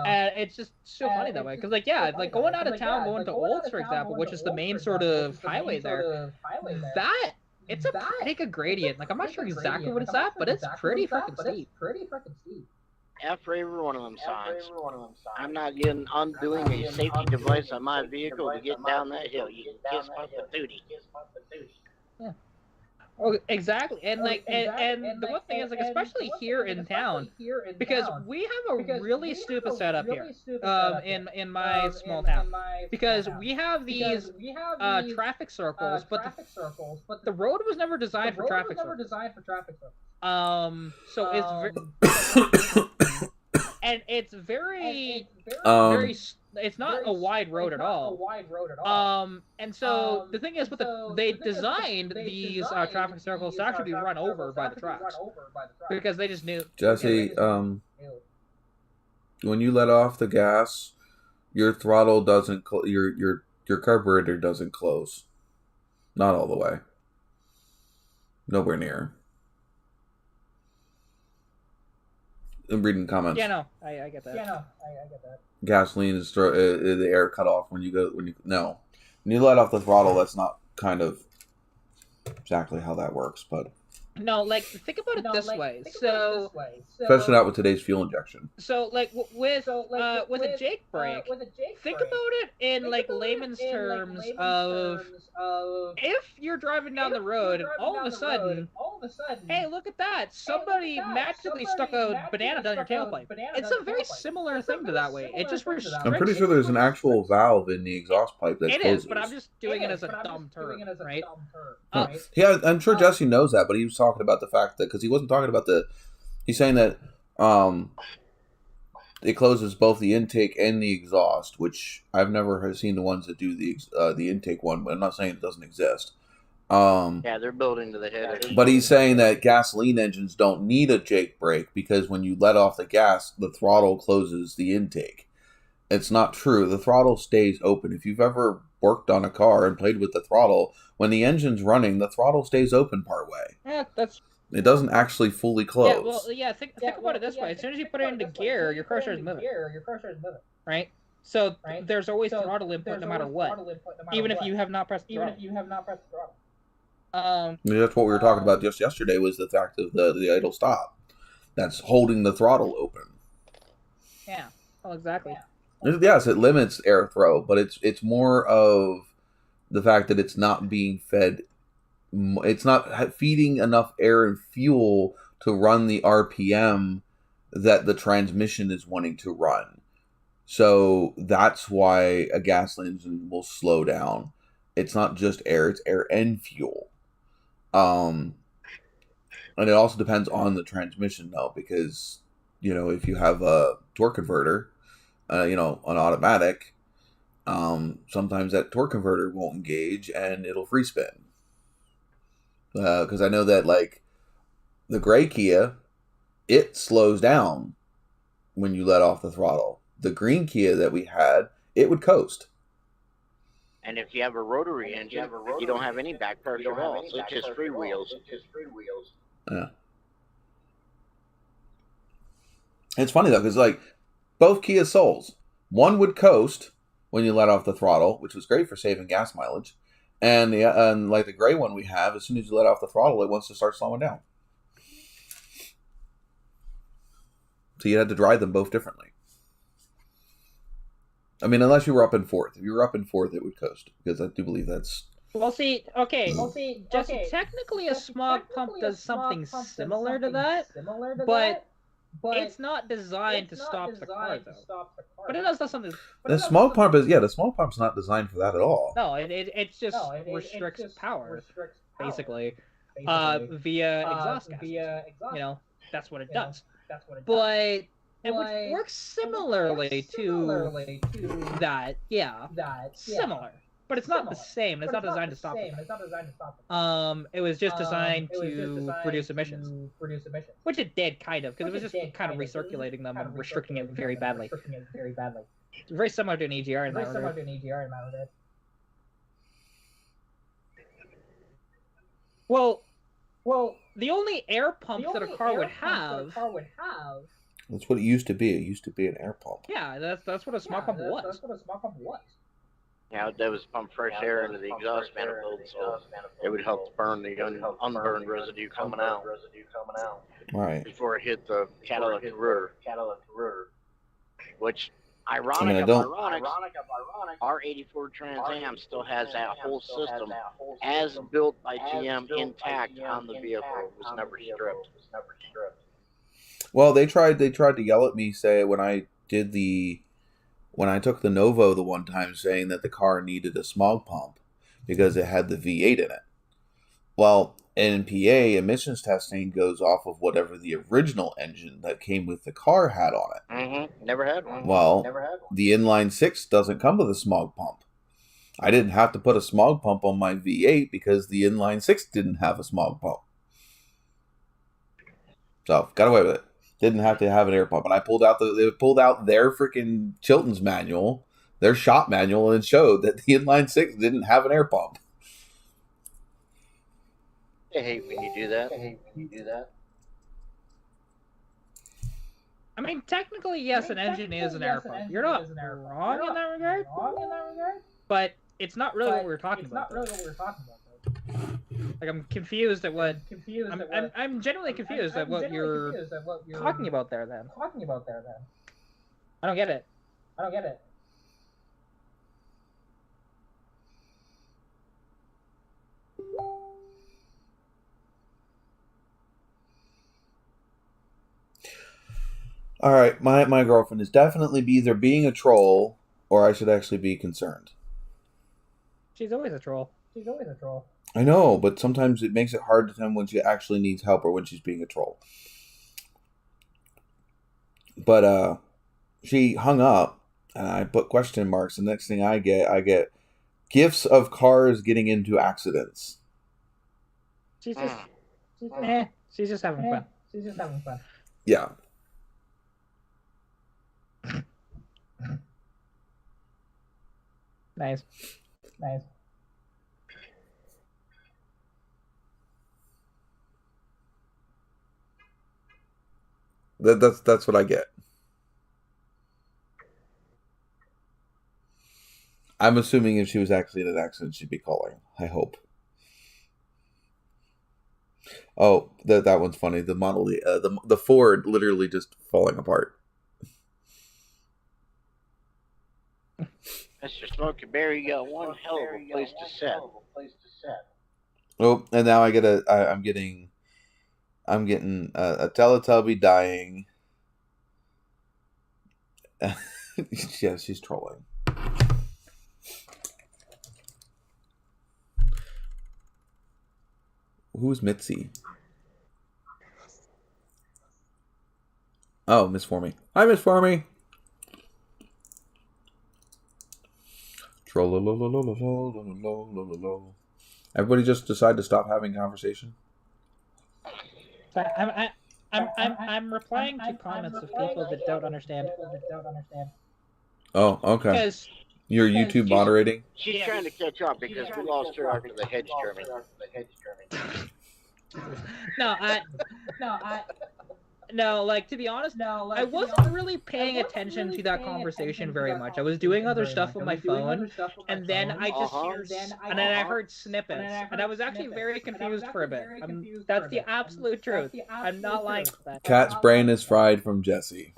And it's just so funny that way. Because, like, yeah, like going out of town, going to Olds, for example, which is the main sort of highway there, it's a pretty good gradient. Like, I'm not sure exactly what it's at, but it's pretty freaking steep. After every one of them signs. I'm not undoing a safety device on my vehicle to get down that hill. You can kiss my patootie. Yeah. Oh, exactly, and the one thing is, like, especially here in town, because we have a really stupid setup here, in my small town, because we have these traffic circles, but the road was never designed for traffic circles. So it's and it's very it's not a wide road at all. And so the thing is, they designed these traffic circles to actually be run over by the trucks, because they just knew. Jesse, when you let off the gas, your throttle doesn't your carburetor doesn't close. Not all the way. Nowhere near. I'm reading comments. Yeah, no, I get that. Gasoline is the air cut off when you let off the throttle. That's not kind of exactly how that works, but no, like, think about it this way. So, especially not with today's fuel injection. So, like, with a Jake brake, think about it in like layman's terms of if you're driving down the road and all of a sudden, hey, look at that! Somebody magically stuck a banana down your tailpipe. It's a very similar thing to that way. It just restricts. I'm pretty sure there's an actual valve in the exhaust pipe that closes. It is, but I'm just doing it as a dumb term, right? Yeah, I'm sure Jesse knows that, but he was talking about the fact that, because he wasn't talking about he's saying that it closes both the intake and the exhaust, which I've never seen the ones that do the intake one, but I'm not saying it doesn't exist. Yeah, they're building to the head. But he's saying that gasoline engines don't need a Jake brake, because when you let off the gas, the throttle closes the intake. It's not true. The throttle stays open. If you've ever worked on a car and played with the throttle, when the engine's running, the throttle stays open part way. Yeah, it doesn't actually fully close. Think about it this way. As soon as you put it into gear, your car starts moving. Right? So there's always throttle input no matter what. Even if you have not pressed the throttle. That's what we were talking about just yesterday, was the fact of the idle stop. That's holding the throttle open. Yeah. Oh, exactly. Yes, it limits airthrow, but it's more of the fact that it's not being fed. It's not feeding enough air and fuel to run the RPM that the transmission is wanting to run. So that's why a gasoline engine will slow down. It's not just air; it's air and fuel. And it also depends on the transmission, though, because if you have a torque converter, an automatic, sometimes that torque converter won't engage and it'll free spin. Because I know that, like, the gray Kia, it slows down when you let off the throttle. The green Kia that we had, it would coast. And if you have a rotary engine, you don't have any back pressure at all. So it's just free wheels. Yeah. It's funny, though, because, like, both Kia Souls, one would coast when you let off the throttle, which was great for saving gas mileage. And like the gray one we have, as soon as you let off the throttle, it wants to start slowing down. So you had to drive them both differently. I mean, unless you were up in fourth. If you were up in fourth, it would coast, because I do believe that's... Jesse, technically a smog pump does something similar to that, but it's not designed to stop the car, though. But it does something... The smog pump's not designed for that at all. No, it just restricts power, basically, via exhaust gas. That's what it does. But it would work similarly to that, similar. But it's not the same. It's not designed to stop it. It was just designed to reduce emissions. Which it did, kind of, because it was just kind of recirculating them and restricting it very badly. Very similar to an EGR in that regard. Well, the only air pump that a car would have... That's what it used to be. It used to be an air pump. Yeah, that's what a smog pump was. Yeah, that was pump fresh air into the exhaust manifold, so it would help burn the unburned residue coming out Right. before it hit the catalytic converter. Which, ironic I mean, I of don't- ironics, our 84 Trans Am still has that whole system as built by GM intact on the vehicle. It was never stripped. Well, they tried to yell at me, say when I took the Novo the one time, saying that the car needed a smog pump because it had the V8 in it. Well, NPA emissions testing goes off of whatever the original engine that came with the car had on it. Mm-hmm. Never had one. Well, the inline 6 doesn't come with a smog pump. I didn't have to put a smog pump on my V8 because the inline 6 didn't have a smog pump. So, got away with it. Didn't have to have an air pump. And they pulled out their freaking Chilton's manual, their shop manual, and it showed that the inline 6 didn't have an air pump. I hate when you do that. I mean, technically, yes, an engine is an air pump. You're not wrong in that regard. But it's not really what we're talking about. Like, I'm confused at what. I'm genuinely confused at what you're talking about there. Then. I don't get it. All right, my girlfriend is definitely either being a troll or I should actually be concerned. She's always a troll. I know, but sometimes it makes it hard to tell when she actually needs help or when she's being a troll. But she hung up, and I put question marks. The next thing I get gifts of cars getting into accidents. She's just having fun. Yeah. Nice. That's what I get. I'm assuming if she was actually in an accident, she'd be calling. I hope. Oh, that one's funny. The Model E, the Ford literally just falling apart. Mr. Smokey Bear, you got one hell of a place to set. Oh, and now I'm getting a Teletubby dying. Yeah, she's trolling. Who's Mitzi? Oh, Miss Formie. Hi, Miss Formie. Everybody just decide to stop having conversation. I'm replying to comments of people that don't understand. Oh, okay. Because You're YouTube moderating? She's trying to catch up because we lost her after the hedge trimming. No, like, to be honest, I wasn't really paying attention to that conversation very much. I was doing other stuff on my phone, and then I just and then I heard snippets, and I was actually very confused for a bit. That's the absolute truth. I'm not lying to that. Cat's brain is fried from Jesse.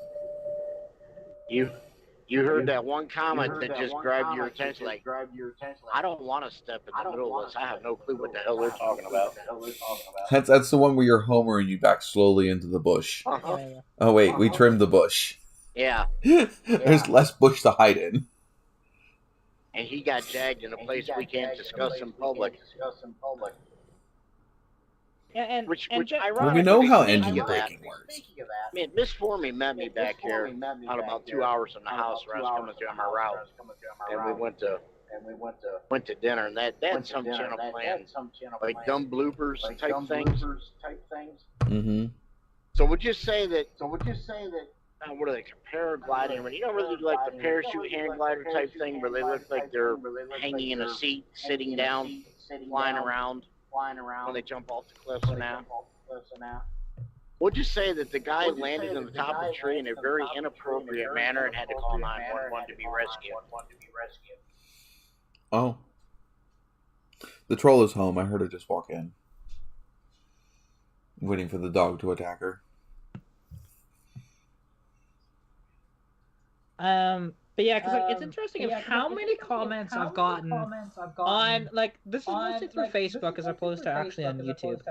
You heard that one comment that just grabbed your attention, like, I don't want to step in the middle of this. I have no clue what the hell they're talking about. That's the one where you're Homer and you back slowly into the bush. Yeah. Oh wait, we trimmed the bush. Yeah. There's less bush to hide in. And he got jagged in a place we can't discuss in public. Which Well, we know how engine speaking of that, braking works. Man, Miss Formie met me back here out about 2 hours from the house where I was coming through on my route, and we went to dinner, and that had some channel planned, like dumb bloopers type things. Mm-hmm. So would you say that? What are they? Paragliding? You don't really like the parachute hang glider type thing where they look like they're hanging in a seat, sitting down, flying around when they jump off the cliffs now. Would you say that the guy landed on the top of the tree in a very inappropriate manner and had to call 911 to be rescued? Oh. The troll is home. I heard her just walk in. Waiting for the dog to attack her. But yeah, because it's interesting of how many comments I've gotten on, like, this is mostly through Facebook as opposed to actually on YouTube.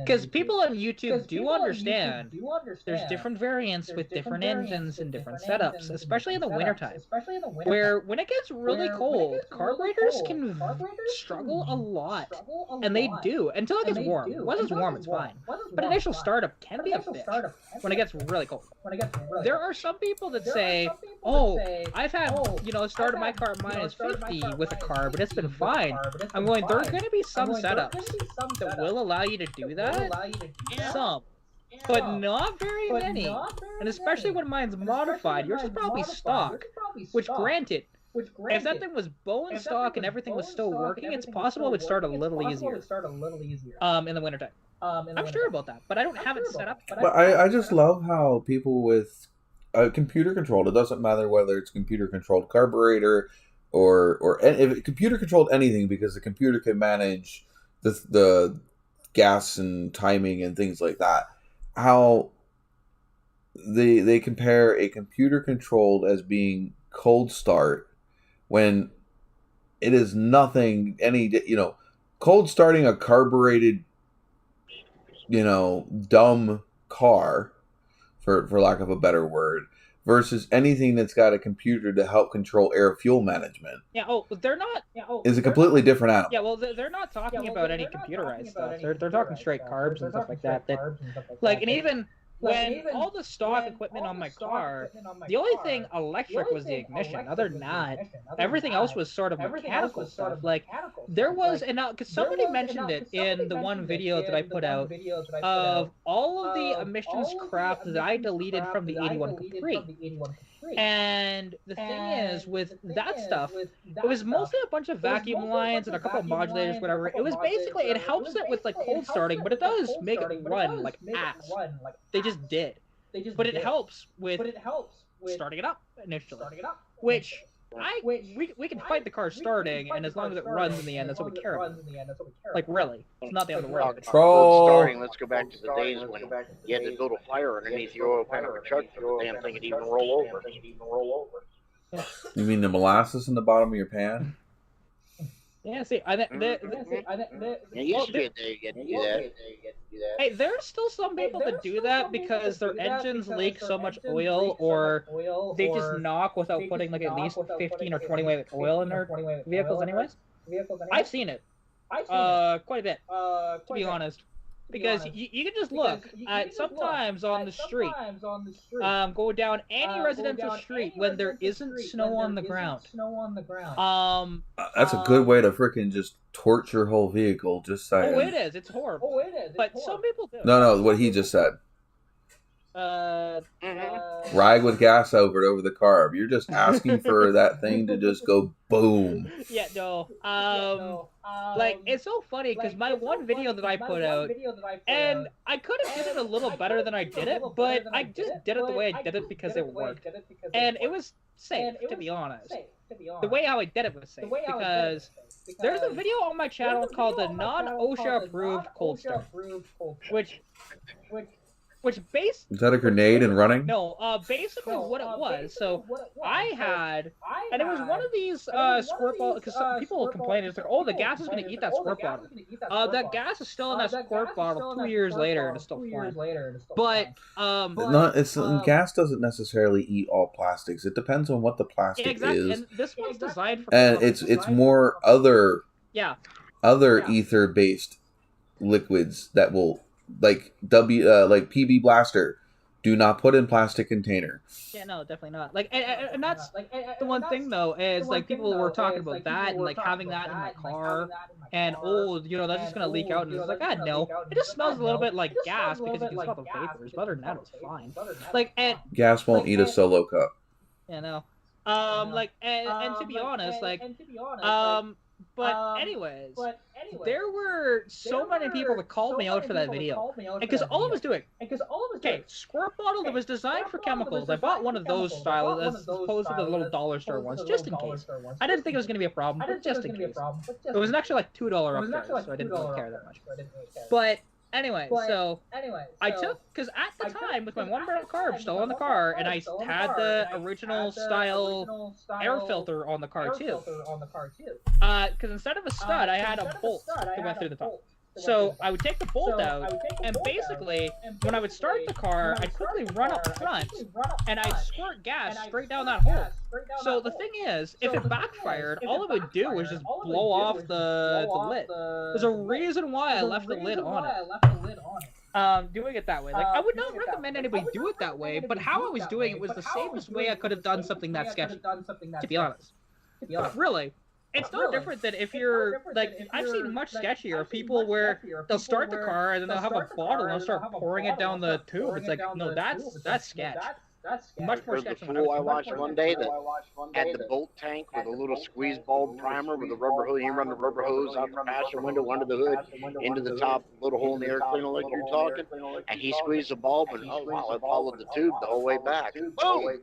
Because people on YouTube do understand there's different variants with different engines and different setups, especially in the wintertime, where when it gets really cold, carburetors can struggle a lot, and they do, until it gets warm. Once it's warm, it's fine. But initial startup can be a bitch when it gets really cold. There are some people that say, oh, I've had, started my car at -50 with a car, but it's been fine. I'm going, there are going to be some setups that will allow you to do that. Some. But not very many. And especially when mine's modified, yours is probably stock. Which, granted, if that thing was bone stock and everything was still working, it's possible it would start a little easier. In the wintertime. I'm sure about that, but I don't have it set up. But I just love how people with computer controlled, it doesn't matter whether it's computer controlled carburetor or if computer controlled anything, because the computer can manage the gas and timing and things like that. How they compare a computer controlled as being cold start when it is nothing cold starting a carbureted dumb car, for lack of a better word, versus anything that's got a computer to help control air fuel management. Yeah, they're not. Is a completely different animal. Yeah, well, they're not talking about any computerized stuff. They're talking straight carbs and stuff like that. Like, and even when all the stock equipment on my car, the only thing electric was the ignition. Other than that, everything else was sort of mechanical stuff. Like, there was, and now, because somebody mentioned it in the one video that I put out of all of the emissions crap that I deleted from the 81 Capri. And the thing is, with that stuff, it was mostly a bunch of vacuum lines and a couple of modulators, whatever. It was basically, it helps it with, like, cold starting, but it does make it run like ass. They just did. But it helps with starting it up initially. Which, we can fight the car starting, and as long as it runs in the end, that's what we care about. Like, really. It's not the other way. Starting, let's go back to the days when you had to build a fire underneath your oil pan of a truck for the damn thing to even roll over. You mean the molasses in the bottom of your pan? Yeah, see, You used to be a day you get to do that. Hey, there's still some people that do that because their engines leak so much oil, or they just knock without putting like at least 15 or 20 weight oil in their vehicles anyways. I've seen it. Quite a bit, to be honest. Because you can just look at sometimes on the street, go down any residential street when there isn't snow on the ground. That's a good way to freaking just torch your whole vehicle, just saying. Oh, it is. It's horrible. But some people do. No, what he just said. Ride with gas over the carb. You're just asking for that thing to just go boom. Yeah, no. Like, it's so funny because my one video that I put out, and I could have did it a little better than I did it, but I just did it the way I did it because it worked. And it was safe, to be honest. The way how I did it was safe, because there's a video on my channel called the non-OSHA approved cold start, which is that a grenade and running? No, basically what it was. So I had, and it was one of these squirt bottles, because some people complain, it's like, oh, the gas is going to eat that squirt bottle. That gas is still in that squirt bottle 2 years later, and it's still fine. But gas doesn't necessarily eat all plastics. It depends on what the plastic is. And this one's designed for. And it's more other ether based liquids that will. Like like PB Blaster, do not put in plastic container. Yeah, no, definitely not. Like, and that's the one thing though, is like people were talking about that and like having that in my car, and that's just gonna leak out, and it's like, no, it just smells a little bit like gas because you can smell the vapors, but other than that, it's fine. Like, and gas won't eat a solo cup. Yeah, no. And to be honest, like, anyways, there were so many people that called me out for that video. Because all I was doing, okay, squirt bottle that was designed for chemicals. I bought one of those style as opposed to the little dollar store ones, just in case. I didn't think it was going to be a problem, but just in case. It was actually like $2 upcharge, so I didn't really care that much. But anyway, so I took, because at the time, with my 1 barrel carb still on the car, and I had the original style air filter on the car too. Because instead of a stud, I had a bolt that went through the top. So I would take the bolt out, and basically, when I would start the car, I'd quickly run up front, and I'd squirt gas straight down that hole. So the thing is, if it backfired, all it would do was just blow off the lid. There's a reason why I left the lid on it. Doing it that way. Like, I would not recommend anybody do it that way, but how I was doing it was the safest way I could have done something that sketchy, to be honest. But really, it's no different than if you're, like, I've seen much sketchier people where they'll start the car and then they'll have a bottle and they'll start pouring it down the tube. It's like, no, that's sketch. Much more sketchy. The fool I watched one day that had the bolt tank with a little squeeze bulb primer with a rubber hose. You run the rubber hose out the passenger window under the hood into the top little hole in the air cleaner like you're talking, and he squeezed the bulb and oh wow, it followed the tube the whole way back. Boom!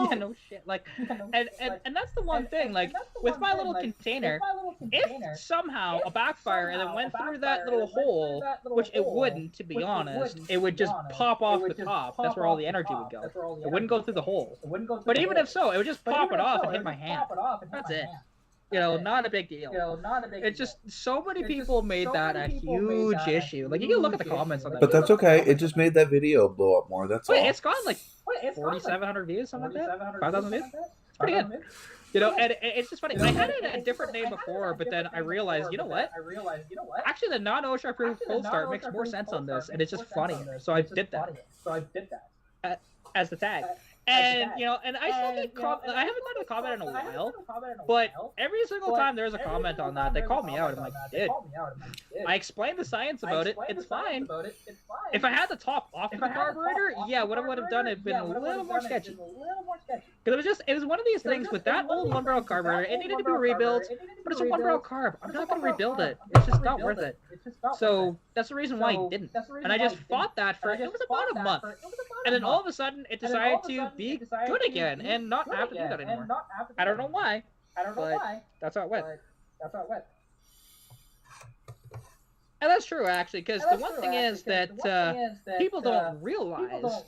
Yeah, no shit. Like, and that's the one thing. Like, with my little container, if somehow a backfire and it went through that little hole, which it wouldn't, to be honest, it would just pop off the top. That's where all the energy would go. It wouldn't go through the hole. But even if so, it would just pop it off and hit my hand. That's it. You know, not a big deal. It's just so many people made that a huge issue. Like, you can look at the comments on that. But that's okay. It just made that video blow up more. That's all. It's gone like 4,700 views, something like that. 5,000 views. It's pretty good. You know, and it's just funny. I had it a different name before, but then I realized, you know what? Actually, the non-OSHA approved cold start makes more sense on this, and it's just funnier. So I did that as the tag. And, you know, and I still get I haven't done a comment in a while, but every single time there's a comment on that, they call me out. I'm like, dude, I explained the science about it. It's fine. If I had the top off of the carburetor, yeah, what I would have done it been a little more sketchy. Because it was one of these things with that old 1 barrel carburetor. It needed to be rebuilt, but it's a 1 barrel carb. I'm not going to rebuild it. It's just not worth it. So that's the reason why I didn't. And I just fought that for, it was about a month. And then all of a sudden, it decided to be good again and not have to do that anymore. I don't know why, but that's how it went. And that's true, actually, because the one thing is that people don't realize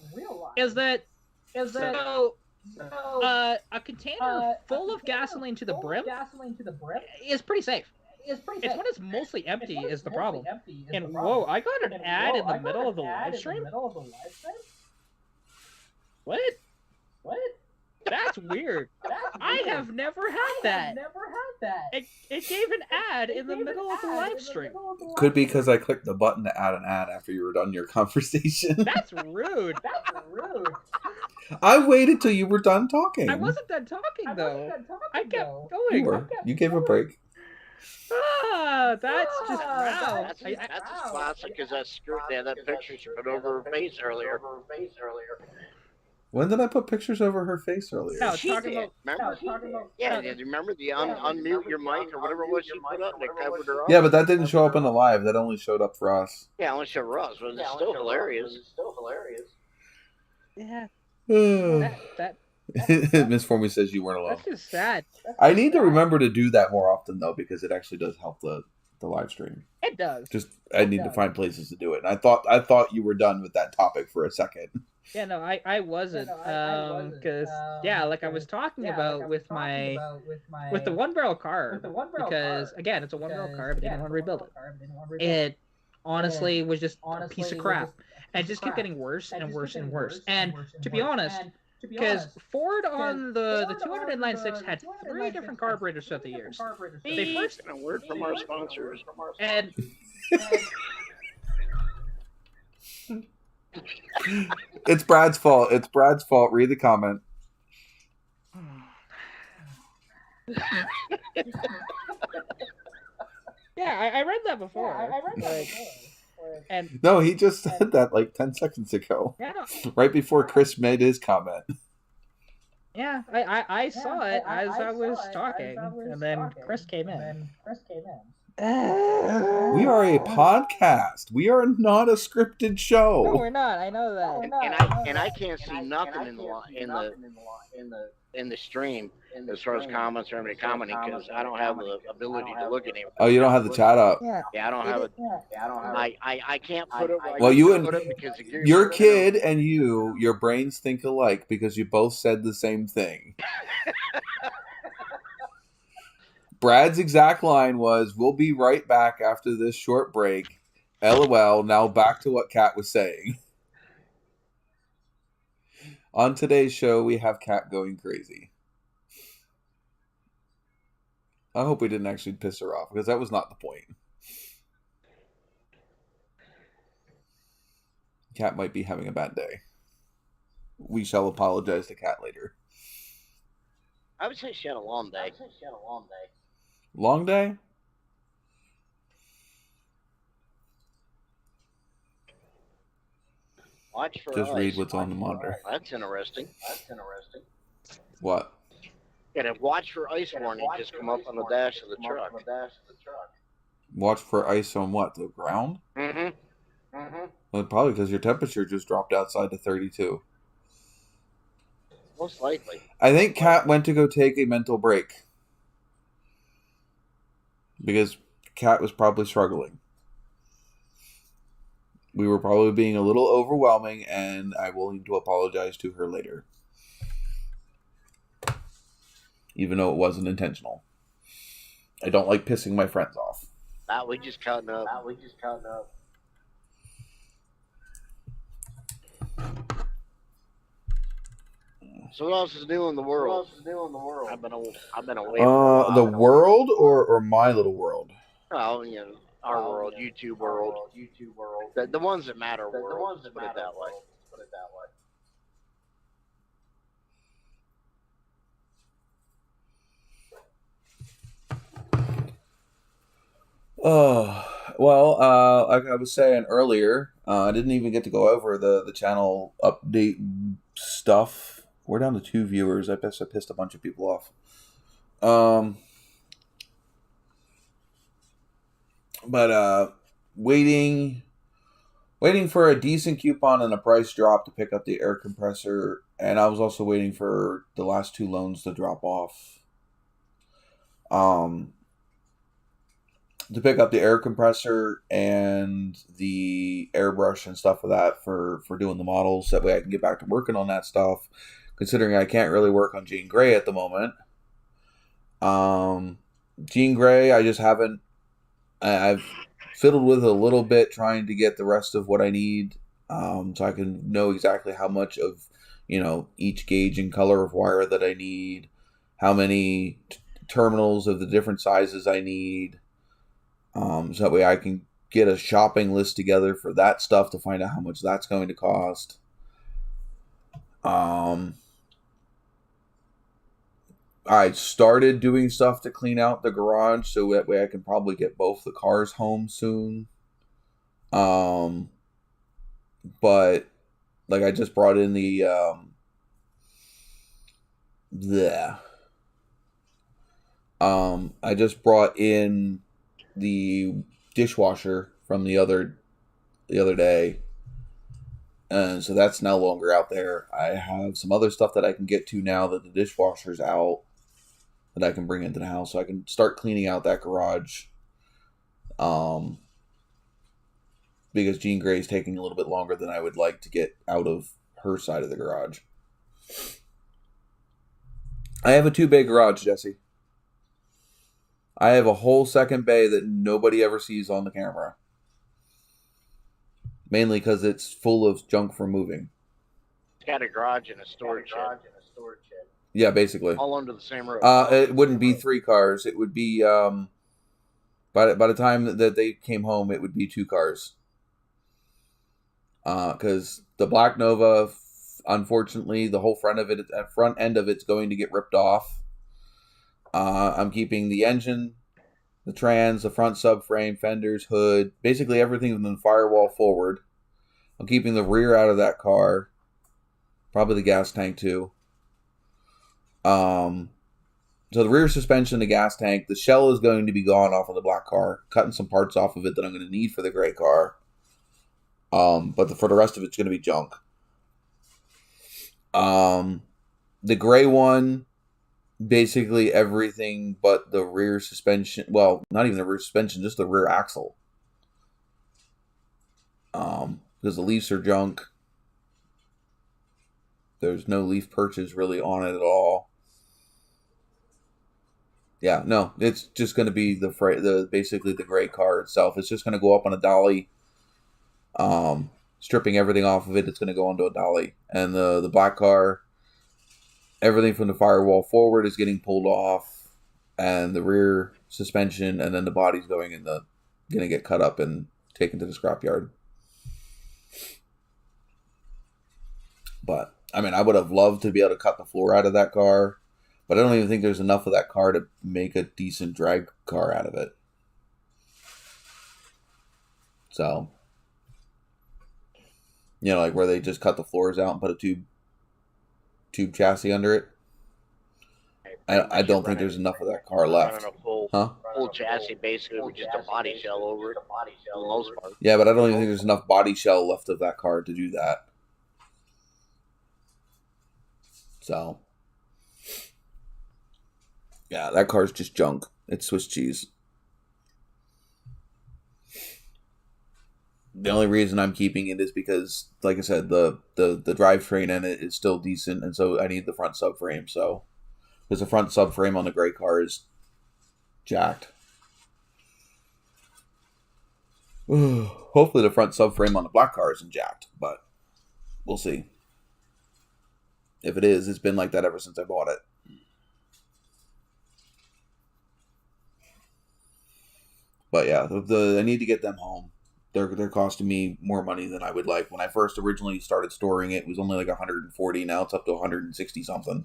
is that a container full of gasoline to the brim is pretty safe. It's when it's mostly empty is the problem. And whoa, I got an ad in the middle of the live stream? What? That's weird. I have never had that. It gave an ad in the middle of the live stream. Could be because I clicked the button to add an ad after you were done your conversation. That's rude. I waited till you were done talking. I wasn't done talking, though. I kept going. You gave a break. Ah, that's just wow. That's as classic as that skirt there, that picture she put over her face earlier. When did I put pictures over her face earlier? No, she did. Remember? Yeah, do you remember the unmute your mic or whatever it was she put up? They covered her up. Yeah, but that didn't show up in the live. That only showed up for us. Yeah, only showed for us, but it's still hilarious. Yeah. that Miss Formie says you weren't alone. That's just sad. I need to remember to do that more often, though, because it actually does help the live stream. It does. I need to find places to do it. And I thought you were done with that topic for a second. Yeah, no, I wasn't. Because like I was talking about with the 1 barrel carb. Because again, it's a 1 barrel carb. I didn't want to rebuild it. It honestly was just a piece of crap, and it just kept getting worse and worse and worse. And to be honest, because Ford on the 209.6 had 3 different carburetors throughout the years. They first a word from our sponsors. And it's Brad's fault. It's Brad's fault. Read the comment. Yeah, I read that before. And no, he just said that like 10 seconds ago. Yeah, no. Right before Chris made his comment. Yeah, I saw it as I was talking, and then Chris came in. We are a podcast. We are not a scripted show. No, we're not. I know that. And I can't see nothing in the stream as far as comments or anybody commenting because I don't have the ability to look at it. Oh, you don't have the chat up. Yeah, I don't have it. I can't put it. Well, you and put it because your kid and your brains think alike because you both said the same thing. Brad's exact line was, "We'll be right back after this short break." LOL. Now back to what Kat was saying. On today's show, we have Kat going crazy. I hope we didn't actually piss her off because that was not the point. Kat might be having a bad day. We shall apologize to Kat later. I would say she had a long day. Long day? Watch for Just ice. read what's on the monitor. That's interesting. What? Got a watch for ice warning just come up on the dash of the truck. Watch for ice on what? The ground? Mm-hmm. Well, probably because your temperature just dropped outside to 32. Most likely. I think Kat went to go take a mental break. Because Kat was probably struggling. We were probably being a little overwhelming, and I will need to apologize to her later. Even though it wasn't intentional. I don't like pissing my friends off. We just counting up. So what else is new in the world? I've been away. The world or my little world? Well, our world, YouTube world. The ones that matter world. Let's put it that way. Well, like I was saying earlier, I didn't even get to go over the channel update stuff. We're down to 2 viewers. I guess I pissed a bunch of people off. But waiting for a decent coupon and a price drop to pick up the air compressor, and I was also waiting for the last 2 loans to drop off. To pick up the air compressor and the airbrush and stuff for that for doing the models. That way I can get back to working on that stuff, considering I can't really work on Jean Grey at the moment. Jean Grey, I just haven't... I've fiddled with it a little bit, trying to get the rest of what I need, so I can know exactly how much of, each gauge and color of wire that I need, how many terminals of the different sizes I need, so that way I can get a shopping list together for that stuff to find out how much that's going to cost. I started doing stuff to clean out the garage, so that way I can probably get both the cars home soon. But I just brought in the I just brought in the dishwasher from the other day. And so that's no longer out there. I have some other stuff that I can get to now that the dishwasher's out, that I can bring into the house, so I can start cleaning out that garage. Because Jean Grey is taking a little bit longer than I would like to get out of her side of the garage. I have a 2-bay garage, Jesse. I have a whole second bay that nobody ever sees on the camera. Mainly because it's full of junk from moving. It's got a garage and a storage shed. Yeah, basically. All under the same roof. It wouldn't be 3 cars. It would be, by the time that they came home, it would be 2 cars. Because the Black Nova, unfortunately, the whole front end of it's going to get ripped off. I'm keeping the engine, the trans, the front subframe, fenders, hood, basically everything from the firewall forward. I'm keeping the rear out of that car. Probably the gas tank too. So the rear suspension, the gas tank, the shell is going to be gone off of the black car. Cutting some parts off of it that I'm going to need for the gray car. But for the rest of it's going to be junk. The gray one, basically everything but the rear suspension. Well, not even the rear suspension, just the rear axle. Because the leaves are junk. There's no leaf perches really on it at all. Yeah, no, it's just going to be basically the gray car itself. It's just going to go up on a dolly. Stripping everything off of it, it's going to go onto a dolly. And the black car, everything from the firewall forward is getting pulled off, and the rear suspension, and then the body's going to get cut up and taken to the scrapyard. But I mean, I would have loved to be able to cut the floor out of that car, but I don't even think there's enough of that car to make a decent drag car out of it. So, like where they just cut the floors out and put a tube chassis under it. I don't think there's enough of that car left. Full chassis basically with just a body shell over it, for the most part. Yeah, but I don't even think there's enough body shell left of that car to do that. So, yeah, that car's just junk. It's Swiss cheese. The only reason I'm keeping it is because, like I said, the drivetrain in it is still decent, and so I need the front subframe. So, because the front subframe on the gray car is jacked. Hopefully, the front subframe on the black car isn't jacked, but we'll see. If it is, it's been like that ever since I bought it. But yeah, I need to get them home. They're costing me more money than I would like. When I first originally started storing it, it was only like $140. Now it's up to $160 something.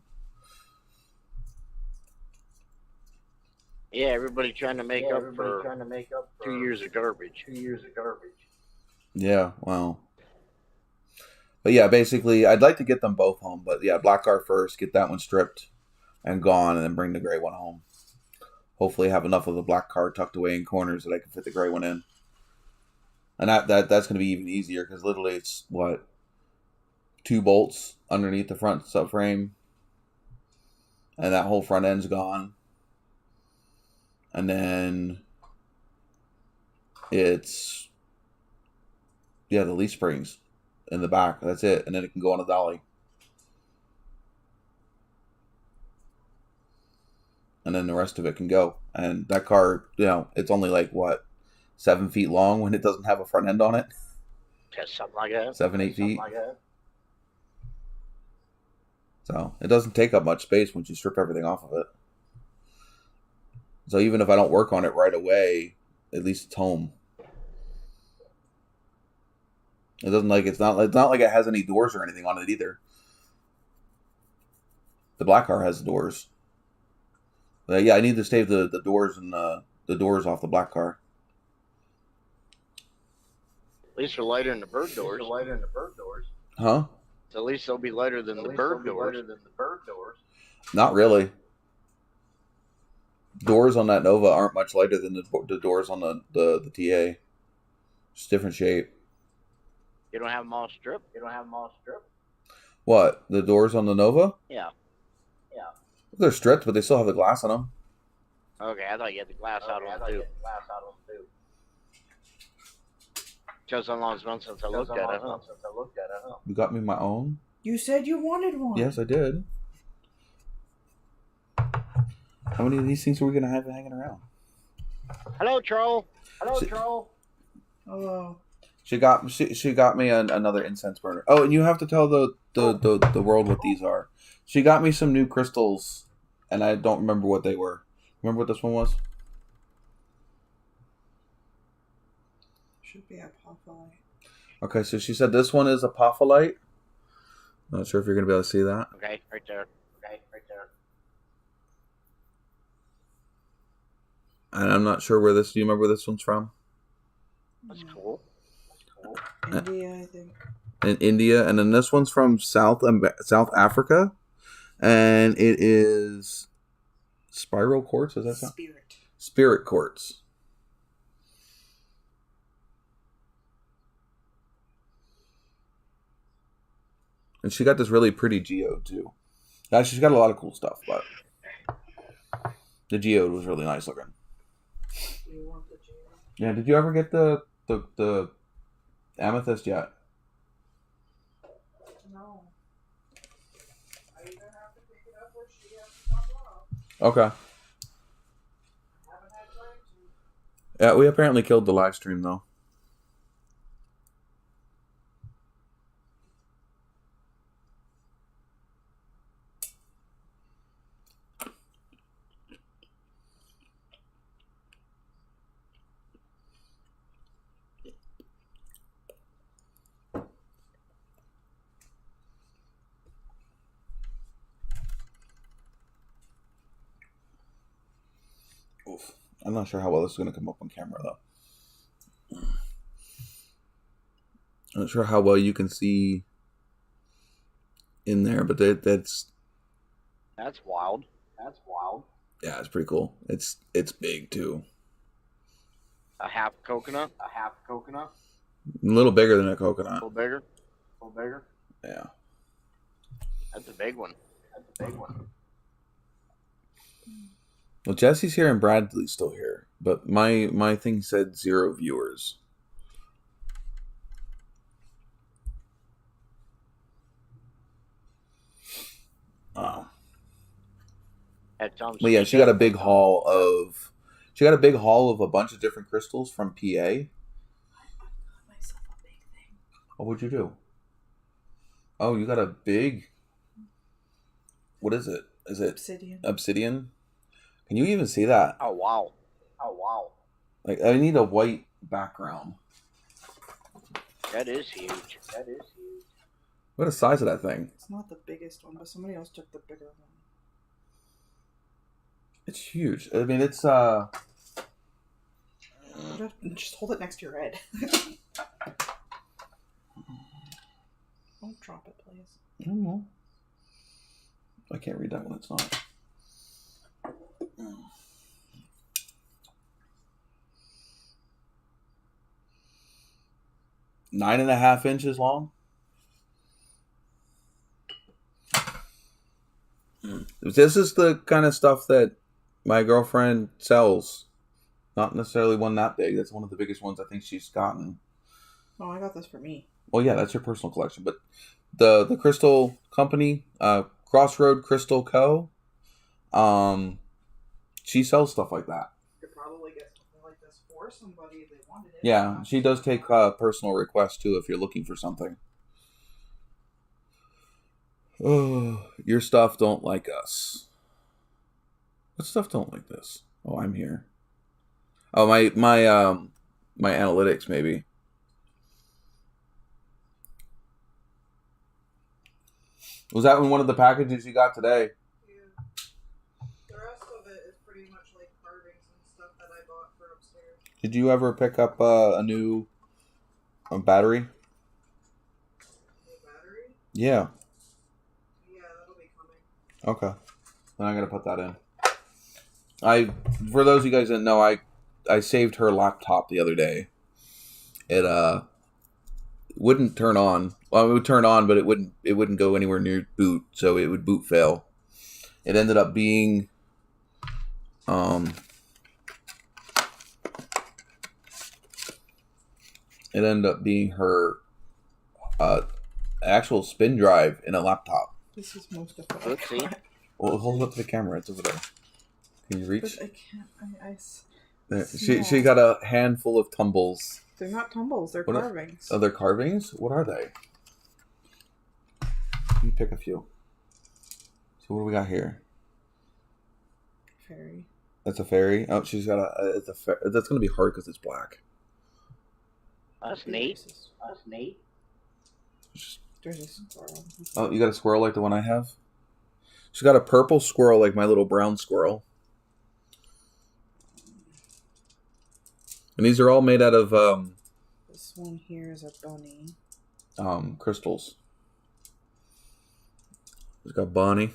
Yeah, everybody trying to make up for 2 years of garbage. Yeah, well. But yeah, basically, I'd like to get them both home. But yeah, black car first, get that one stripped and gone, and then bring the gray one home. Hopefully have enough of the black car tucked away in corners that I can fit the gray one in. And that's going to be even easier, because literally it's, 2 bolts underneath the front subframe. And that whole front end's gone. And then it's, the leaf springs in the back. That's it. And then it can go on a dolly. And then the rest of it can go. And that car, it's only like, 7 feet long when it doesn't have a front end on it? Just something like that. 7, 8 feet. So it doesn't take up much space once you strip everything off of it. So even if I don't work on it right away, at least it's home. It doesn't it's not like it has any doors or anything on it either. The black car has doors. But yeah, I need to stave the doors and the doors off the black car. At least they're lighter than the bird doors. Huh? So at least they'll be lighter than the bird doors. Not really. Doors on that Nova aren't much lighter than the doors on the TA. Just different shape. You don't have them all stripped? What? The doors on the Nova? Yeah. They're stripped, but they still have the glass on them. Okay, I thought you had the glass out on them too. Just as long as once since I looked at it, huh? You got me my own? You said you wanted one. Yes, I did. How many of these things are we going to have hanging around? Hello, troll. Hello. She got me another incense burner. Oh, and you have to tell the world what these are. She got me some new crystals, and I don't remember what they were. Remember what this one was? Should be a apophyllite. Okay, so she said this one is apophyllite. Not sure if you're going to be able to see that. Okay, right there. And I'm not sure do you remember where this one's from? That's cool. India, I think. In India, and then this one's from South Africa. And it is spiral quartz. Does that sound? Spirit quartz. And she got this really pretty geode too. Now she's got a lot of cool stuff, but the geode was really nice looking. You want the geode? Yeah, did you ever get the amethyst yet? No. I either have to pick it up or she has to drop it off. Okay. I haven't had time to. Yeah, we apparently killed the live stream though. Oof. I'm not sure how well this is going to come up on camera, though. I'm not sure how well you can see in there, but that's wild. That's wild. Yeah, it's pretty cool. It's big, too. A half coconut? A half coconut? A little bigger than a coconut. A little bigger? A little bigger? Yeah. That's a big one. That's a big one. Well, Jesse's here and Bradley's still here, but my thing said 0 viewers. Oh. But yeah, she got a big haul of a bunch of different crystals from PA. I got myself a big thing. Oh, what'd you do? Oh, you got a big. What is it? Is it obsidian? Obsidian? Can you even see that? Oh wow! Oh wow! Like, I need a white background. That is huge. That is huge. What the size of that thing? It's not the biggest one, but somebody else took the bigger one. It's huge. I mean, it's Just hold it next to your head. Don't drop it, please. I don't know. I can't read that when it's not. 9.5 inches long. This is the kind of stuff that my girlfriend sells. Not necessarily one that big. That's one of the biggest ones I think she's gotten. Oh, I got this for me. Well, yeah, that's your personal collection. But the crystal company, Crossroad Crystal Co., she sells stuff like that. You could probably get something like this for somebody if they wanted it. Yeah, she does take personal requests too if you're looking for something. Oh, your stuff don't like us. What stuff don't like this? Oh, I'm here. Oh, my analytics maybe. Was that in one of the packages you got today? Yeah. The rest of it is pretty much like carvings and stuff that I bought for upstairs. Did you ever pick up a new battery? New battery? Yeah. Yeah, that'll be coming. Okay. Then I gotta put that in. For those of you guys that know, I saved her laptop the other day. It wouldn't turn on. Well, it would turn on, but it wouldn't go anywhere near boot, so it would boot fail. It ended up being her actual spin drive in a laptop. This is most of it. Let's see. Well, hold it up to the camera. It's over there. Can you reach? But I can't. There. She got a handful of tumbles. They're not tumbles. They're What are- carvings. Oh, they're carvings? What are they? You pick a few. So what do we got here? Fairy. That's a fairy. Oh, she's got that's gonna be hard because it's black. That's neat. That's neat. There's a squirrel. Oh, you got a squirrel like the one I have? She's got a purple squirrel like my little brown squirrel. And these are all made out of This one here is a bunny. crystals. It's got Bonnie.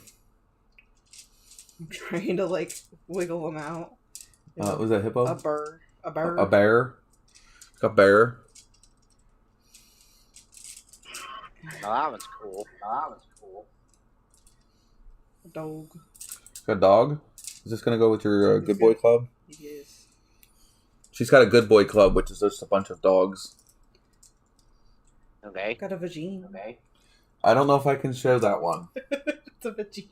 I'm trying to like wiggle them out. Was that hippo? A bird. A bird. A bear. A bear. Oh, that was cool. A dog. A dog. Is this gonna go with your good boy club? Yes. She's got a good boy club, which is just a bunch of dogs. Okay. Got a vagine. I don't know if I can show that one. It's a vagine.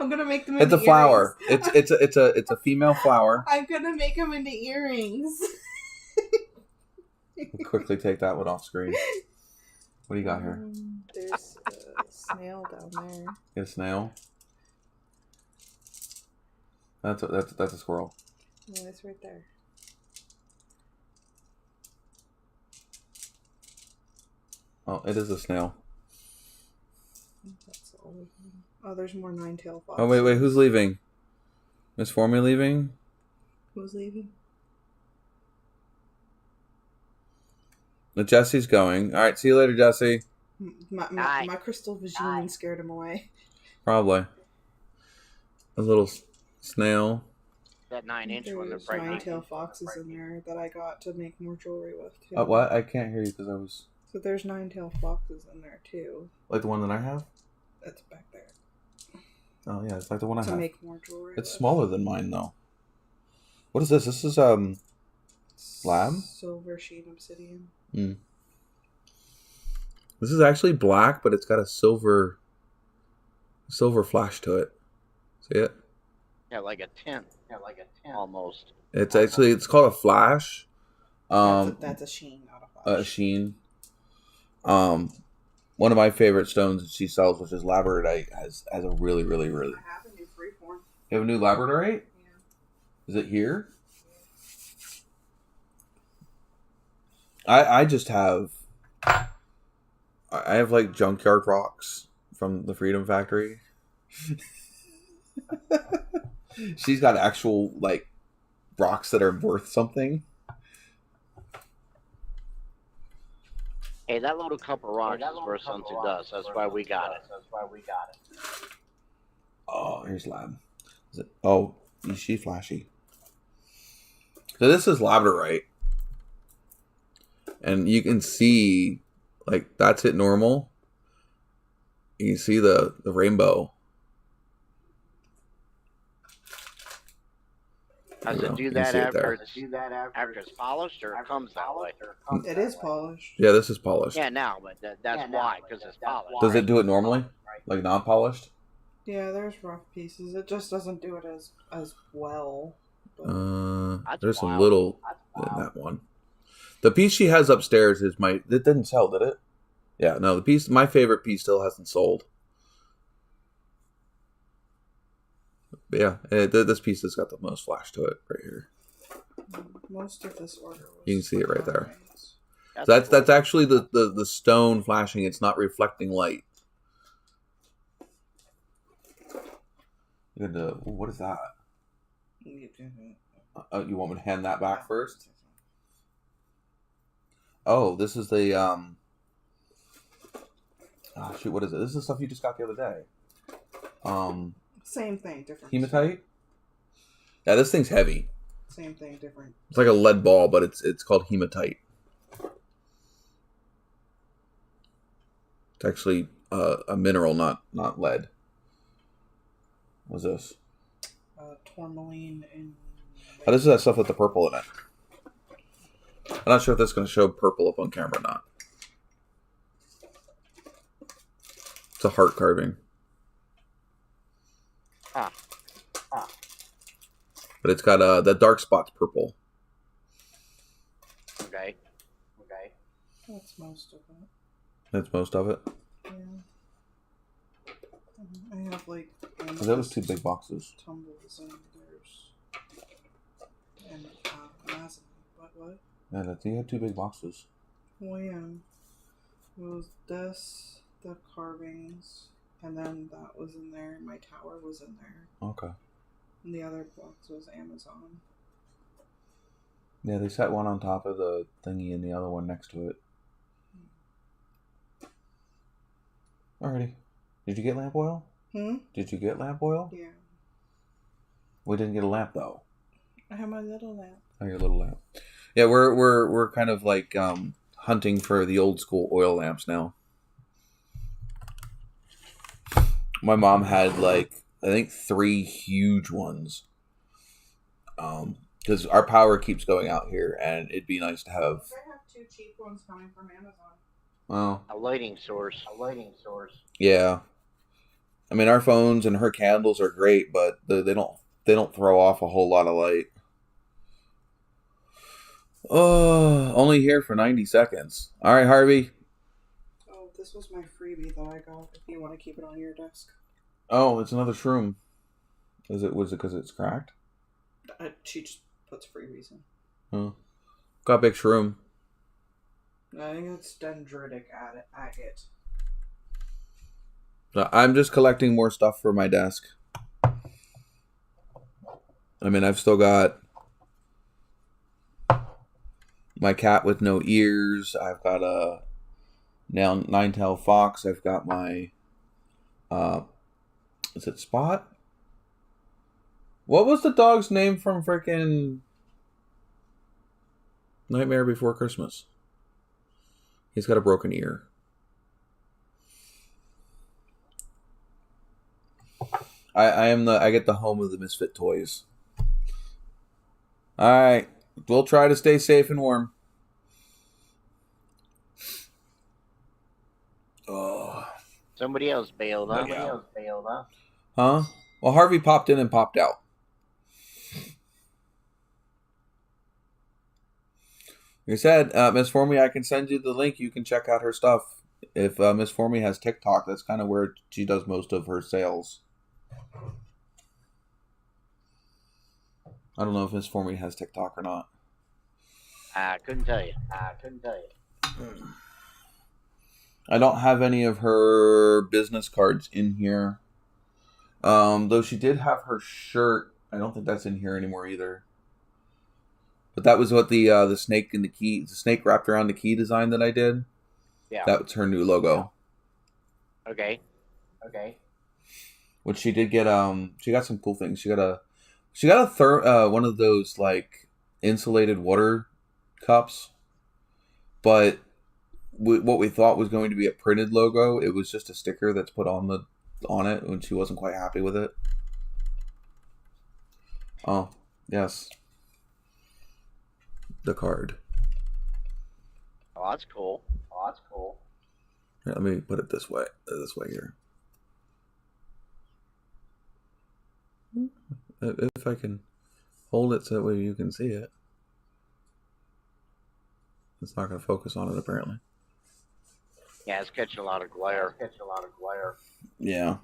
I'm gonna make them It's into a flower. earrings. It's a female flower. I'm gonna make them into earrings. We'll quickly take that one off screen. What do you got here? There's a snail down there. Get a snail. That's a squirrel. No, it's right there. Oh, it is a snail. That's the only one. Oh, there's more nine-tailed foxes. Oh wait, who's leaving? Miss Formy leaving? Who's leaving? Jesse's going. All right, see you later, Jesse. My crystal vagine scared him away. Probably. A little snail. That 9-inch one, they're There's frightening. nine-tailed foxes in there that I got to make more jewelry with too. What? I can't hear you because I was So there's nine-tailed foxes in there too. like the one that I have. That's back there. Oh yeah, it's like the one I To have. make more jewelry. It's with. smaller than mine though. What is this? This is lab? Silver sheen obsidian. This is actually black, but it's got a silver flash to it. See it? Yeah, like a 10. Almost. It's called a flash. That's a sheen, not a flash. A sheen. One of my favorite stones that she sells, which is labradorite, has a really. I have a new freeform. You have a new labradorite? Yeah. Is it here? I just have. I have like junkyard rocks from the Freedom Factory. She's got actual like rocks that are worth something. Hey, that little cup of rocks is worth something to us. That's why we got it. Oh, here's lab. Is it? Oh, is she flashy? So this is labradorite, and you can see like that's it normal. You can see the rainbow. Does it do that after it's polished, or it comes that way? It is polished. Yeah, this is polished. Yeah, now, but that's why, because it's polished. Does it do it normally, like non-polished? Yeah, there's rough pieces. It just doesn't do it as well. But There's a wild. little in that one. The piece she has upstairs is it didn't sell, did it? Yeah, no, my favorite piece still hasn't sold. But yeah, this piece has got the most flash to it right here. most of this order was. You can see it right there. coins. That's actually the stone flashing. It's not reflecting light. What is that? You want me to hand that back first? Oh, this is the oh shoot, what is it? This is the stuff you just got the other day. Same thing, different. Hematite? Yeah, this thing's heavy. Same thing, different. It's like a lead ball, but it's called hematite. It's actually a mineral, not lead. What's this? Tourmaline and. Oh, this is that stuff with the purple in it. I'm not sure if that's going to show purple up on camera or not. It's a heart carving. But it's got the dark spot's purple. Okay. That's most of it. That's most of it. Yeah. I have like. That was 2 big boxes. Tumbles and there's. And massive. What? Yeah, you had 2 big boxes. Well, yeah. It was this, the carvings, and then that was in there. My tower was in there. Okay. And the other box was Amazon. Yeah, they set one on top of the thingy and the other one next to it. Alrighty. Did you get lamp oil? Hmm? Did you get lamp oil? Yeah. We didn't get a lamp though. I have my little lamp. Oh, your little lamp. Yeah, we're kind of like hunting for the old school oil lamps now. My mom had like I think 3 huge ones. Because our power keeps going out here, and it'd be nice to have. I have 2 cheap ones coming from Amazon. Oh. A lighting source. Yeah. I mean, our phones and her candles are great, but they don't throw off a whole lot of light. Oh, only here for 90 seconds. All right, Harvey. Oh, this was my freebie that I got. If you want to keep it on your desk. Oh, it's another shroom. Was it because it's cracked? She just puts freebies in. Oh. Got a big shroom. I think it's dendritic agate. I'm just collecting more stuff for my desk. I mean, I've still got my cat with no ears. I've got a nine-tailed fox. I've got my is it Spot? What was the dog's name from frickin' Nightmare Before Christmas? He's got a broken ear. I get the home of the misfit toys. Alright. We'll try to stay safe and warm. Oh. Somebody else bailed, huh? Huh? Well, Harvey popped in and popped out. Like I said, Miss Formy, I can send you the link. You can check out her stuff. If Miss Formy has TikTok, that's kind of where she does most of her sales. I don't know if Miss Formy has TikTok or not. I couldn't tell you. I don't have any of her business cards in here. Though she did have her shirt. I don't think that's in here anymore either. But that was what the snake and the snake wrapped around the key design that I did. Yeah. That's her new logo. Okay. Which she did get. She got some cool things. She got a one of those like insulated water cups, but what we thought was going to be a printed logo, it was just a sticker that's put on it, and she wasn't quite happy with it. Oh yes, the card. Oh, that's cool. Here, let me put it this way here. If I can hold it so that way you can see it. It's not going to focus on it, apparently. Yeah, it's catching a lot of glare. Yeah.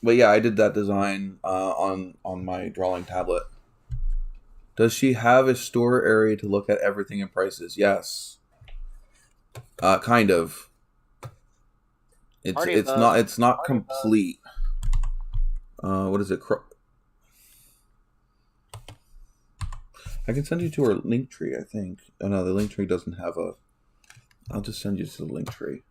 But yeah, I did that design on my drawing tablet. Does she have a store area to look at everything in prices? Yes. Kind of. It's not complete. What is it? I can send you to her link tree, I think. Oh no, the link tree doesn't have a. I'll just send you to the link tree.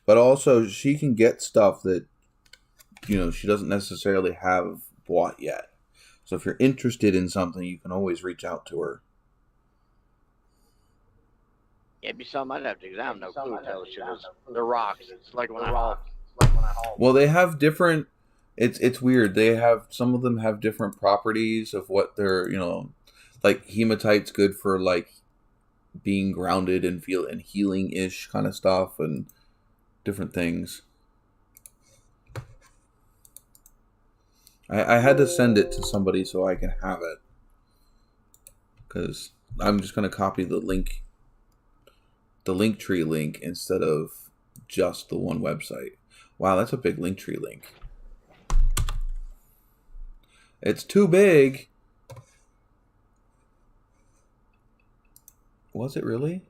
But also, she can get stuff that, she doesn't necessarily have bought yet. So if you're interested in something, you can always reach out to her. Yeah, it'd be something I'd have to examine. No clue. Tell us the rocks. It's like when I haul. Well, they have different. It's weird. They have some of them have different properties of what they're like hematite's good for like being grounded and healing ish kind of stuff and different things. I had to send it to somebody so I can have it because I'm just gonna copy the link tree link instead of just the one website. Wow, that's a big Linktree link. It's too big. Was it really?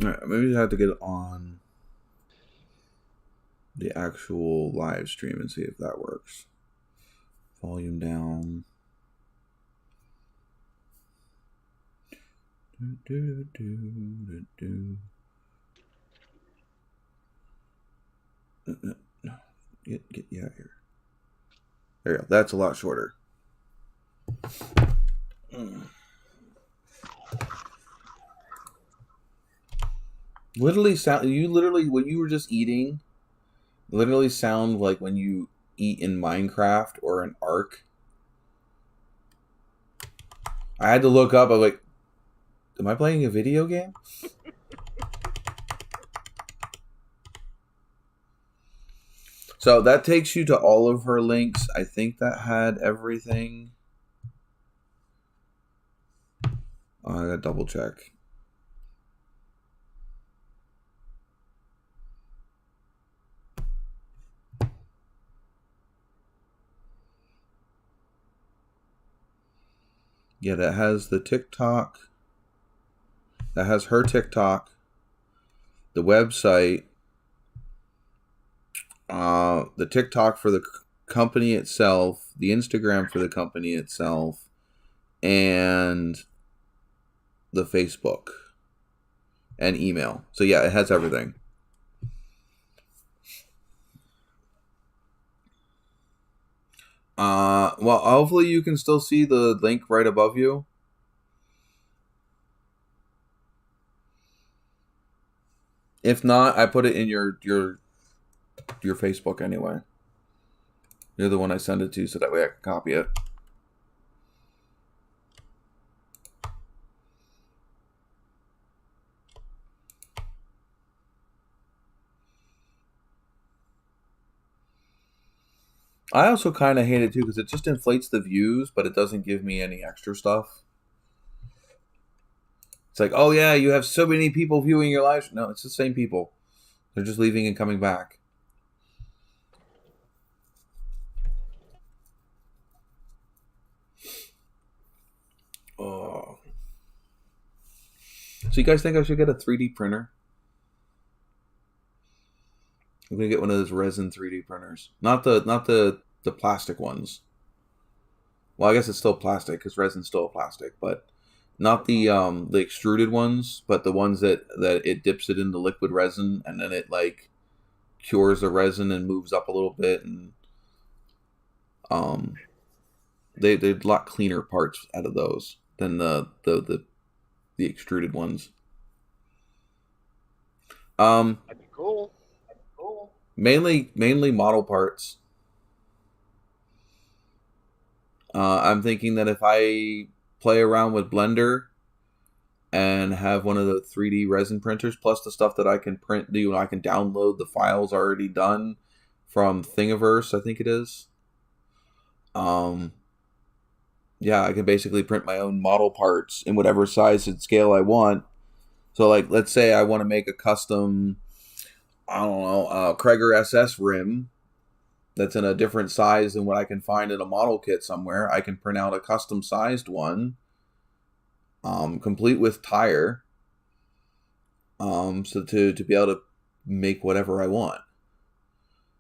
All right, maybe I have to get on the actual live stream and see if that works. Volume down. Get you out here. There you go. That's a lot shorter. Literally sound. You literally, when you were just eating, literally sound like when you eat in Minecraft or an Ark. I had to look up. I was like, "Am I playing a video game?" So that takes you to all of her links. I think that had everything. Oh, I gotta double check. Yeah, that has the TikTok. That has her TikTok. The website. The TikTok for the company itself. The Instagram for the company itself. And the Facebook. And email. So yeah, it has everything. Well, hopefully you can still see the link right above you. If not, I put it in your Facebook anyway. You're the one I send it to, so that way I can copy it. I also kind of hate it too because it just inflates the views, but it doesn't give me any extra stuff. It's like, oh yeah, you have so many people viewing your live. No, it's the same people. They're just leaving and coming back. Oh. So you guys think I should get a 3D printer? I'm gonna get one of those resin 3D printers, not the plastic ones. Well, I guess it's still plastic because resin's still plastic, but not the extruded ones, but the ones that it dips it into liquid resin and then it like cures the resin and moves up a little bit, and they're a lot cleaner parts out of those than the extruded ones. That'd be cool. Mainly model parts. I'm thinking that if I play around with Blender and have one of the 3D resin printers, plus the stuff that I can print, I can download the files already done from Thingiverse, I think it is. Yeah, I can basically print my own model parts in whatever size and scale I want. So, like, let's say I want to make a custom, I don't know, Krager SS rim that's in a different size than what I can find in a model kit somewhere. I can print out a custom sized one, complete with tire, so to be able to make whatever I want.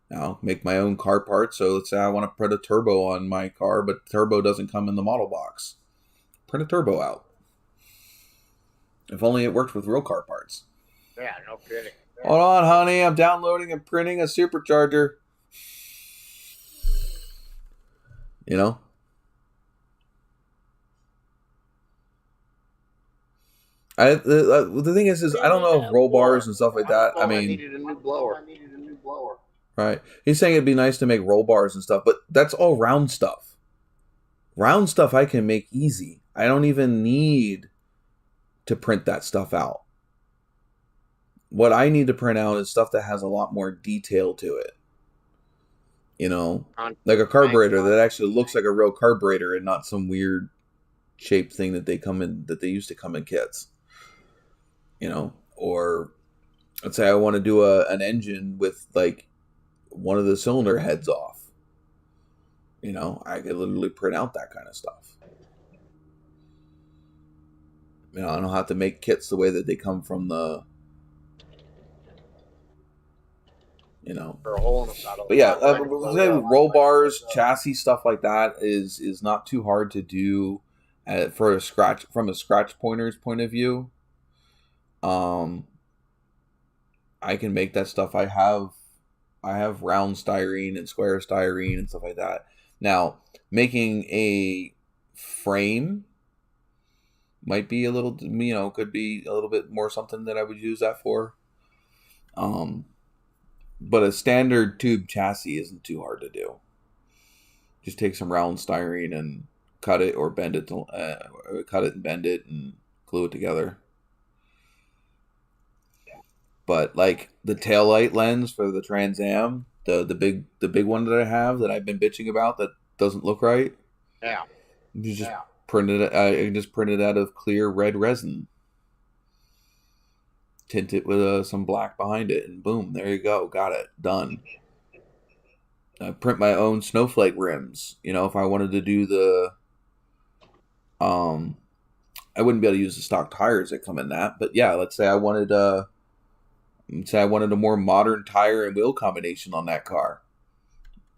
Now, make my own car parts. So let's say I want to print a turbo on my car, but the turbo doesn't come in the model box. Print a turbo out. If only it worked with real car parts. Yeah, no kidding. Hold on, honey. I'm downloading and printing a supercharger. You know? The thing is I don't know if roll bars and stuff like that. I mean, needed a new blower. right? He's saying it'd be nice to make roll bars and stuff, but that's all round stuff. Round stuff I can make easy. I don't even need to print that stuff out. What I need to print out is stuff that has a lot more detail to it. You know, like a carburetor that actually looks like a real carburetor and not some weird shaped thing that they used to come in kits. You know, or let's say I want to do an engine with like one of the cylinder heads off. You know, I could literally print out that kind of stuff. You know, I don't have to make kits the way that they come from the, you know. But yeah, roll bars, chassis, stuff like that is not too hard to do from a scratch pointer's point of view. I can make that stuff. I have round styrene and square styrene and stuff like that. Now, making a frame might be a little, you know, could be a little bit more something that I would use that for. But a standard tube chassis isn't too hard to do. Just take some round styrene and cut it or bend it cut it and bend it and glue it together. But like the taillight lens for the Trans Am, the big one that I have that I've been bitching about that doesn't look right. Yeah. You just print it. I can just print it out of clear red resin. Tint it with some black behind it, and boom, there you go. Got it. Done. I print my own snowflake rims. You know, if I wanted to do the, I wouldn't be able to use the stock tires that come in that. But yeah, let's say I wanted a more modern tire and wheel combination on that car.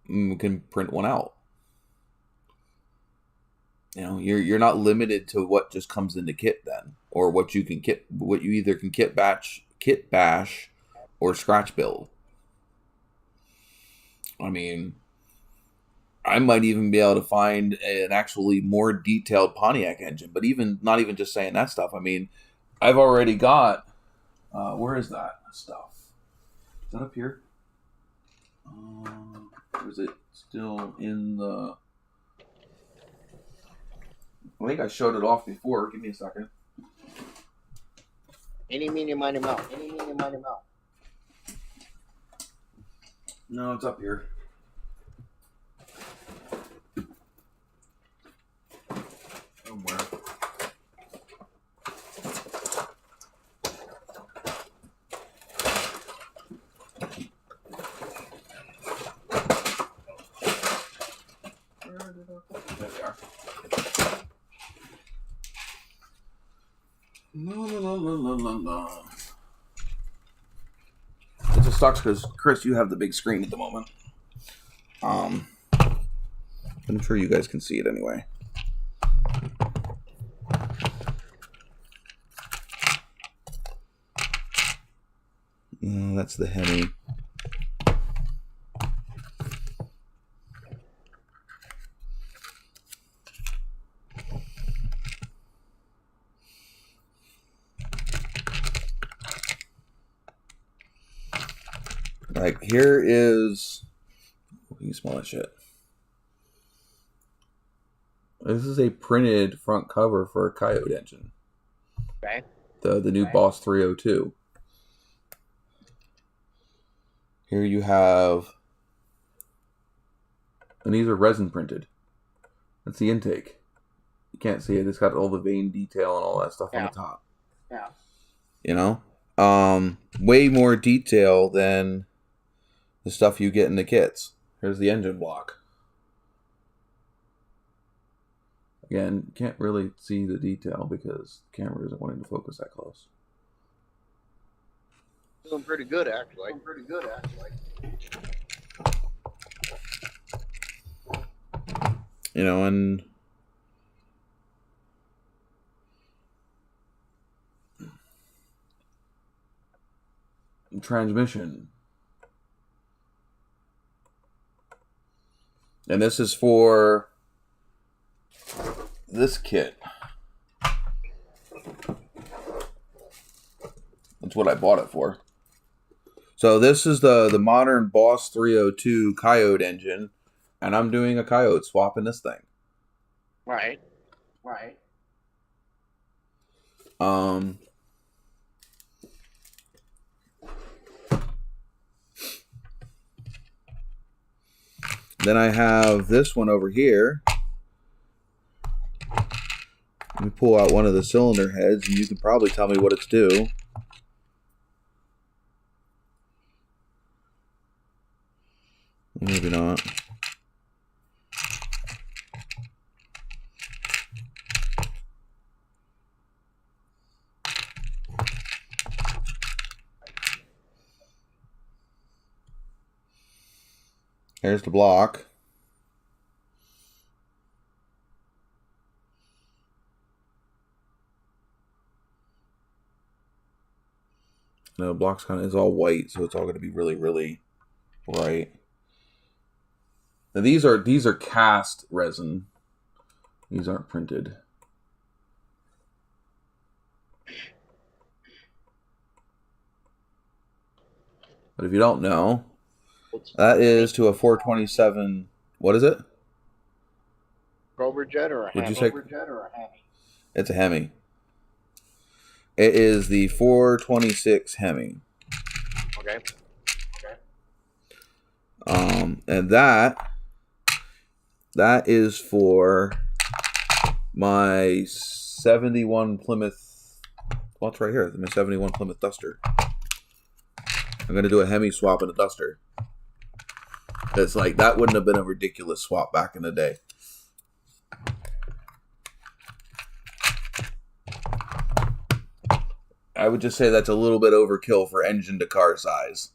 We can print one out. You know, you're not limited to what just comes in the kit then, or what you either can kit bash, or scratch build. I mean, I might even be able to find an actually more detailed Pontiac engine, but not even just saying that stuff. I mean, I've already got. Where is that stuff? Is that up here? Or is it still in the? I think I showed it off before. Give me a second. Any, meeny, miny, moe. No, it's up here. Somewhere. There they are. No. It just sucks because, Chris, you have the big screen at the moment. I'm sure you guys can see it anyway. That's the Hemi. Like, here is... You can smell that shit. This is a printed front cover for a Coyote engine. Okay. The new Boss 302. Here you have... And these are resin printed. That's the intake. You can't see it. It's got all the vein detail and all that stuff on the top. Yeah. You know? Way more detail than the stuff you get in the kits. Here's the engine block. Again, can't really see the detail because the camera isn't wanting to focus that close. Doing pretty good, actually. You know, and transmission. And this is for this kit. That's what I bought it for. So this is the modern Boss 302 Coyote engine, and I'm doing a Coyote swap in this thing. Right. Then I have this one over here. Let me pull out one of the cylinder heads, and you can probably tell me what it's due. Maybe not. Here's the block. No, the block's is all white, so it's all going to be really, really bright. Now these are cast resin. These aren't printed. But if you don't know, that is to a 427. What is it? Cobra Jet or a Hemi? Would you say? It's a Hemi. It is the 426 Hemi. Okay. And that is for my 71 Plymouth. Well, it's right here. My 71 Plymouth Duster. I'm going to do a Hemi swap and a Duster. It's like, that wouldn't have been a ridiculous swap back in the day. I would just say that's a little bit overkill for engine to car size.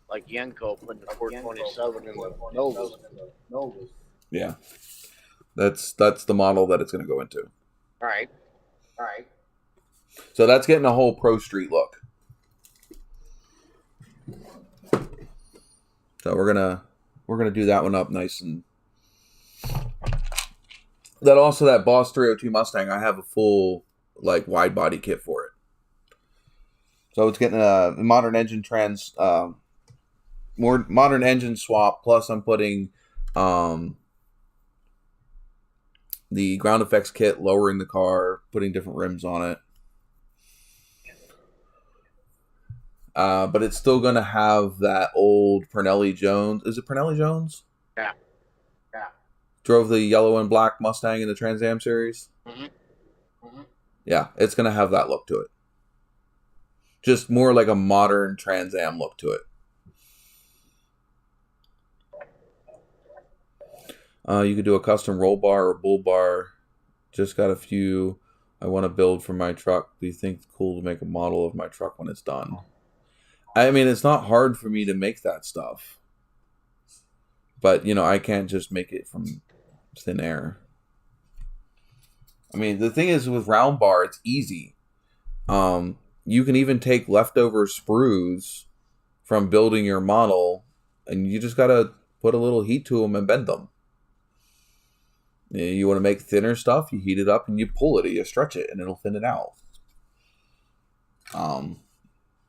Like Yenko putting the 427 in the Novas. Yeah. That's the model that it's going to go into. All right. So that's getting a whole Pro Street look. So we're gonna do that one up nice. And that Boss 302 Mustang, I have a full wide body kit for it. So it's getting a modern engine more modern engine swap, plus I'm putting the ground effects kit, lowering the car, putting different rims on it. But it's still going to have that old Pernelli Jones. Is it Pernelli Jones? Yeah. Drove the yellow and black Mustang in the Trans Am series. Yeah, it's going to have that look to it. Just more like a modern Trans Am look to it. You could do a custom roll bar or bull bar. Just got a few I want to build for my truck. Do you think it's cool to make a model of my truck when it's done? I mean, it's not hard for me to make that stuff. But, I can't just make it from thin air. I mean, the thing is with round bar, it's easy. You can even take leftover sprues from building your model, and you just got to put a little heat to them and bend them. You want to make thinner stuff, you heat it up and you pull it or you stretch it and it'll thin it out.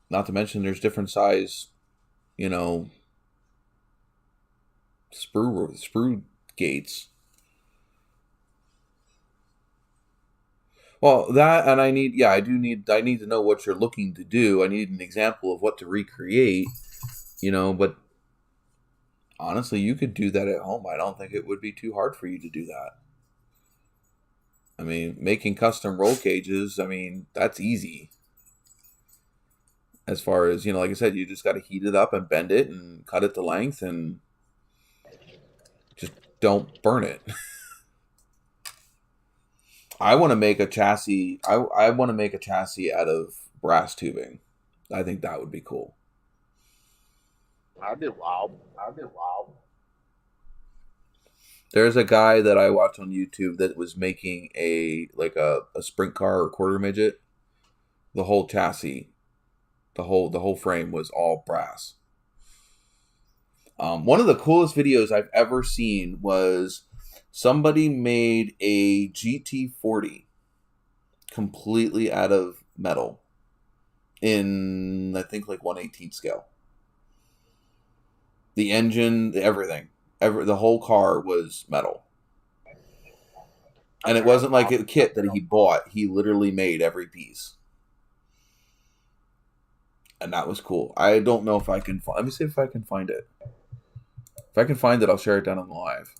Not to mention there's different size, sprue gates. Well, that, and I need to know what you're looking to do. I need an example of what to recreate, but honestly, you could do that at home. I don't think it would be too hard for you to do that. I mean, making custom roll cages, that's easy. As far as, like I said, you just got to heat it up and bend it and cut it to length and just don't burn it. I want to make a chassis. I want to make a chassis out of brass tubing. I think that would be cool. I'd be wild. There's a guy that I watch on YouTube that was making a sprint car or quarter midget. The whole chassis, the whole frame was all brass. One of the coolest videos I've ever seen was somebody made a GT40 completely out of metal in, I think, like 1/18 scale. The engine, everything. The whole car was metal. And it wasn't like a kit that he bought. He literally made every piece. And that was cool. I don't know if I can find... Let me see if I can find it. If I can find it, I'll share it down on the live.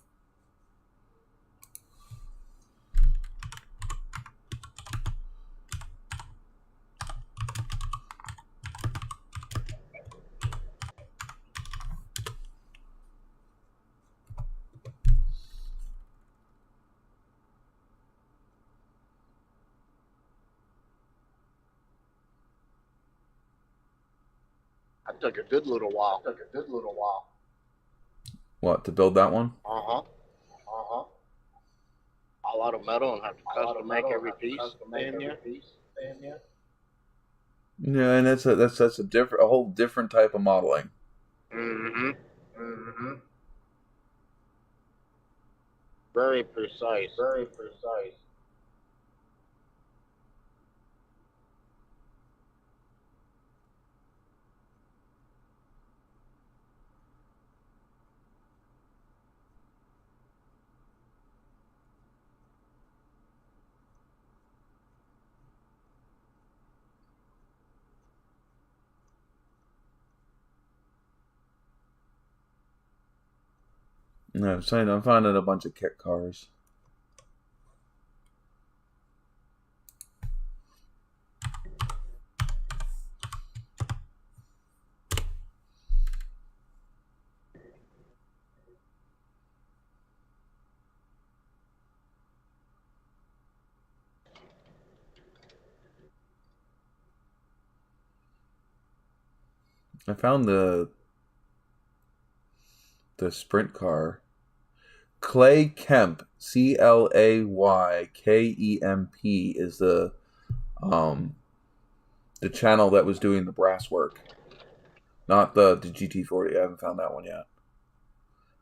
That took a good little while. What, to build that one? A lot of metal and have to custom make every piece. Yeah, and that's a whole different type of modeling. Very precise. No, I'm finding a bunch of kit cars. I found the sprint car. Clay Kemp, ClayKemp is the channel that was doing the brass work. Not the GT40. I haven't found that one yet.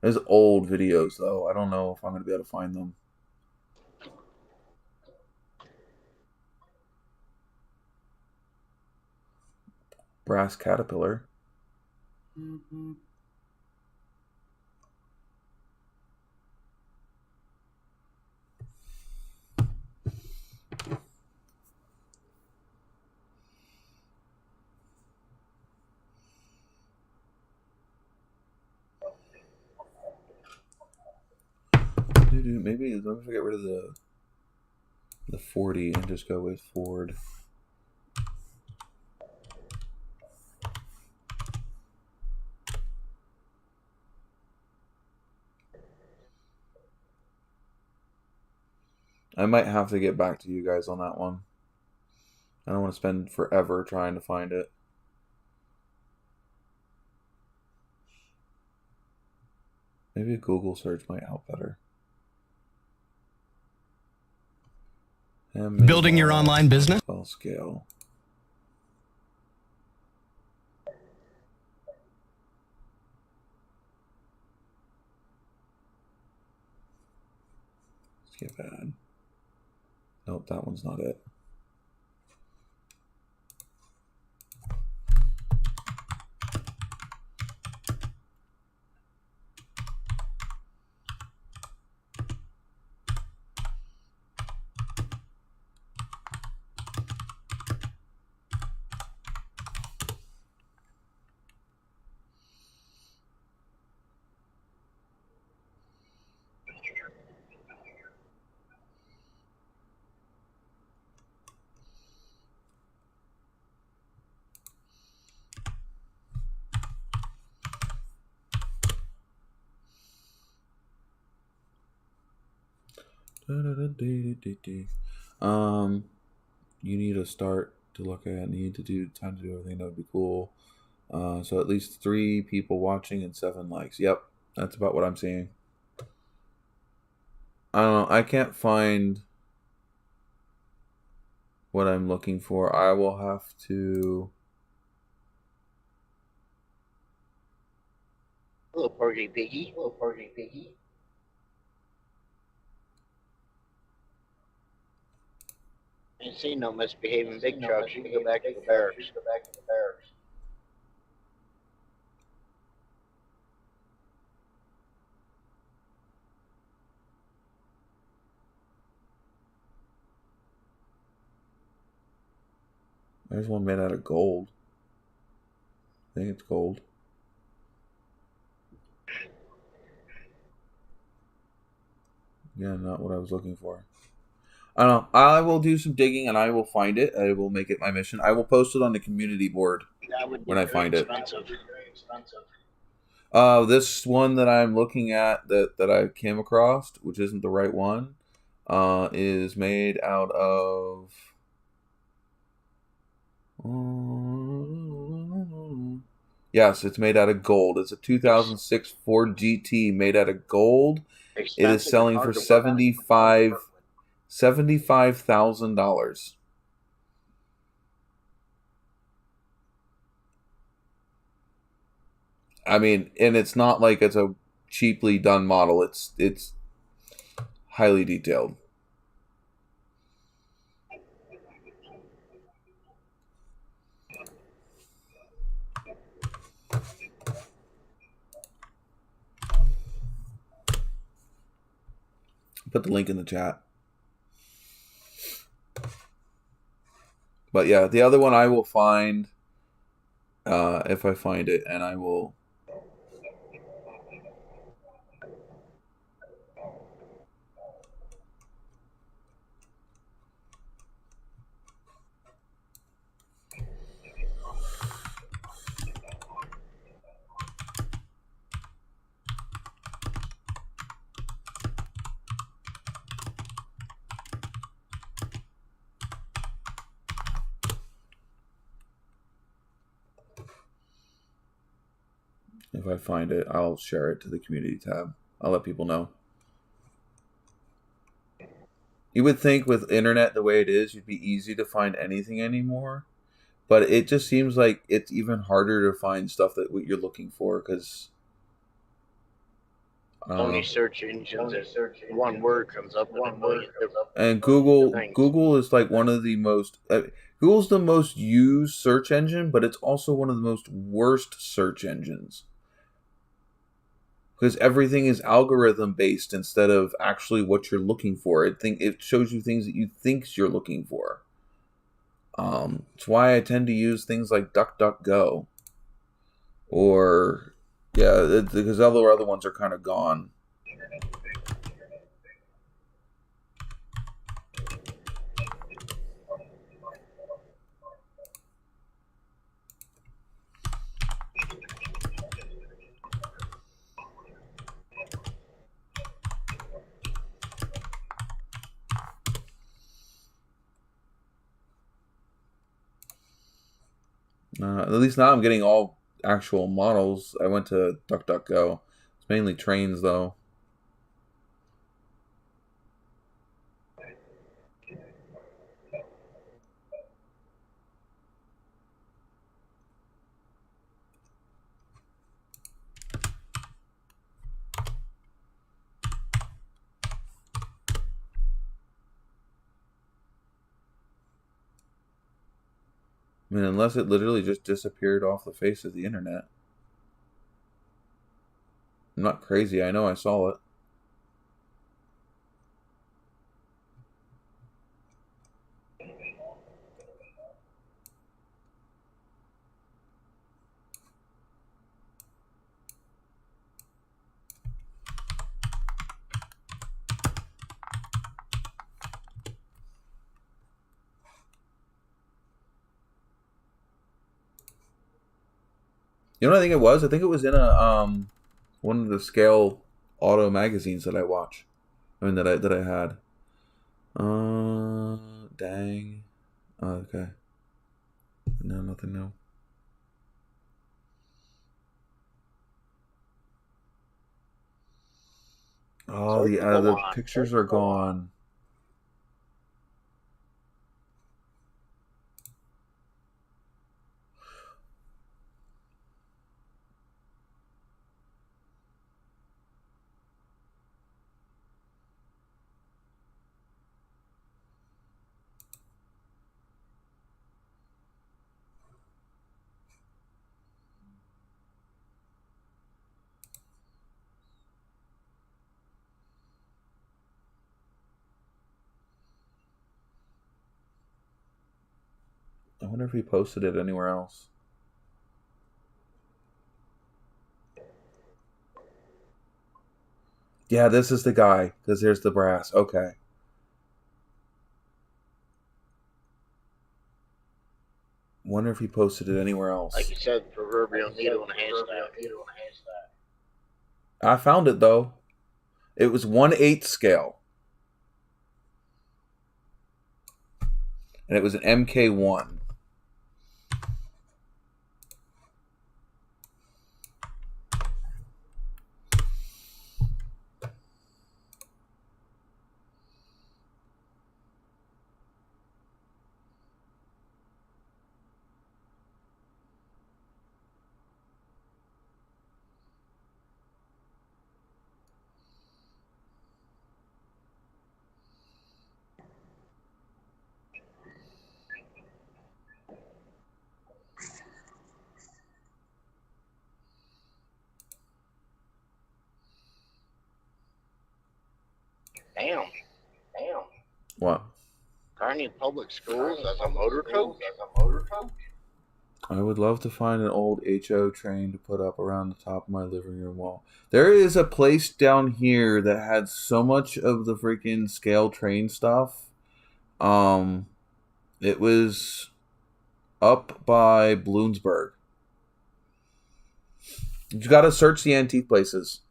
There's old videos though. I don't know if I'm going to be able to find them. Brass Caterpillar. Maybe let me get rid of the 40 and just go with Ford. I might have to get back to you guys on that one. I don't want to spend forever trying to find it. Maybe a Google search might help better. Building your online business? Well, scale. Skip ad. Nope, that one's not it. You need to start to look at. Need to do time to do everything. That would be cool. So at least 3 people watching and 7 likes. Yep, that's about what I'm seeing. I don't know. I can't find what I'm looking for. I will have to. Little porgy piggy. Ain't seen no misbehaving big trucks. You can go back to the barracks. There's one made out of gold. I think it's gold. Yeah, not what I was looking for. I don't know. I will do some digging and I will find it. I will make it my mission. I will post it on the community board when I find it. This one that I'm looking at that I came across, which isn't the right one, is made out of. Yes, it's made out of gold. It's a 2006 Ford GT made out of gold. It is selling for $75,000. I mean, and it's not like it's a cheaply done model. It's highly detailed. Put the link in the chat. But yeah, the other one I will find if I find it, and I will. If I find it, I'll share it to the community tab. I'll let people know. You would think with internet the way it is, it'd be easy to find anything anymore. But it just seems like it's even harder to find stuff that what you're looking for because Only search engines. One word comes up. And Google is like one of the most. Google's the most used search engine, but it's also one of the most worst search engines. Because everything is algorithm based instead of actually what you're looking for. It shows you things that you think you're looking for. It's why I tend to use things like DuckDuckGo. Or because other ones are kind of gone. At least now I'm getting all actual models. I went to DuckDuckGo. It's mainly trains, though. I mean, unless it literally just disappeared off the face of the internet. I'm not crazy. I know I saw it. You know what I think it was? I think it was in a one of the Scale Auto magazines that I watch. I mean that I had. Dang. Oh, okay. No, nothing new. Oh, the pictures are gone. wonder if he posted it anywhere else. Yeah, this is the guy, because there's the brass. Okay. Wonder if he posted it anywhere else. Like you said, proverbial needle in a haystack. I found it, though. It was 1/8 scale. And it was an MK1. Damn. What? Kearney Public Schools as a motor coach? I would love to find an old HO train to put up around the top of my living room wall. There is a place down here that had so much of the freaking scale train stuff. It was up by Bloomsburg. You got to search the antique places.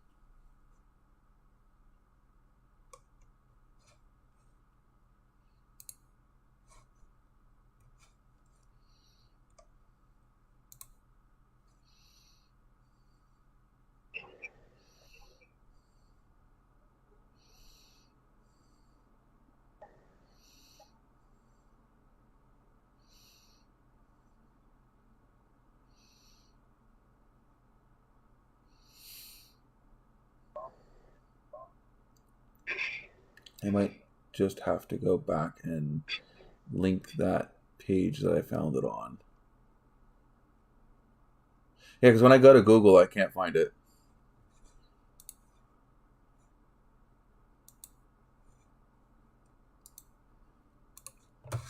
I might just have to go back and link that page that I found it on. Yeah, because when I go to Google, I can't find it.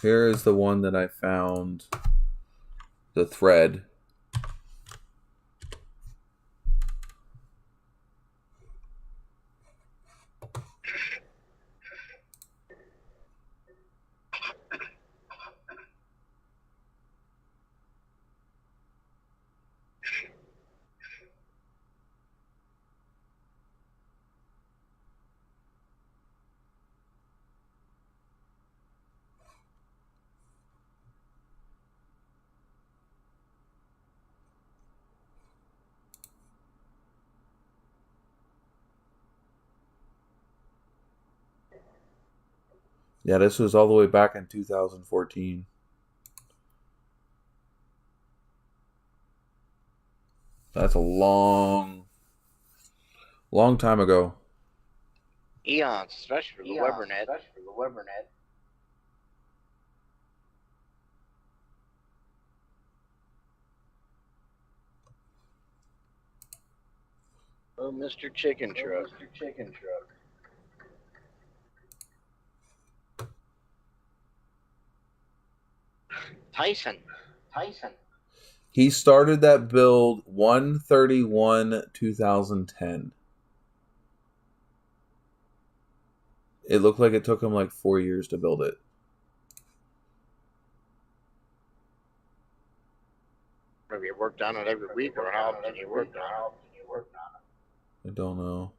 Here is the one that I found, the thread. Yeah, this was all the way back in 2014. That's a long time ago. Eons, especially for the Webernet. Oh, Mr. Chicken Truck. Tyson. He started that build 1/31/2010. It looked like it took him like 4 years to build it. Have you worked on it every week, or how often you worked on it? I don't know.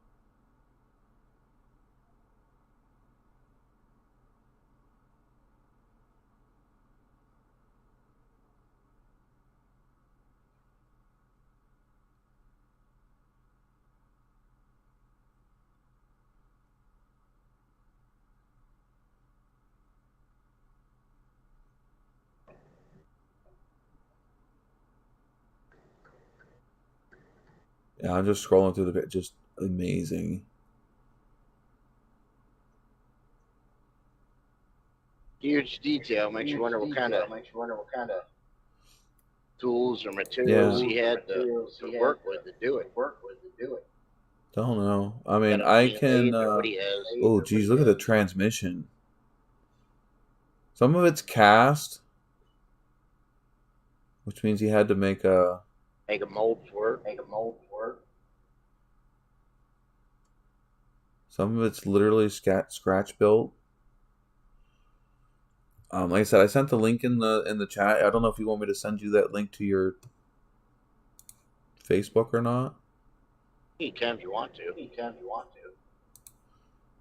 Yeah, I'm just scrolling through the bit. Just amazing. Huge detail makes you wonder what kind of tools or materials he had to work with to do it. Don't know. I mean, I can. Oh, geez, look at the transmission. Some of it's cast. Which means he had to make a mold for it. Some of it's literally scratch built. Like I said, I sent the link in the chat. I don't know if you want me to send you that link to your Facebook or not. You can if you want to.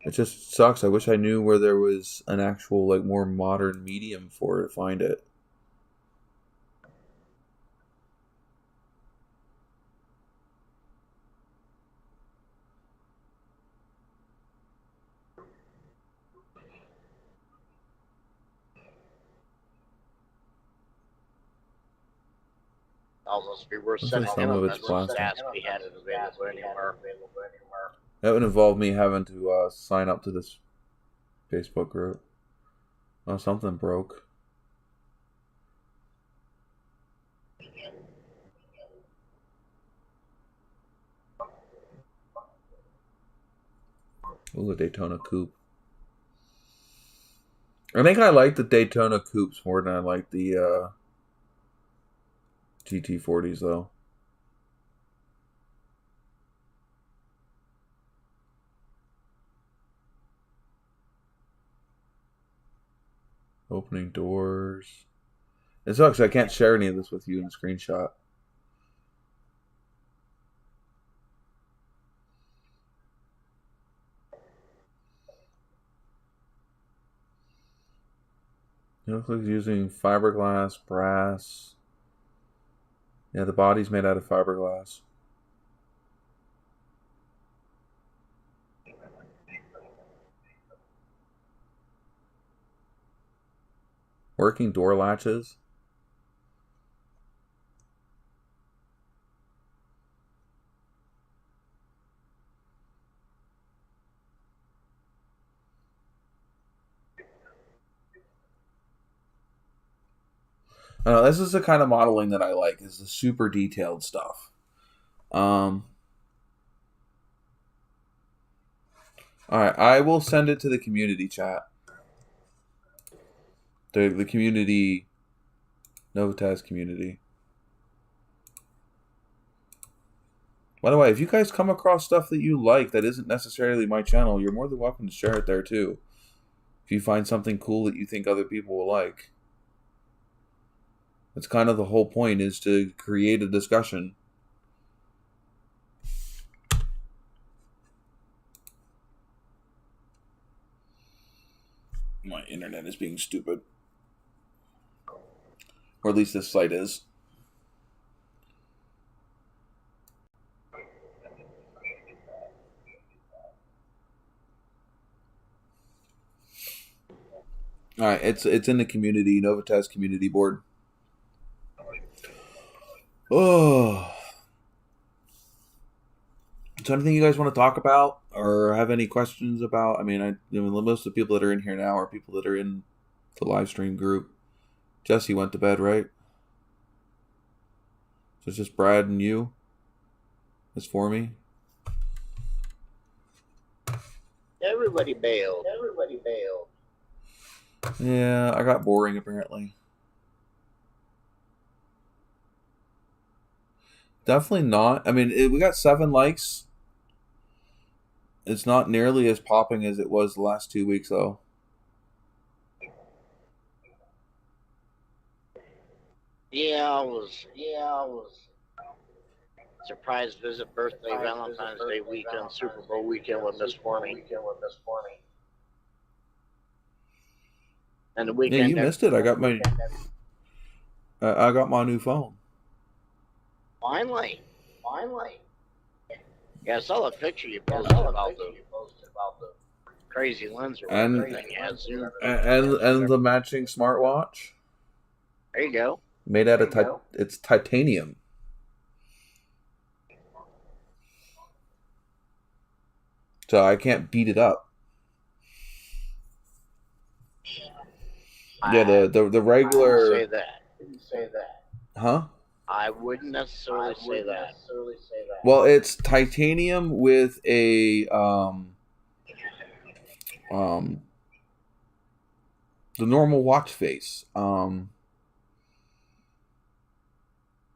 It just sucks. I wish I knew where there was an actual, like, more modern medium for it to find it. Almost be worth Looks like sending some him of a it's message plastic. to ask if he had it available anywhere. That would involve me having to sign up to this Facebook group. Oh, something broke. Ooh, a Daytona Coupe. I think I like the Daytona Coupes more than I like the GT40s, though. Opening doors. It sucks. I can't share any of this with you in a screenshot. It looks like it's using fiberglass, brass. Yeah, the body's made out of fiberglass. Working door latches. This is the kind of modeling that I like, is the super detailed stuff. Alright, I will send it to the community chat. The community, NOVAtazz community. By the way, if you guys come across stuff that you like that isn't necessarily my channel, you're more than welcome to share it there too. If you find something cool that you think other people will like. That's kind of the whole point, is to create a discussion. My internet is being stupid. Or at least this site is. Alright, it's in the community, NOVAtazz community board. Oh. So anything you guys want to talk about or have any questions about? I mean, most of the people that are in here now are people that are in the live stream group. Jesse went to bed, right? So it's just Brad and you. That's for me. Everybody bailed. Yeah, I got boring apparently. Definitely not. I mean, we got 7 likes. It's not nearly as popping as it was the last 2 weeks, though. Yeah, I was. Surprise visit, birthday, Valentine's Day weekend, Super Bowl weekend with Miss Formie. And the weekend. Yeah, you missed it. I got my new phone. Finally. Yeah, I saw the picture you posted about the crazy lens or whatever thing you had. Zoom. And the matching smartwatch. There you go. Made out of it's titanium. So I can't beat it up. Yeah, the regular. I didn't say that. Huh? I wouldn't necessarily say that. Well, it's titanium with a the normal watch face.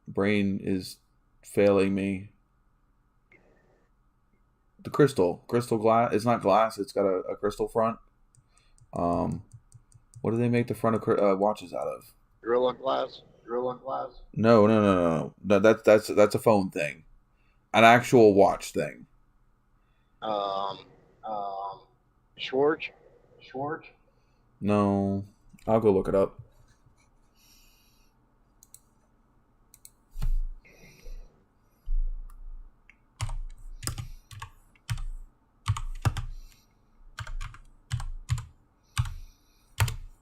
Brain is failing me. The crystal glass. It's not glass. It's got a crystal front. What do they make the front of watches out of? Gorilla Glass. No. That's a phone thing. An actual watch thing. Schwartz. No, I'll go look it up.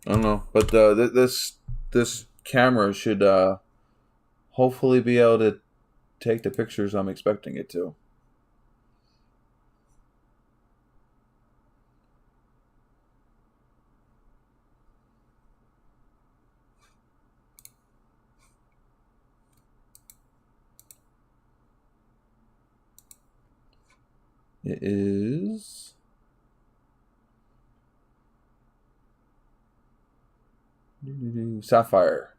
I don't know, but this camera should hopefully be able to take the pictures I'm expecting it to. It is sapphire.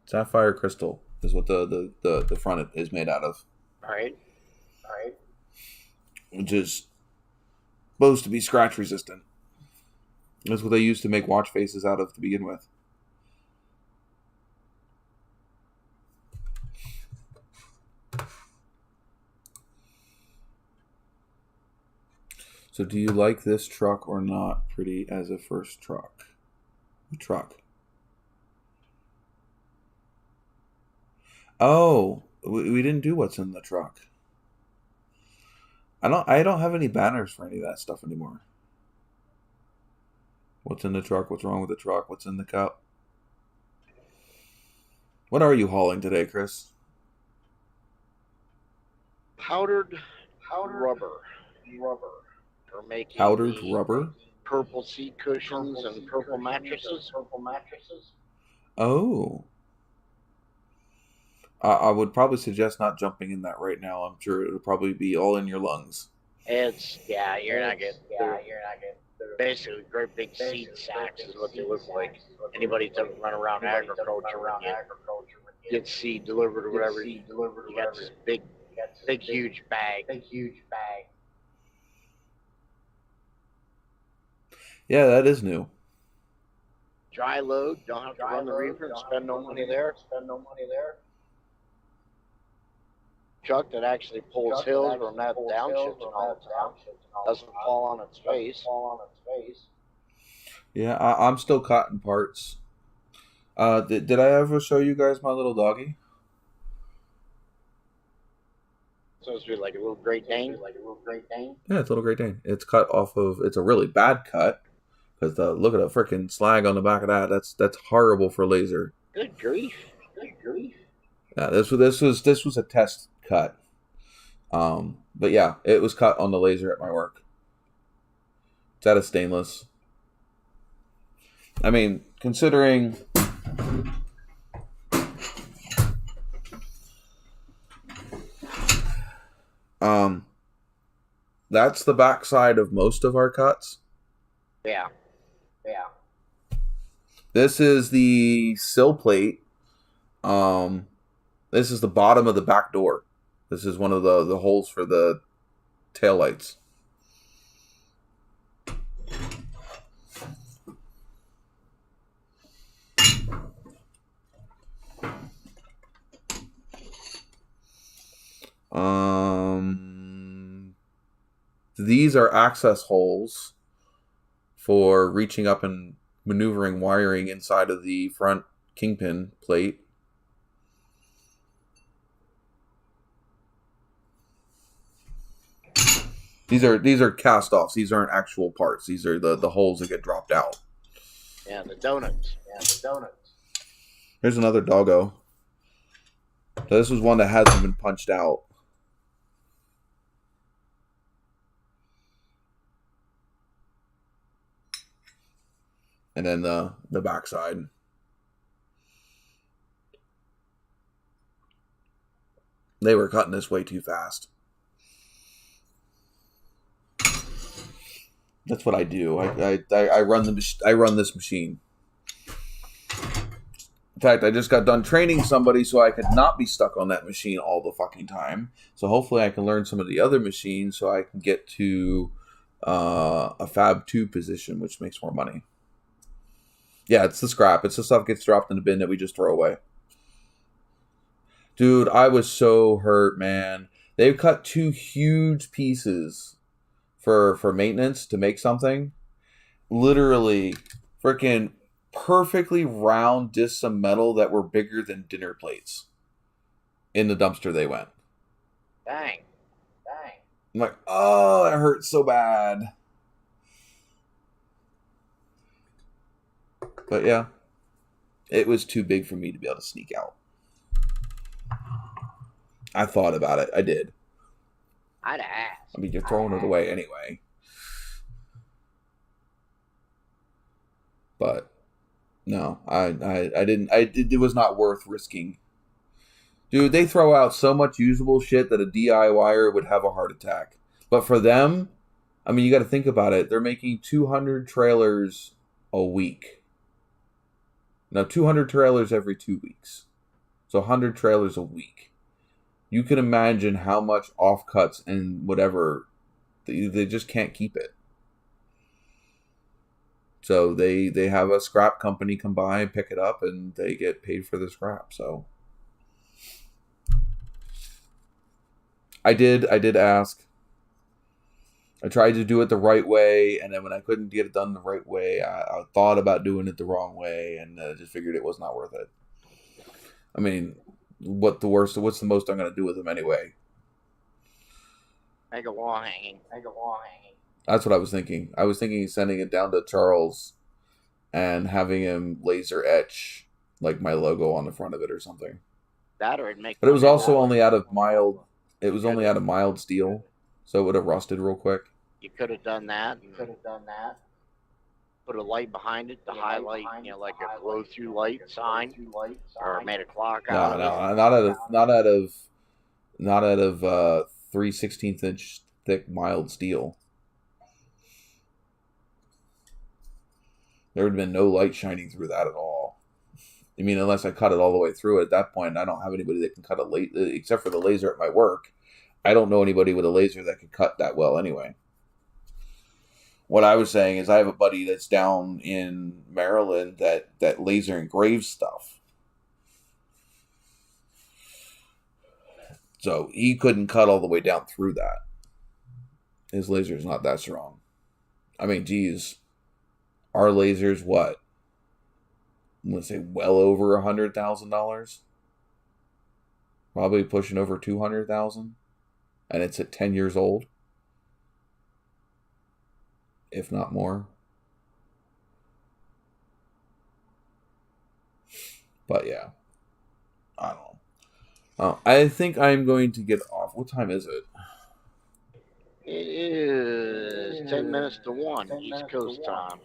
Sapphire crystal is what the front is made out of. All right. Which is supposed to be scratch resistant. That's what they used to make watch faces out of to begin with. So do you like this truck or not, Pretty, as a first truck? What truck? Oh, we didn't do what's in the truck. I don't have any banners for any of that stuff anymore. What's in the truck? What's wrong with the truck? What's in the cup? What are you hauling today, Chris? Powdered rubber. We're making Powdered rubber? purple seat cushions and purple mattresses. Oh. I would probably suggest not jumping in that right now. I'm sure it'll probably be all in your lungs. You're not getting. They're basically great big seed sacks is what they look like. Anybody that's ever run around agriculture when you get seed delivered or whatever, you got this big huge bag. Yeah, that is new. Dry load, don't have to run the reefer and spend no money there. Truck that actually pulls hills or not downshifts all the time. Doesn't fall on its face. Yeah, I'm still cutting parts. Did I ever show you guys my little doggy? Supposed to be like a little Great Dane. Yeah, it's a little Great Dane. It's cut off of. It's a really bad cut because look at the freaking slag on the back of that. That's horrible for laser. Good grief. Yeah, this was a test cut. But yeah, it was cut on the laser at my work. It's out of stainless. I mean, considering that's the backside of most of our cuts. Yeah. This is the sill plate. This is the bottom of the back door. This is one of the holes for the taillights. These are access holes for reaching up and maneuvering wiring inside of the front kingpin plate. These are cast-offs. These aren't actual parts. These are the holes that get dropped out. Yeah, the donuts. Here's another doggo. So this was one that hasn't been punched out. And then the backside. They were cutting this way too fast. That's what I do. I run this machine. fact, I just got done training somebody so I could not be stuck on that machine all the fucking time. So hopefully I can learn some of the other machines so I can get to a Fab 2 position, which makes more money. Yeah, it's the scrap. It's the stuff gets dropped in the bin that we just throw away. Dude, I was so hurt, man. They've cut 2 huge pieces for maintenance to make something. Literally, freaking perfectly round discs of metal that were bigger than dinner plates. In the dumpster they went. Dang. I'm like, oh, that hurts so bad. But yeah, it was too big for me to be able to sneak out. I thought about it. I did. I'd ask. I mean, you're throwing it away anyway. But no, I didn't. It was not worth risking. Dude, they throw out so much usable shit that a DIYer would have a heart attack. But for them, I mean, you got to think about it. They're making 200 trailers a week. Now, 200 trailers every 2 weeks. So 100 trailers a week. You can imagine how much offcuts and whatever, they just can't keep it. So they have a scrap company come by and pick it up, and they get paid for the scrap. So I did ask. I tried to do it the right way, and then when I couldn't get it done the right way, I thought about doing it the wrong way, and just figured it was not worth it. I mean, what's the most I'm going to do with them anyway? Make a wall hanging. That's what I was thinking. I was thinking of sending it down to Charles and having him laser etch like my logo on the front of it or something. That or it'd make. But it was also only out of mild. It was only out of mild steel, so it would have rusted real quick. You could have done that. Put a light behind it to highlight, like a glow-through light sign, or made a clock out of it. Not out of 3/16 inch thick mild steel. There would have been no light shining through that at all. I mean, unless I cut it all the way through. At that point, I don't have anybody that can cut a laser, except for the laser at my work. I don't know anybody with a laser that could cut that well anyway. What I was saying is I have a buddy that's down in Maryland that laser engraves stuff. So he couldn't cut all the way down through that. His laser's not that strong. I mean, geez. Our laser's what? I'm going to say well over $100,000. Probably pushing over 200,000. And it's at 10 years old. If not more. But yeah. I don't know. I think I'm going to get off. What time is it? It is 10 minutes to 1 East Coast time.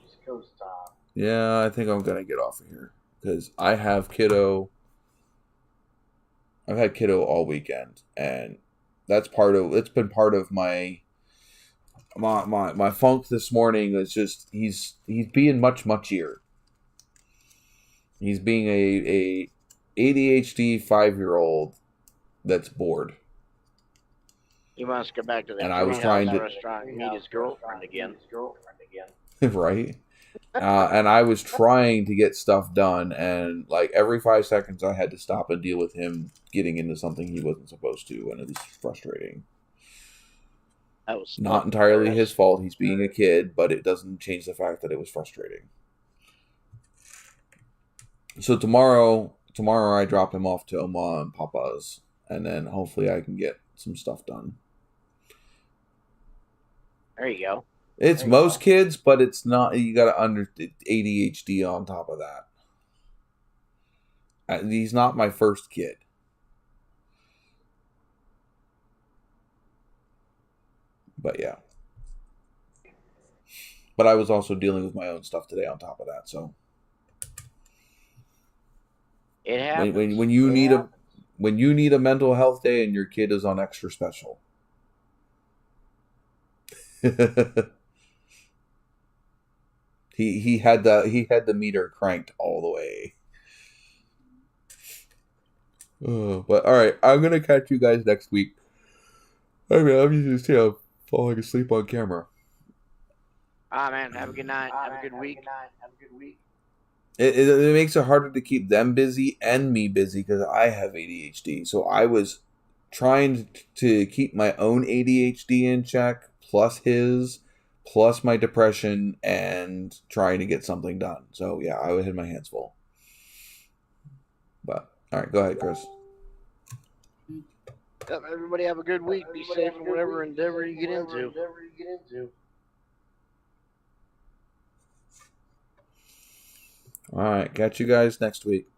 Yeah, I think I'm going to get off of here. Because I have kiddo. I've had kiddo all weekend. And it's been part of my funk this morning. Is just he's being much muchier. He's being a ADHD 5-year-old that's bored. He wants to go back to that and I was trying to restaurant and meet his girlfriend again. Right. And I was trying to get stuff done, and like every 5 seconds I had to stop and deal with him getting into something he wasn't supposed to, and it was frustrating. That was not entirely his fault. He's being a kid, but it doesn't change the fact that it was frustrating. So tomorrow I drop him off to Oma and Papa's, and then hopefully I can get some stuff done. There you go. It's most kids, but it's not. You got to under ADHD on top of that. He's not my first kid. But yeah. But I was also dealing with my own stuff today on top of that, so. It happens. When you need a mental health day and your kid is on extra special. he had the meter cranked all the way. But all right, I'm gonna catch you guys next week. I mean, I'm just falling asleep on camera. Man, have a good night. Have a good week. It makes it harder to keep them busy and me busy because I have ADHD. So I was trying to keep my own ADHD in check, plus his, plus my depression, and trying to get something done. So yeah, I had my hands full. But all right, go ahead, Chris. Yep, everybody have a good week. Be safe in whatever endeavor you get into. All right, catch you guys next week.